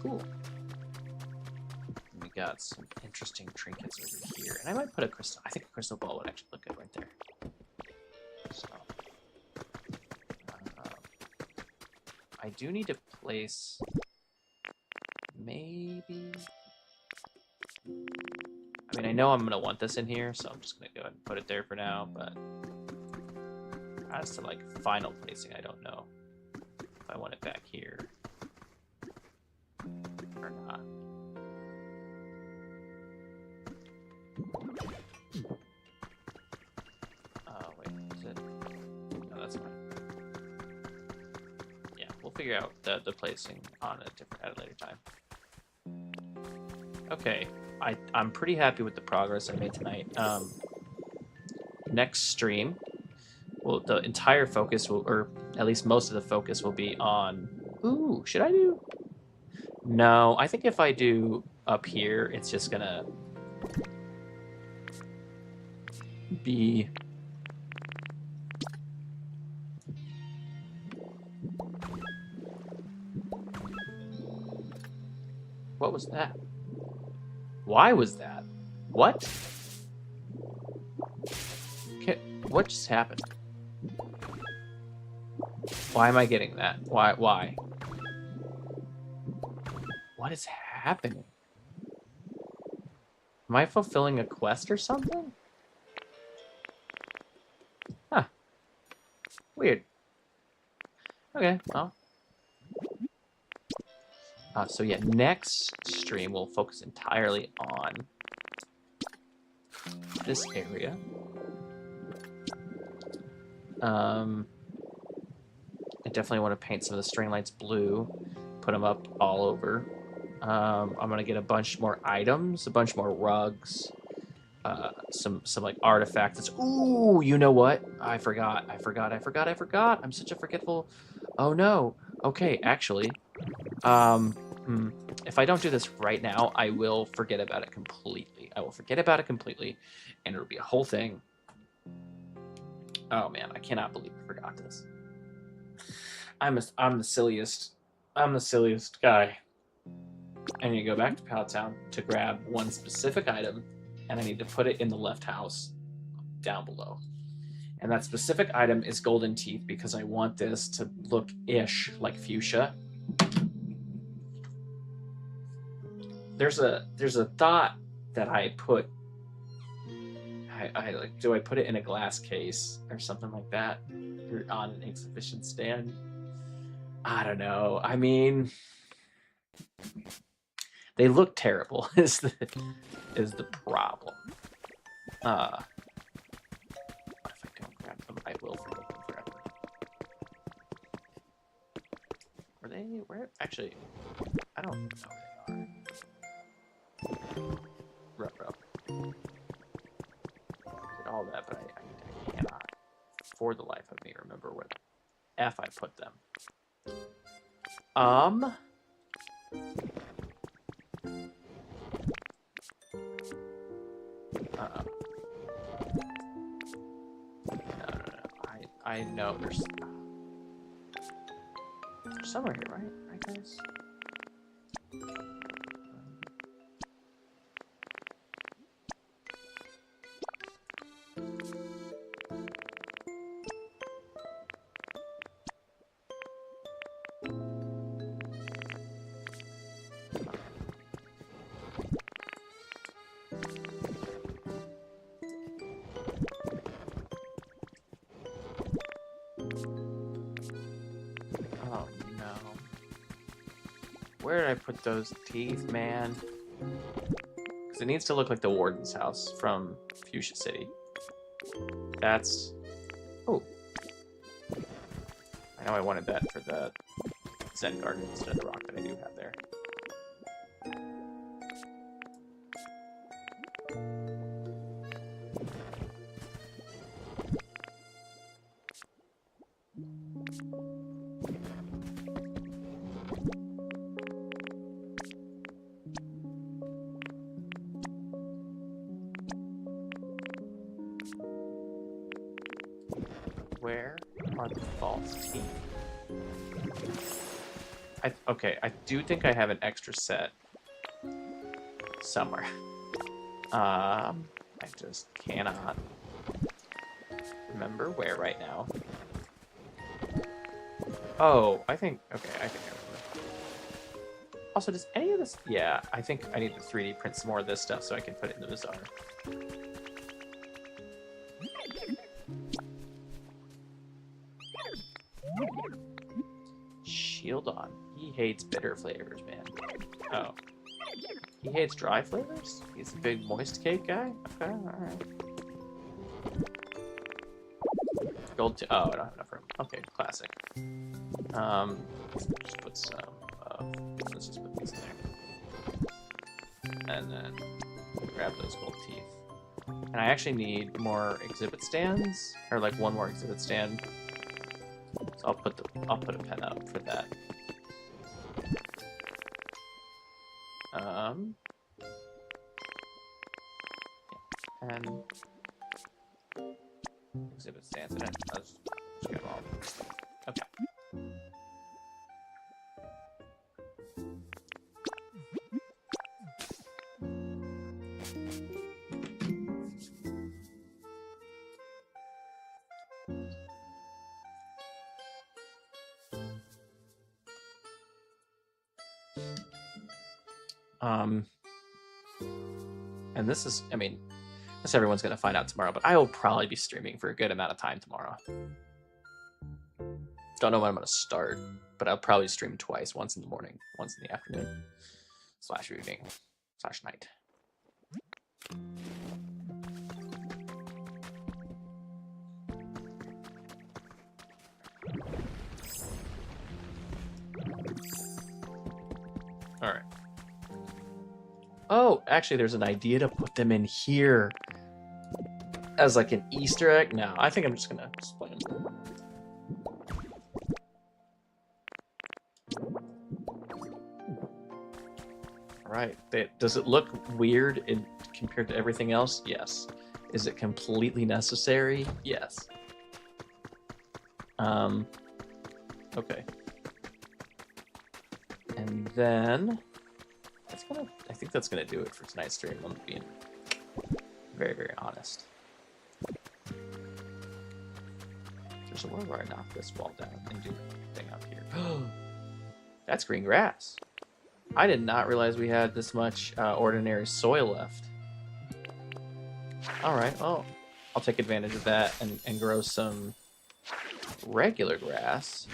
Cool. We got some interesting trinkets over here. And I might put a crystal, I think a crystal ball would actually look good right there. do need to place... Maybe... I mean, I know I'm going to want this in here, so I'm just going to go ahead and put it there for now, but... As to, like, final placing, I don't know if I want it back here or not. Wait, is it? No, that's fine. Yeah, we'll figure out the placing on at a later time. Okay, I'm pretty happy with the progress I made tonight. Next stream, well, the entire focus will, or at least most of the focus will be on... Ooh, should I do... No, I think if I do up here, it's just gonna be... What was that? Why was that? What? What just happened? Why am I getting that? Why? What is happening? Am I fulfilling a quest or something? Huh. Weird. Okay, well. So yeah, next stream we'll focus entirely on this area. I definitely want to paint some of the string lights blue, put them up all over. I'm gonna get a bunch more items, a bunch more rugs, some like artifacts. Ooh, you know what? I forgot. I'm such a forgetful. Oh no. Okay, actually, if I don't do this right now, I will forget about it completely. And it'll be a whole thing. Oh man, I cannot believe I forgot this. I'm the silliest guy. I need to go back to Pallet Town to grab one specific item, and I need to put it in the left house down below. And that specific item is golden teeth because I want this to look ish like fuchsia. There's a thought that I put. I like, do I put it in a glass case or something like that, or on an exhibition stand? I don't know. I mean, they look terrible. Is the problem? If I don't grab them, I will forget them forever. Were they? Where? Actually, I don't know where they are. Ruh-roh. All that, but I cannot, for the life of me, remember where the F I put them. No. I know there's somewhere here, right? Right, guys? Where did I put those teeth, man? Because it needs to look like the warden's house from Fuschia City. That's... Oh. I know I wanted that for the Zen Garden instead of the rock that I do have there. Where are the false teeth? Okay, I do think I have an extra set somewhere. I just cannot remember where right now. Oh, I think. Okay, I think I remember. Also, does any of this? Yeah, I think I need to 3D print some more of this stuff so I can put it in the bazaar. Shield on. He hates bitter flavors, man. Oh. He hates dry flavors? He's a big moist cake guy? Okay, alright. Gold oh, I don't have enough room. Okay, classic. Just put some, let's just put these in there. And then grab those gold teeth. And I actually need more exhibit stands, or like one more exhibit stand. So I'll put a pen up for that. And exhibit stands in it. Let's just get them all. Okay. And this is, I mean, this everyone's going to find out tomorrow, but I will probably be streaming for a good amount of time tomorrow. Don't know when I'm going to start, but I'll probably stream twice, once in the morning, once in the afternoon, / evening, / night. All right. Oh, actually, there's an idea to put them in here as like an Easter egg. No, I think I'm just gonna explain them. All right. Does it look weird compared to everything else? Yes. Is it completely necessary? Yes. Okay. And then I think that's gonna do it for tonight's stream. I'm being very, very honest. There's a world where I knock this wall down and do the thing up here. That's green grass. I did not realize we had this much ordinary soil left. All right, well, I'll take advantage of that and grow some regular grass.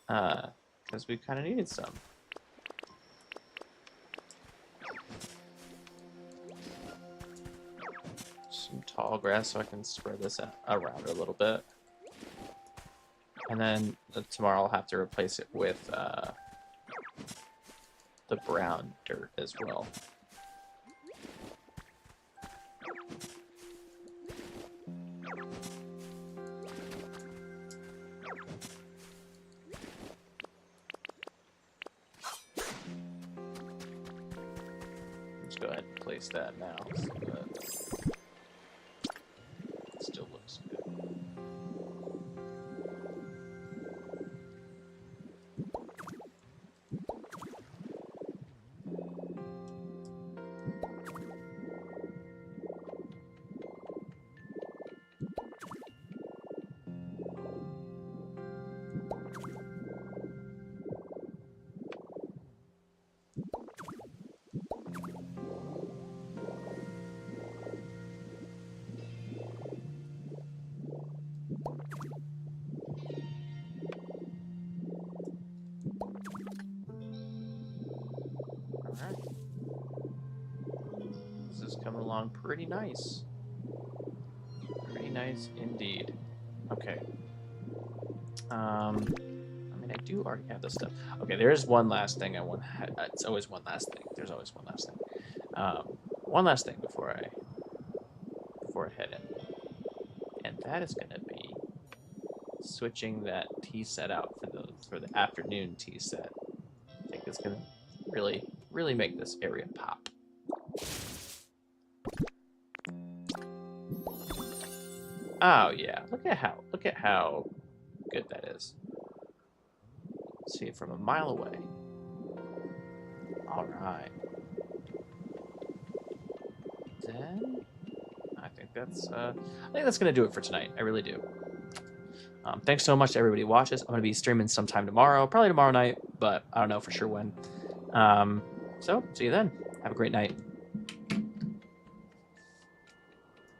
Because we kind of needed some. Some tall grass so I can spread this around a little bit. And then tomorrow I'll have to replace it with the brown dirt as well. Let's go ahead and place that now. So it still looks good. Alright. This is coming along pretty nice. Pretty nice indeed. Okay. I mean, I do already have this stuff. Okay, there's one last thing I want. It's always one last thing. There's always one last thing. One last thing before I head in, and that is going to be switching that tea set out for the afternoon tea set. I think it's going to really make this area pop. Oh yeah, look at how good that is. See it from a mile away. All right. Then I think that's gonna do it for tonight. I really do. Thanks so much to everybody who watches. I'm going to be streaming sometime tomorrow, probably tomorrow night, but I don't know for sure when. So see you then. Have a great night.